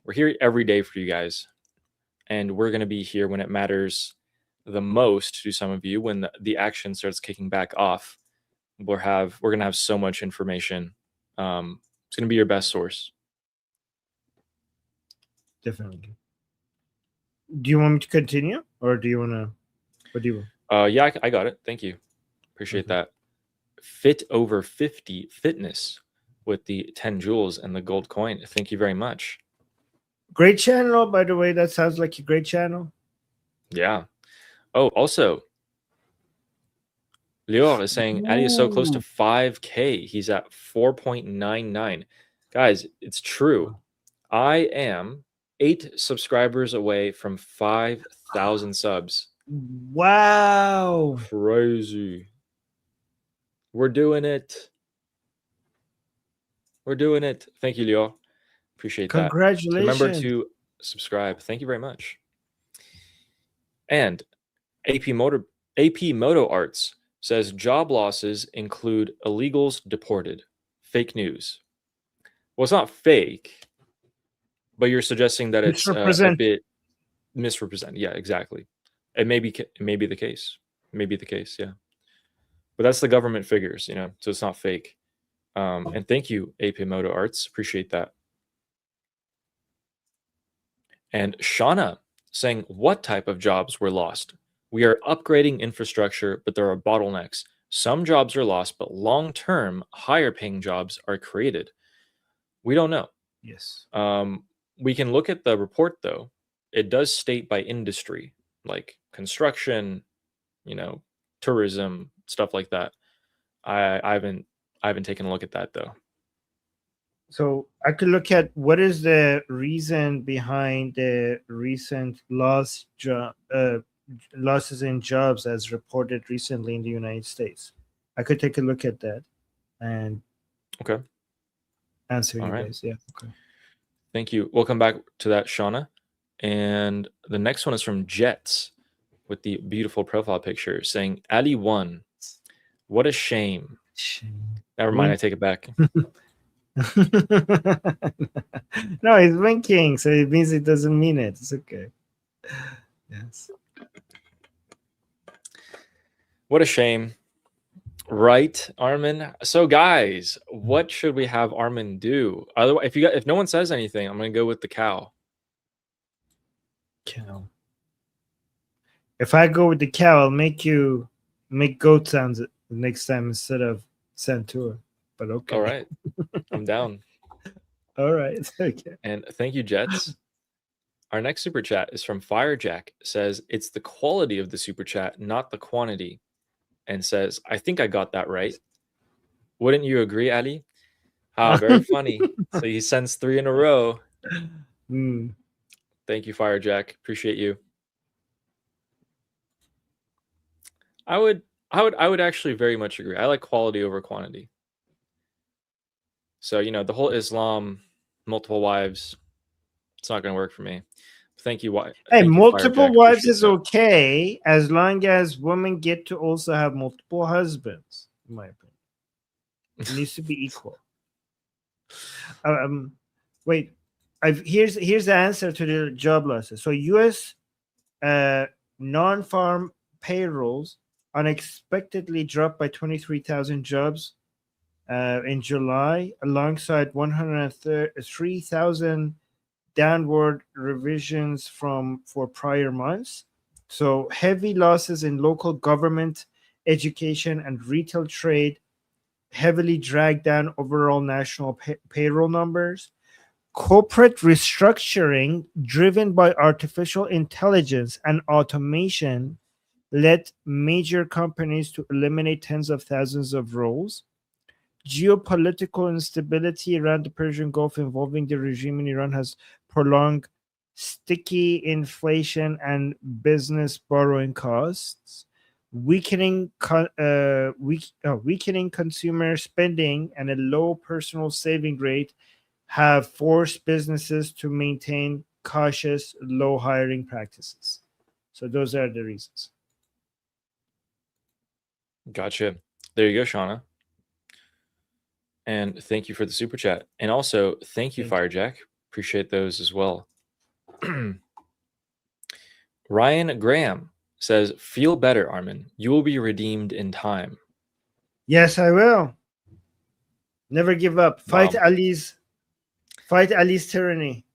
We're here every day for you guys. And we're going to be here when it matters the most to some of you, when the action starts kicking back off. We're going to have so much information. It's going to be your best source. Definitely. Do you want me to continue, or do you want to? What do you want? Yeah, I got it. Thank you. Appreciate that. Fit over 50 fitness with the 10 jewels and the gold coin. Thank you very much. Great channel, by the way. That sounds like a great channel. Yeah. Oh, also, Lior is saying Ali is so close to 5K. He's at 4.99. Guys, it's true. I am 8 subscribers away from 5,000 subs. Wow. Crazy. We're doing it. We're doing it. Thank you, Lior. Appreciate that. Congratulations. Remember to subscribe. Thank you very much. And AP Moto Arts says job losses include illegals deported. Fake news. Well, it's not fake, but you're suggesting that it's a bit misrepresent. Yeah, exactly. It may be the case. Maybe the case, yeah. But that's the government figures, you know, so it's not fake. And thank you, AP Moto Arts. Appreciate that. And Shauna saying, what type of jobs were lost? We are upgrading infrastructure, but there are bottlenecks. Some jobs are lost, but long-term, higher-paying jobs are created. We don't know. Yes. We can look at the report, though. It does state by industry, like construction, you know, tourism, stuff like that. I haven't taken a look at that, though. So I could look at what is the reason behind the recent losses in jobs as reported recently in the United States. I could take a look at that and answer you guys. Yeah. Okay. Thank you. We'll come back to that, Shauna. And the next one is from Jets with the beautiful profile picture saying, Ali won. What a shame. Never mind, I take it back. No, he's winking, so it means it doesn't mean it. It's okay. Yes. What a shame. Right, Armin? So guys, what should we have Armin do? Otherwise, if no one says anything, I'm gonna go with the cow. Cow. If I go with the cow, I'll make you make goat sounds next time instead of Santua. But okay. All right. I'm down. All right. Okay. And thank you, Jets. Our next super chat is from Firejack. Says it's the quality of the super chat, not the quantity. And says, I think I got that right. Wouldn't you agree, Ali? Very funny. So he sends 3 in a row. Thank you, Firejack. Appreciate you. I would actually very much agree. I like quality over quantity. So, you know, the whole Islam, multiple wives, it's not going to work for me. Thank you. Hey, multiple wives is okay as long as women get to also have multiple husbands, in my opinion. It needs to be equal. Wait, here's the answer to the job losses. So U.S. non-farm payrolls unexpectedly dropped by 23,000 jobs in July, alongside 103,000 downward revisions for prior months. So heavy losses in local government, education, and retail trade heavily dragged down overall national payroll numbers. Corporate restructuring driven by artificial intelligence and automation led major companies to eliminate tens of thousands of roles. Geopolitical instability around the Persian Gulf involving the regime in Iran has prolonged sticky inflation and business borrowing costs. Weakening consumer spending and a low personal saving rate have forced businesses to maintain cautious, low hiring practices. So those are the reasons. Gotcha. There you go, Shauna. And thank you for the super chat. And also, thank you, Firejack. Appreciate those as well. Ryan Graham says, feel better, Armin. You will be redeemed in time. Yes, I will. Never give up. Fight Ali's tyranny.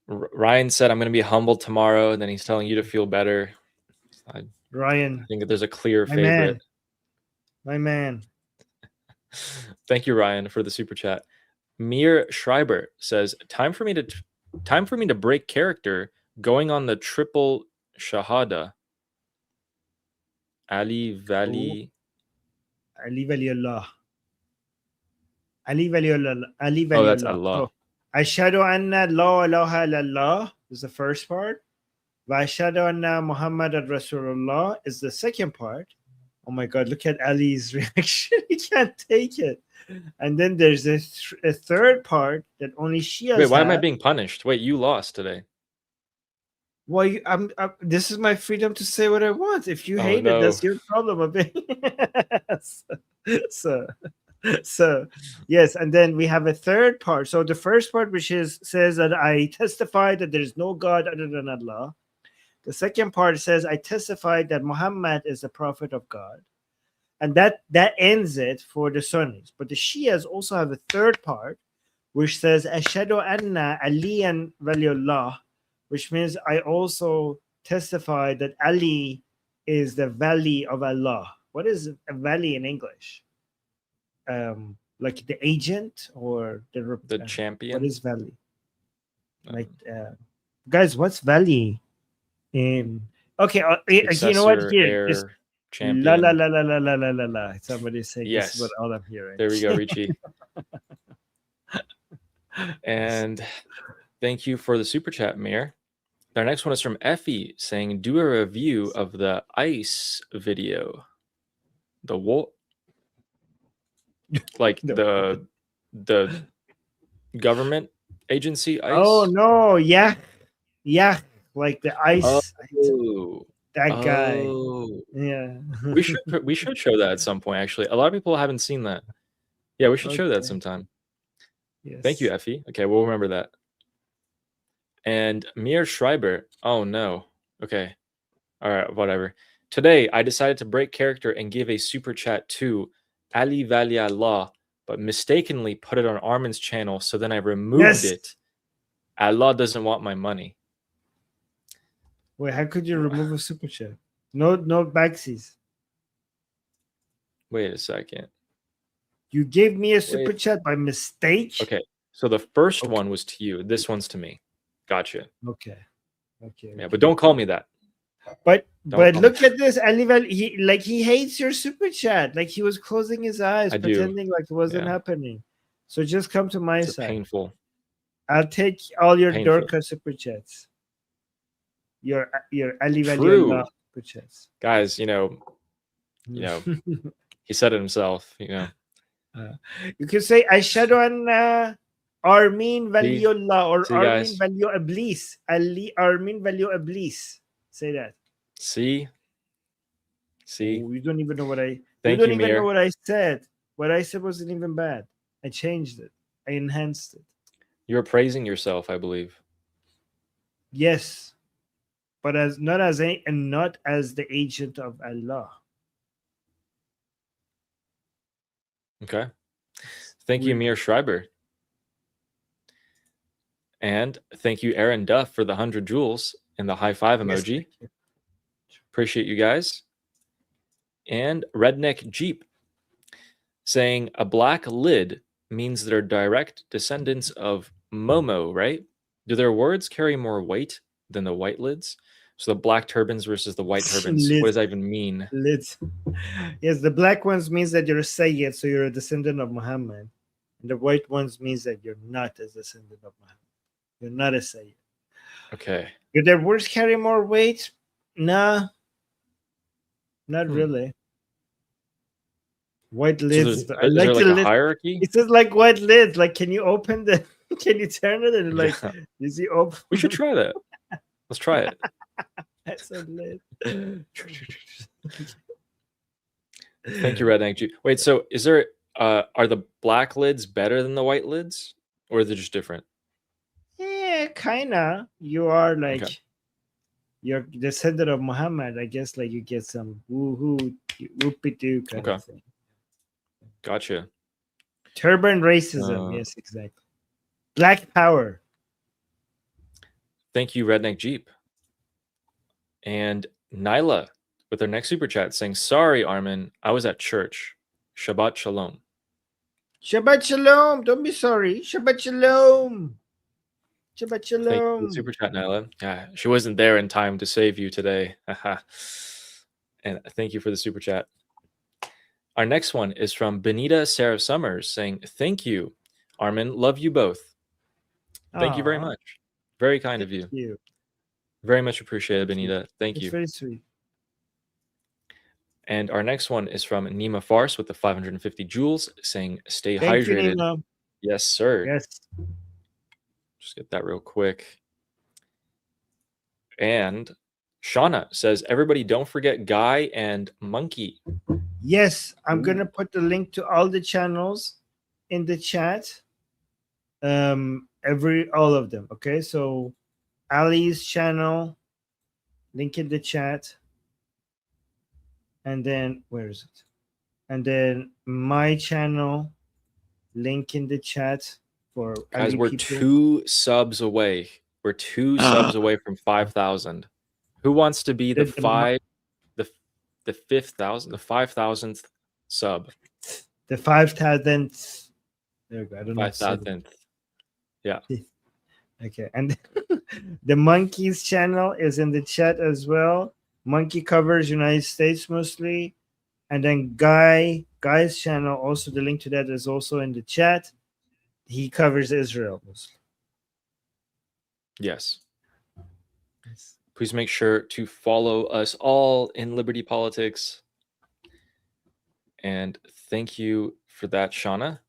Ryan said, I'm going to be humble tomorrow. And then he's telling you to feel better. Ryan. I think that there's a clear favorite. My man. Thank you, Ryan, for the super chat. Mir Schreiber says, time for me to break character going on the triple shahada. Ali Vali. Ali Waliullah. Ali Waliullah. Ali Waliullah. Oh, that's Allah. So, Ashhadu anna la ilaha illallah is the first part. Wa ashhadu anna Muhammadan Rasulullah is the second part. Oh my God, look at Ali's reaction. He can't take it. And then there's a third part that only Shias Wait, why am I have. being punished? Wait, you lost today. Well, this is my freedom to say what I want. If you hate it, that's your problem. So yes, and then we have a third part. So the first part, which says that I testify that there is no God other than Allah. The second part says I testify that Muhammad is the prophet of God, and that ends it for the Sunnis. But the Shias also have a third part, which says Ashhadu anna Aliyan Waliullah, which means I also testify that Ali is the valley of Allah. What is a valley in English? Like the agent or the champion? What is valley? Guys, what's valley? Okay, you know what? Here, champion. La la la la la la la la la. Somebody saying yes. This is what all I'm hearing. There we go, Richie. And thank you for the super chat, Mir. Our next one is from Effie saying, do a review of the ICE video. The what? Like the government agency ICE? Oh no, yeah. Like the ICE. Oh. That guy. Yeah. we should show that at some point, actually. A lot of people haven't seen that. Yeah, we should show that sometime. Yes. Thank you, Effie. Okay, we'll remember that. And Mir Schreiber. Oh no. Okay. All right, whatever. Today I decided to break character and give a super chat to Ali Vali Allah, but mistakenly put it on Armin's channel, so then I removed it. Allah doesn't want my money. Wait, how could you remove a super chat? No backsies. Wait a second. You gave me a super chat by mistake? Okay. So the first one was to you. This one's to me. Gotcha. Okay. Yeah, but don't call me that. But look at this. He hates your super chat. Like he was closing his eyes, pretending like it wasn't happening. So just come to my side. Painful. I'll take all your Dorka super chats. Your Ali Vali super chats. Guys, you know, he said it himself, you know. You can say Ashhadu anna Armin Waliullah or Armin Value Iblis. Ali Armin Value Iblis. Say that. See? Oh, you don't even know what I know what I said. What I said wasn't even bad. I changed it. I enhanced it. You're praising yourself, I believe. Yes. But not as the agent of Allah. Okay. Thank you, Mir Schreiber. And thank you, Aaron Duff, for the 100 joules and the high five emoji. Appreciate you guys. And Redneck Jeep saying a black lid means they're direct descendants of Momo, right? Do their words carry more weight than the white lids? So the black turbans versus the white turbans. What does that even mean? Lids. Yes, the black ones means that you're a Sayyid, so you're a descendant of Muhammad. And the white ones means that you're not a descendant of Muhammad. You're not a Sayyid. Okay. Do their words carry more weight? Nah. Not really. White lids. So is there like a hierarchy? It says like white lids. Like, can you open the? Can you turn it and like? Is he open? We should try that. Let's try it. That's a lid. Thank you, Redneck Jeep. Wait, so is there? Are the black lids better than the white lids, or are they just different? Yeah, kinda. You are like. Okay. You're descendant of Muhammad, I guess. Like you get some woohoo, whoopie-doo kind of thing. Gotcha. Turban racism, yes, exactly. Black power. Thank you, Redneck Jeep. And Nyla with our next super chat saying, "Sorry, Armin, I was at church. Shabbat shalom." Shabbat shalom. Don't be sorry. Shabbat shalom. Shabbat Thank you for shalom. the super chat, Nyla. Yeah, she wasn't there in time to save you today. And thank you for the super chat. Our next one is from Benita Sarah Summers saying, "Thank you, Armin. Love you both." Thank you very Aw, much. Very kind of thank you. you. Very much appreciated, Thank you. Benita. Thank It's you. very sweet. And our next one is from Nima Farce with the 550 joules saying, "Stay Thank you, hydrated." Nima. Yes, sir. Yes. Just get that real quick. And Shauna says, "Everybody don't forget Guy and Monkey." Yes, I'm Ooh. gonna put the link to all the channels in the chat. All of them. Okay, so Ali's channel, link in the chat, and then where is it? And then my channel, link in the chat for Guys, Ali we're people. 2 subs away. We're 2 subs away from 5,000. Who wants to be the The- 5,000th sub? The 5,000th. There we go. I don't know. How to say that. 5,000th. Yeah. Okay, and the Monkey's channel is in the chat as well. Monkey covers United States mostly, and then Guy's channel, also the link to that is also in the chat. He covers Israel mostly. Yes. Please make sure to follow us all in Liberty Politics. And thank you for that, Shauna.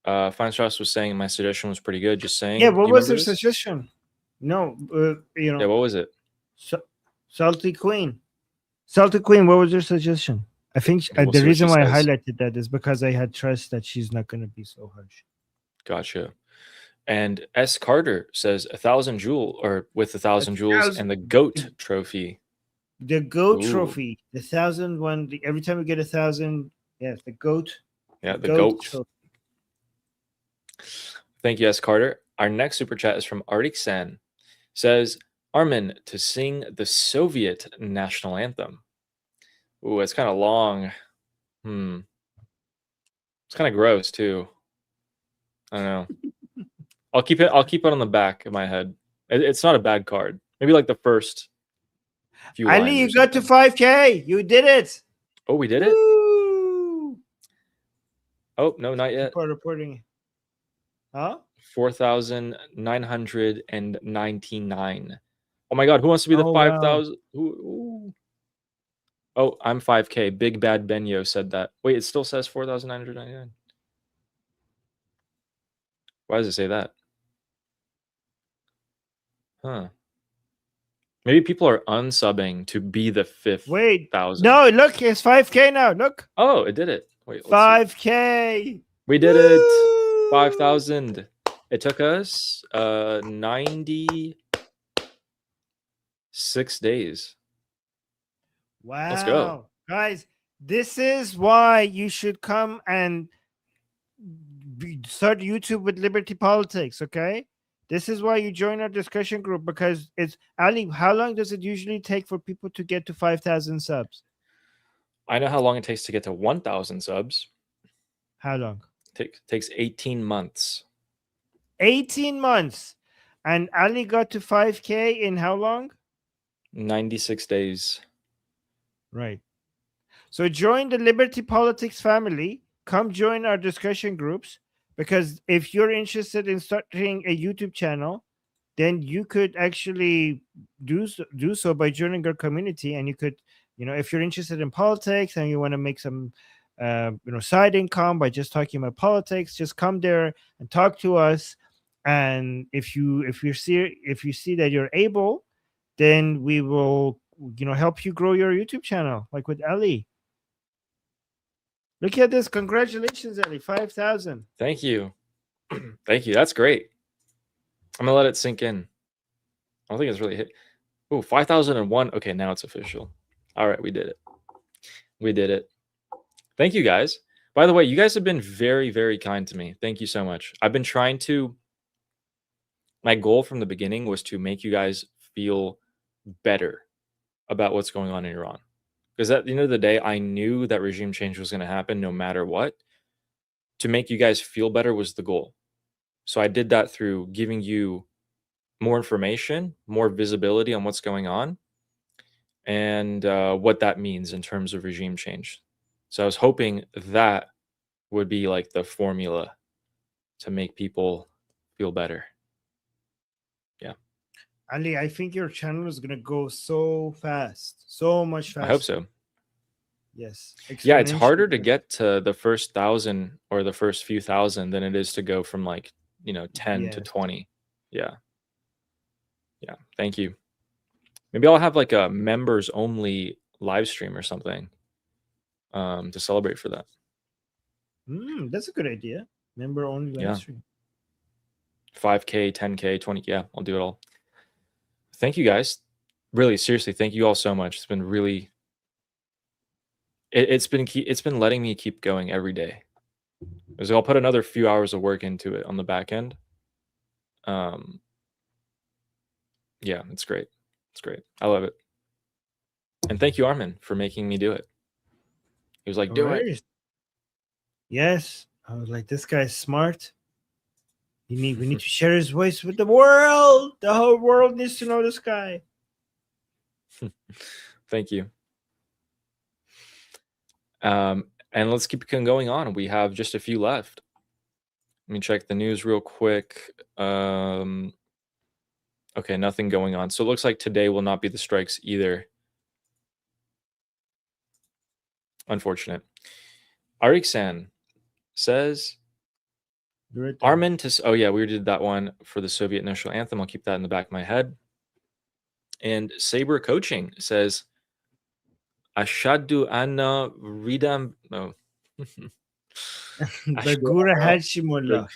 Feinstrass was saying my suggestion was pretty good. Just saying. Yeah, Do what you was their remember this? suggestion? No, you know. Yeah, what was it? Salty Queen. Salty Queen, what was your suggestion? I think Okay, we'll the see what reason she why I says. highlighted that is because I had trust that she's not going to be so harsh. Gotcha. And S. Carter says 1,000 joule, or with 1,000 joules and the GOAT trophy. The GOAT Ooh. trophy, the 1,000 one. Every time we get 1,000, yeah, the GOAT. Yeah, the GOAT. trophy. Thank you, S. Carter. Our next super chat is from Arctic Sen. Says, "Armin, to sing the Soviet national anthem." Ooh, it's kind of long. It's kind of gross too. I don't know. I'll keep it on the back of my head. It's not a bad card. Maybe like the first few lines. Ali, or you got to something. 5K. You did it. Oh, we did it? Woo! Oh, no, not yet. People are reporting. Huh? 4,999. Oh my God, who wants to be the Oh, wow. 5,000? Ooh. Oh, I'm 5K. Big Bad Benyo said that. Wait, it still says 4,999. Why does it say that? Huh. Maybe people are unsubbing to be the 5th. Wait. 1,000. No, look, it's 5K now. Look. Oh, it did it. Wait, let's see. 5K. We did it. Woo! 5,000. It took us 96 days. Wow. Let's go. Guys, this is why you should come and start YouTube with Liberty Politics, okay? This is why you join our discussion group, because it's Ali, how long does it usually take for people to get to 5,000 subs? I know how long it takes to get to 1,000 subs. How long? Takes 18 months. 18 months. And Ali got to 5K in how long? 96 days. Right. So join the Liberty Politics family. Come join our discussion groups, because if you're interested in starting a YouTube channel, then you could actually do so by joining our community. And you could, if you're interested in politics and you want to make some side income by just talking about politics, just come there and talk to us. And if you see that you're able, then we will help you grow your YouTube channel, like with Ali. Look at this. Congratulations, Ali. 5,000. Thank you. Thank you. That's great. I'm going to let it sink in. I don't think it's really hit. Oh, 5,001. Okay, now it's official. All right, we did it. We did it. Thank you, guys. By the way, you guys have been very, very kind to me. Thank you so much. I've been trying to... My goal from the beginning was to make you guys feel better about what's going on in Iran. because at the end of the day, I knew that regime change was going to happen no matter what. To make you guys feel better was the goal. So I did that through giving you more information, more visibility on what's going on, and what that means in terms of regime change. So I was hoping that would be like the formula to make people feel better. Yeah. Ali, I think your channel is gonna go so fast, so much faster. I hope so. Yes. Yeah, it's harder to Exponentially. get to the first 1,000 or the first few thousand than it is to go from like, 10 to Yes. 20. Yeah. Yeah. Thank you. Maybe I'll have like a members only live stream or something to celebrate for that. That's a good idea. Member only live Yeah. stream. 5K, 10K, 20. Yeah, I'll do it all. Thank you guys. Really, seriously, thank you all so much. It's been really, it's been letting me keep going every day. So I'll put another few hours of work into it on the back end. Yeah, it's great. It's great. I love it. And thank you, Armin, for making me do it. He was like, do it. Alright. Yes. I was like, this guy's smart. We need to share his voice with the world. The whole world needs to know this guy. Thank you. And let's keep going on. We have just a few left. Let me check the news real quick. Okay, nothing going on. So it looks like today will not be the strikes either. Unfortunate. Ariksan says, Armin to... Oh, yeah, we did that one for the Soviet national anthem. I'll keep that in the back of my head. And Saber Coaching says, Ashadu anna ridam... No. Bagura Hashimullah.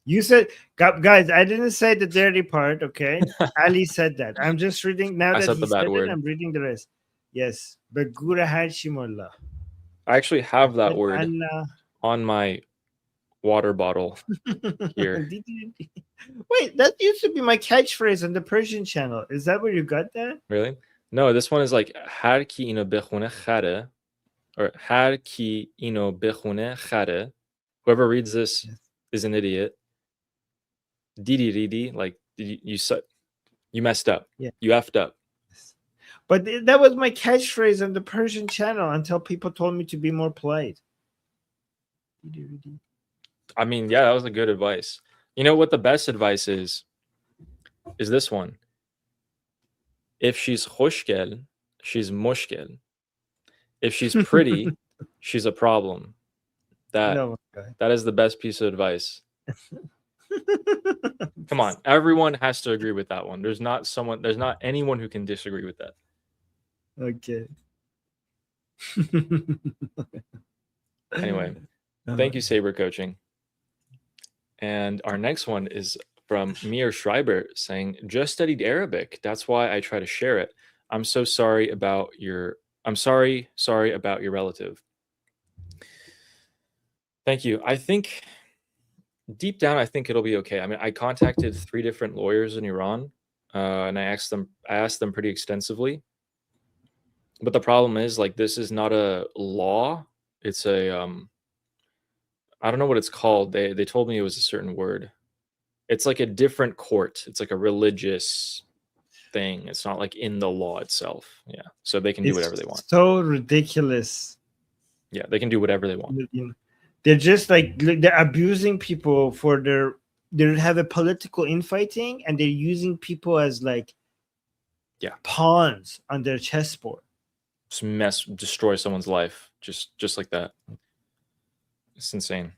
You said, guys, I didn't say the dirty part, okay? Ali said that. I'm just reading, now that he said it, I'm reading the rest. Yes. Bagura Hashimullah. I actually have that word on my water bottle here. Wait, that used to be my catchphrase on the Persian channel. Is that where you got that? Really? No, this one is like Har ki ino bekhune khare, or Har ki ino bekhune khare. Whoever reads this is an idiot. Didi ridi, like you messed up. Yeah. You effed up. But that was my catchphrase on the Persian channel until people told me to be more polite. I mean, yeah, that was a good advice. You know what the best advice is this one. If she's khoshgel, she's mushgel. If she's pretty, she's a problem. That is the best piece of advice. Come on, everyone has to agree with that one. There's not anyone who can disagree with that. Okay. Anyway, thank you, Saber Coaching. And our next one is from Mir Schreiber saying, just studied Arabic. That's why I try to share it. I'm sorry about your relative. Thank you. I think deep down, I think it'll be okay. I mean, I contacted 3 different lawyers in Iran, and I asked them pretty extensively. But the problem is, like, this is not a law. It's a I don't know what it's called. They told me it was a certain word. It's like a different court. It's like a religious thing. It's not like in the law itself. Yeah. So they can do whatever they want. So ridiculous. Yeah, they can do whatever they want. They're just like, they're abusing people for they have a political infighting, and they're using people as like pawns on their chessboard. Just destroy someone's life just like that. It's insane.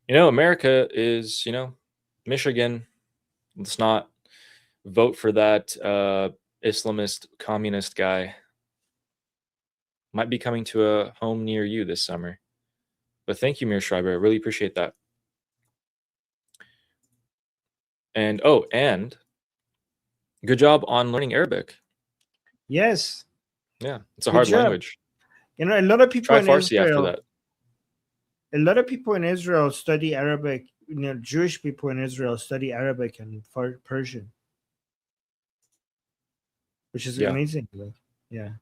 America is, Michigan. Let's not vote for that Islamist communist guy. Might be coming to a home near you this summer. But thank you, Mir Schreiber. I really appreciate that. And good job on learning Arabic. Yes. Yeah, it's a hard language. A lot of people try Farsi after that. A lot of people in Israel study Arabic. Jewish people in Israel study Arabic and Persian, which is amazing. Yeah.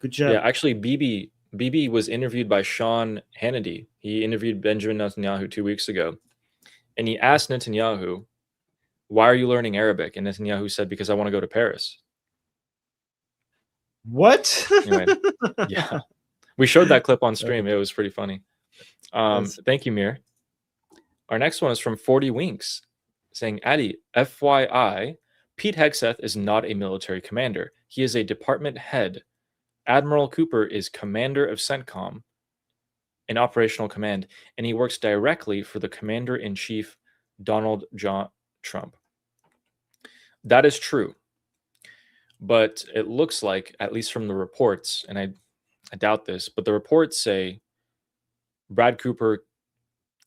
Good job. Yeah, actually, Bibi was interviewed by Sean Hannity. He interviewed Benjamin Netanyahu 2 weeks ago, and he asked Netanyahu, "Why are you learning Arabic?" And Netanyahu said, "Because I want to go to Paris." What? Anyway, yeah, we showed that clip on stream. It was pretty funny. Thank you, Mir. Our next one is from 40 Winks, saying, "Addy, FYI, Pete Hegseth is not a military commander. He is a department head. Admiral Cooper is commander of CENTCOM in operational command, and he works directly for the commander-in-chief, Donald John Trump." That is true. But it looks like, at least from the reports, and I doubt this, but the reports say Brad Cooper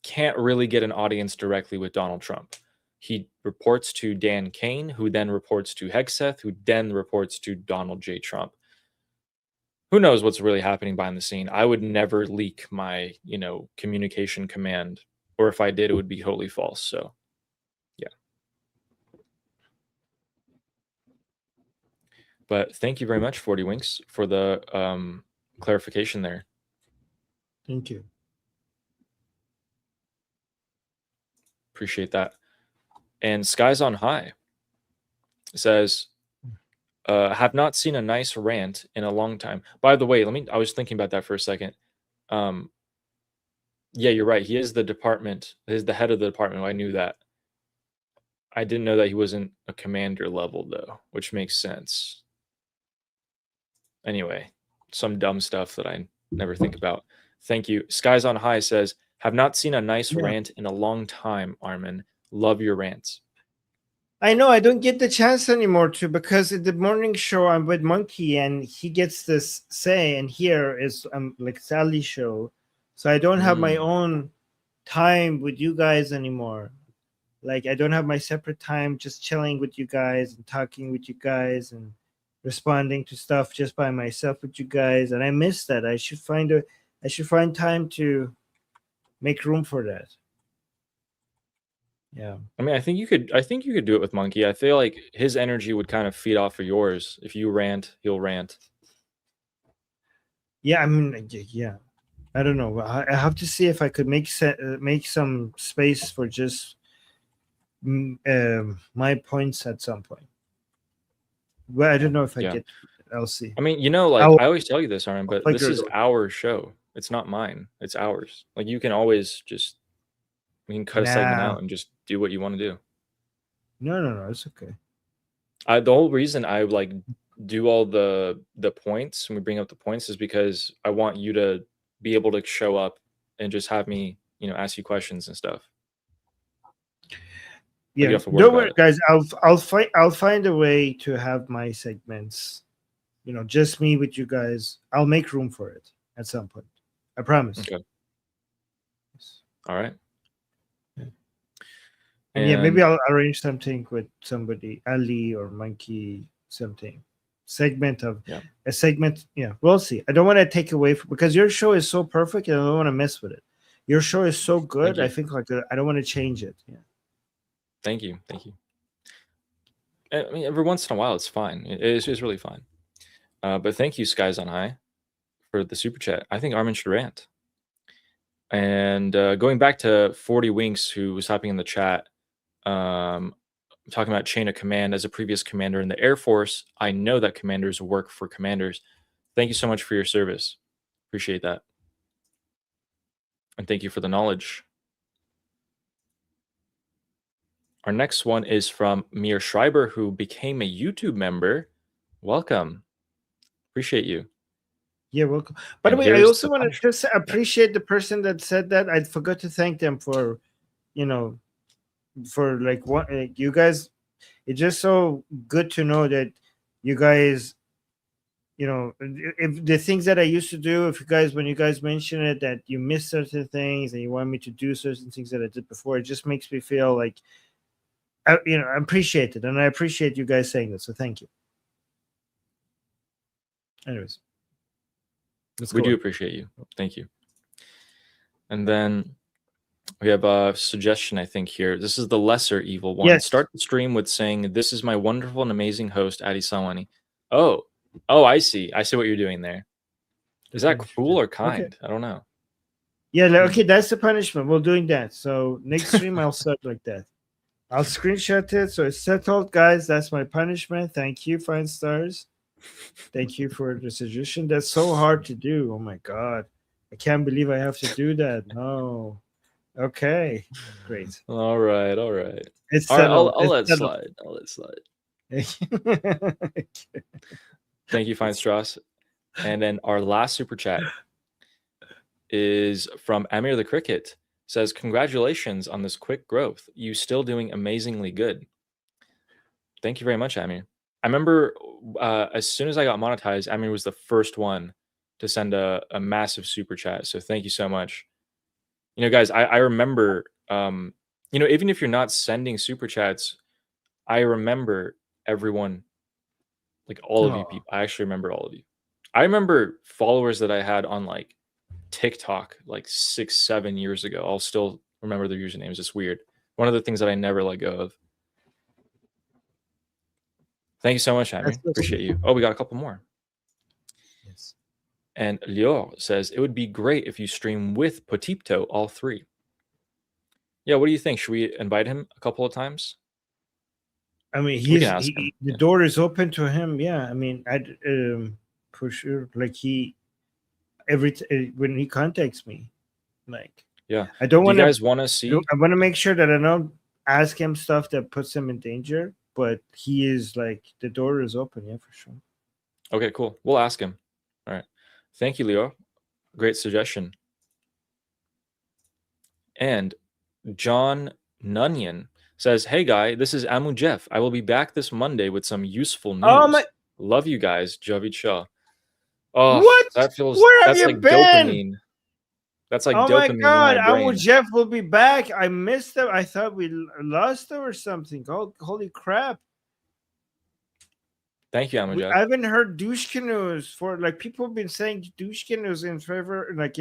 can't really get an audience directly with Donald Trump. He reports to Dan Kane, who then reports to Hegseth, who then reports to Donald J. Trump. Who knows what's really happening behind the scene? I would never leak my, communication command, or if I did, it would be totally false. So, yeah. But thank you very much, 40 Winks, for the clarification there. Thank you. Appreciate that. And Skies on High says, have not seen a nice rant in a long time. By the way, I was thinking about that for a second. Yeah, you're right. He is the department. He's the head of the department. I knew that. I didn't know that he wasn't a commander level, though, which makes sense. Anyway, some dumb stuff that I never think about. Thank you. Skies on High says, have not seen a nice rant in a long time, Armin. Love your rants. I know I don't get the chance anymore to, because in the morning show I'm with Monkey and he gets this say, and here is like Sally's show, so I don't have my own time with you guys anymore. Like I don't have my separate time, just chilling with you guys and talking with you guys and responding to stuff just by myself with you guys, and I miss that. I should find time to make room for that. Yeah. I mean, I think you could do it with Monkey. I feel like his energy would kind of feed off of yours. If you rant, he'll rant. Yeah, I mean, yeah. I don't know. I have to see if I could make some space for just my points at some point. Well, I don't know if I get. I'll see. I mean, I always tell you this, Armin, but this is our show. It's not mine. It's ours. Like you can always just. We can cut a segment out and just do what you want to do. No, it's okay. The whole reason I do all the points and we bring up the points is because I want you to be able to show up and just have me, ask you questions and stuff. Yeah, don't worry, guys. I'll find a way to have my segments, just me with you guys. I'll make room for it at some point. I promise. Okay. All right. And yeah, maybe I'll arrange something with somebody, Ali or Monkey, something. A segment. Yeah, we'll see. I don't want to take away because your show is so perfect and I don't want to mess with it. Your show is so good. I think I don't want to change it. Yeah. Thank you. I mean, every once in a while, it's fine. It's really fine. But thank you, Skies on High, for the super chat. I think Armin should rant. And going back to 40 Winks, who was typing in the chat, talking about chain of command. As a previous commander in the Air Force, I know that commanders work for commanders. Thank you so much for your service. Appreciate that. And thank you for the knowledge. Our next one is from Mir Schreiber, who became a YouTube member. Welcome. Appreciate you. Yeah, welcome. By the way, I also want to just appreciate the person that said that. I forgot to thank them for, for what you guys. It's just so good to know that you guys, if the things that I used to do, when you guys mention it, that you miss certain things and you want me to do certain things that I did before, it just makes me feel like, I appreciate it, and I appreciate you guys saying that. So thank you. Anyways. We do appreciate you. Thank you. And then we have a suggestion, I think, here. This is the lesser evil one. Yes. Start the stream with saying, "This is my wonderful and amazing host, Adi Sawani." Oh, Oh, I see. I see what you're doing there. Is that cruel or Okay. kind? I don't know. Yeah, okay, that's the punishment. We're doing that. So next stream, I'll start like that. I'll screenshot it. So it's settled, guys. That's my punishment. Thank you, 5 stars. Thank you for the suggestion. That's so hard to do. Oh my God. I can't believe I have to do that. No. Okay. Great. All right. All right. It's All right. settled. I'll let It's slide. I'll let slide. settled. Thank you, Fine Strauss. And then our last super chat is from Amir the Cricket. Says, congratulations on this quick growth. You still doing amazingly good. Thank you very much, Amir. I remember as soon as I got monetized, Amir was the first one to send a massive super chat. So thank you so much. You know, guys, I remember, you know, even if you're not sending super chats, I remember everyone, like all of you people. I actually remember all of you. I remember followers that I had on like TikTok like 6-7 years ago. I'll still remember their usernames. It's weird. One of the things that I never let go of. Thank you so much, Amir. Appreciate you. Oh, we got a couple more. Yes. And Lior says, it would be great if you stream with Potipto, all 3. Yeah, what do you think? Should we invite him a couple of times? I mean, the door is open to him. Yeah, I mean, I'd for sure. Like when he contacts me, like, yeah, I don't want you guys want to see. I want to make sure that I don't ask him stuff that puts him in danger. But he is like, the door is open. Yeah, for sure. Okay, cool. We'll ask him. All right. Thank you, Leo. Great suggestion. And John Nunyan says, hey, guy, this is Amu Jeff. I will be back this Monday with some useful news. Oh, my. Love you guys, Javid Shah. Oh, what? That feels. Where have that's you like been? Dopamine. That's like oh dopamine. My God, in my brain. Amu Jeff will be back. I missed him. I thought we lost him or something. Oh, holy crap. Thank you, Amu Jeff. I haven't heard douche canoes for like people have been saying douche canoes in favor, like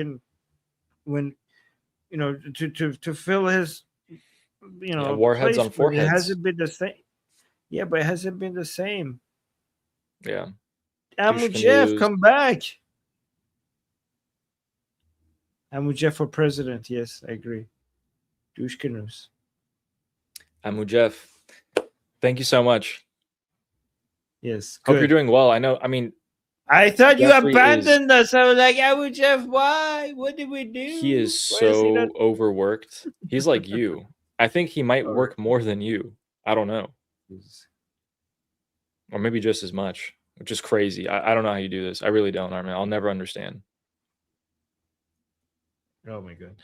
when you know to fill his warheads on foreheads. It hasn't been the same. Yeah, but it hasn't been the same. Yeah. Amu Jeff, come back. Amu Jeff for president. Yes, I agree. Douche canoes. Amu Jeff, thank you so much. Yes. Hope you're doing well. I know. I mean, I thought you abandoned us. I was like, Amu Jeff, why? What did we do? He is so overworked. He's like you. I think he might work more than you. I don't know. Or maybe just as much, which is crazy. I don't know how you do this. I really don't, Armin. I'll never understand. Oh my God.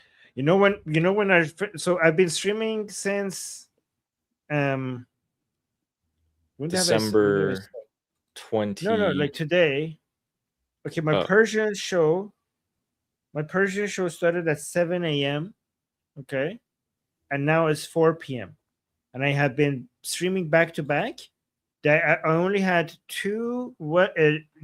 So I've been streaming since December 20. No, like today. Okay, my Persian show started at 7 a.m. Okay. And now it's 4 p.m. And I have been streaming back to back. I only had 2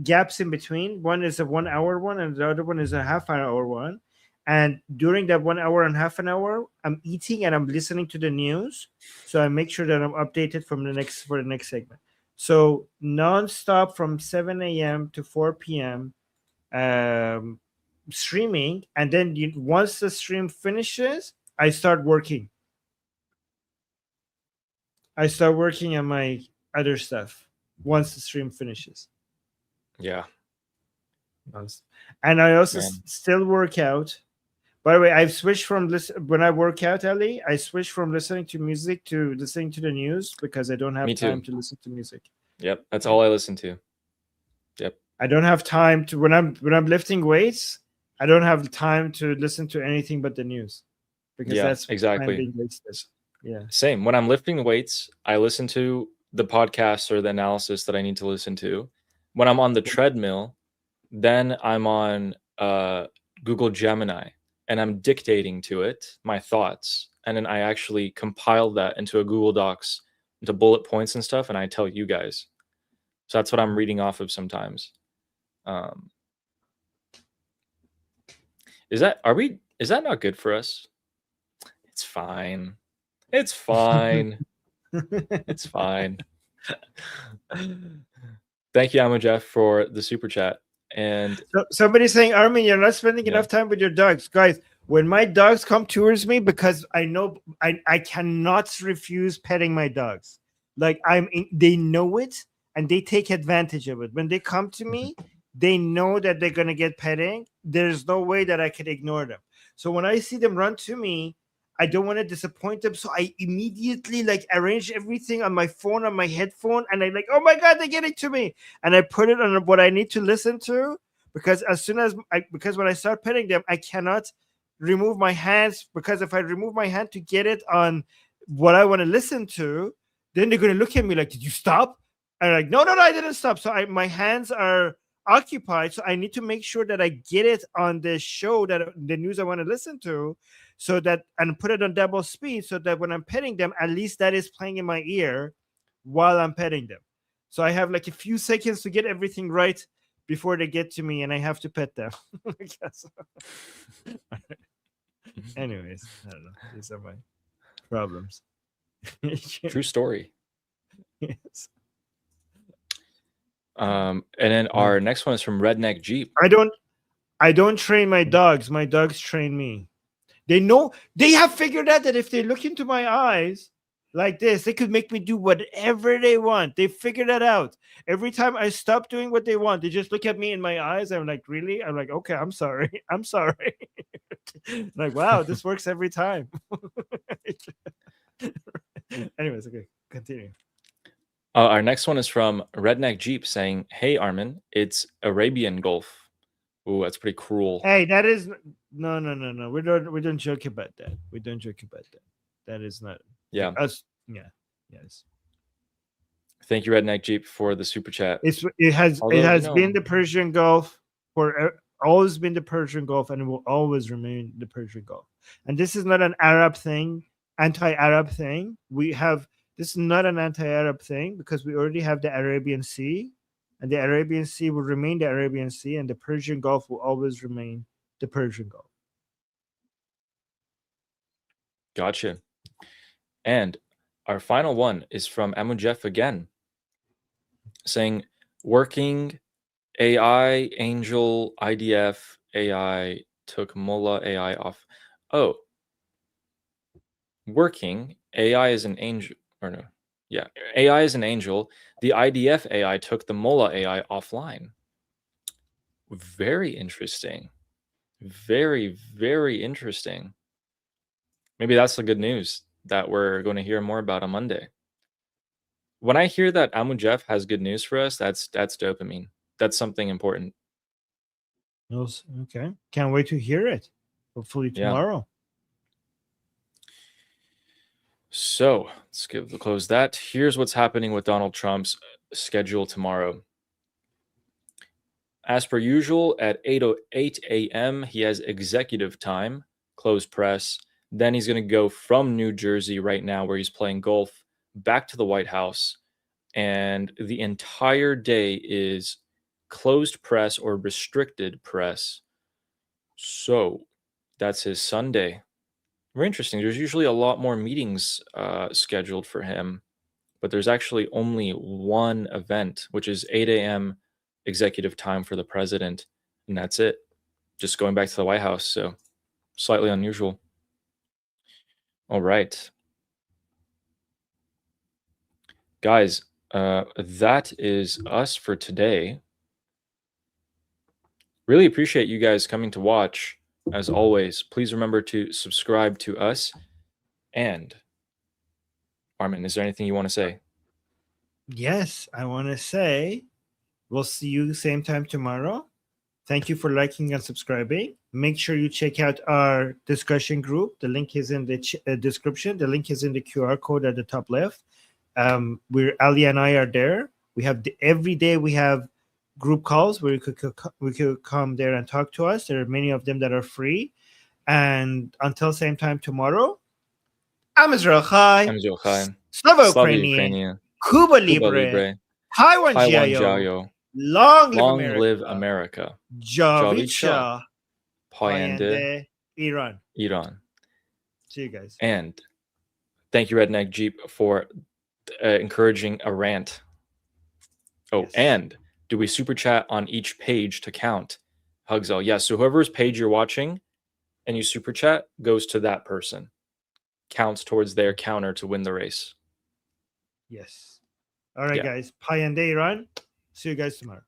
gaps in between. One is a 1 hour one, and the other one is a half an hour one. And during that 1 hour and half an hour, I'm eating and I'm listening to the news. So I make sure that I'm updated for the next segment. So nonstop from 7 a.m. to 4 p.m. Streaming. And then once the stream finishes, I start working. I start working on my other stuff once the stream finishes. Yeah. And I also still work out. By the way, I've switched from when I work out, Ali, I switched from listening to music to listening to the news because I don't have time to listen to music. Yep, that's all I listen to. Yep. I don't have time to when I'm lifting weights. I don't have time to listen to anything but the news because that's exactly. Yeah. Same. When I'm lifting weights, I listen to the podcasts or the analysis that I need to listen to. When I'm on the treadmill, then I'm on Google Gemini and I'm dictating to it my thoughts. And then I actually compile that into a Google Docs, into bullet points and stuff. And I tell you guys. So that's what I'm reading off of sometimes. Is that not good for us? It's fine. It's fine. It's fine. Thank you, Amo Jeff, for the super chat. And So, somebody's saying, Armin, you're not spending enough time with your dogs. Guys, when my dogs come towards me, because I know I cannot refuse petting my dogs. Like they know it and they take advantage of it. When they come to me, they know that they're gonna get petting. There's no way that I could ignore them. So when I see them run to me, I don't want to disappoint them. So I immediately like arrange everything on my phone, on my headphone, and I like, oh my God, they're getting to me. And I put it on what I need to listen to, because as soon as because when I start petting them, I cannot remove my hands, because if I remove my hand to get it on what I want to listen to, then they're going to look at me like, did you stop? And I'm like, no, I didn't stop. So my hands are occupied. So I need to make sure that I get it on the show, that the news I want to listen to, so that, and put it on double speed, so that when I'm petting them, at least that is playing in my ear while I'm petting them. So I have like a few seconds to get everything right before they get to me, and I have to pet them. Anyways, I don't know. These are my problems. True story. Yes. And then our next one is from Redneck Jeep. I don't train my dogs. My dogs train me. They know, they have figured out that if they look into my eyes like this, they could make me do whatever they want. They figured that out. Every time I stop doing what they want, they just look at me in my eyes. I'm like, really? I'm like, okay, I'm sorry. I'm sorry. Like, wow, this works every time. Anyways, okay, continue. Our next one is from Redneck Jeep saying, hey, Armin, it's Arabian Gulf. Ooh, that's pretty cruel. Hey, that is no. We don't joke about that. We don't joke about that. That is not us. Yeah. Yes. Thank you, Redneck Jeep, for the super chat. It has been the Persian Gulf, for always been the Persian Gulf, and it will always remain the Persian Gulf. And this is not an Arab thing, anti-Arab thing. This is not an anti-Arab thing, because we already have the Arabian Sea, and the Arabian Sea will remain the Arabian Sea, and the Persian Gulf will always remain the Persian Gulf. Gotcha. And our final one is from Amu Jeff again, saying, working AI, Angel, IDF, AI, took Mullah AI off. Oh, working AI is an angel, or no. Yeah, AI is an angel. The IDF AI took the Mullah AI offline. Very interesting. Very, very interesting. Maybe that's the good news that we're going to hear more about on Monday. When I hear that Amu Jeff has good news for us, that's dopamine. That's something important. Okay. Can't wait to hear it. Hopefully tomorrow. Yeah. So let's close that. Here's what's happening with Donald Trump's schedule tomorrow. As per usual, at 8 a.m., he has executive time, closed press. Then he's going to go from New Jersey right now, where he's playing golf, back to the White House. And the entire day is closed press or restricted press. So that's his Sunday. Very interesting. There's usually a lot more meetings scheduled for him, but there's actually only one event, which is 8 a.m. executive time for the president, and that's it. Just going back to the White House, so slightly unusual. All right. Guys, that is us for today. Really appreciate you guys coming to watch. As always, please remember to subscribe to us. And Armin, is there anything you want to say? Yes, I want to say we'll see you same time tomorrow. Thank you for liking and subscribing. Make sure you check out our discussion group. The link is in the description. The link is in the QR code at the top left. Ali and I are there. We have every day we have group calls where we could come there and talk to us. There are many of them that are free. And until same time tomorrow, I'm Israel Chai. Slava Ukrainian. Cuba Libre. Taiwan Jiayo. Long live America. Javicha. Payende. Iran. See you guys. And thank you, Redneck Jeep, for encouraging a rant. Oh, yes. And Do we super chat on each page to count? Hugzell, yes. So whoever's page you're watching and you super chat goes to that person. Counts towards their counter to win the race. Yes. All right, Yeah. guys. Payende Iran. See you guys tomorrow.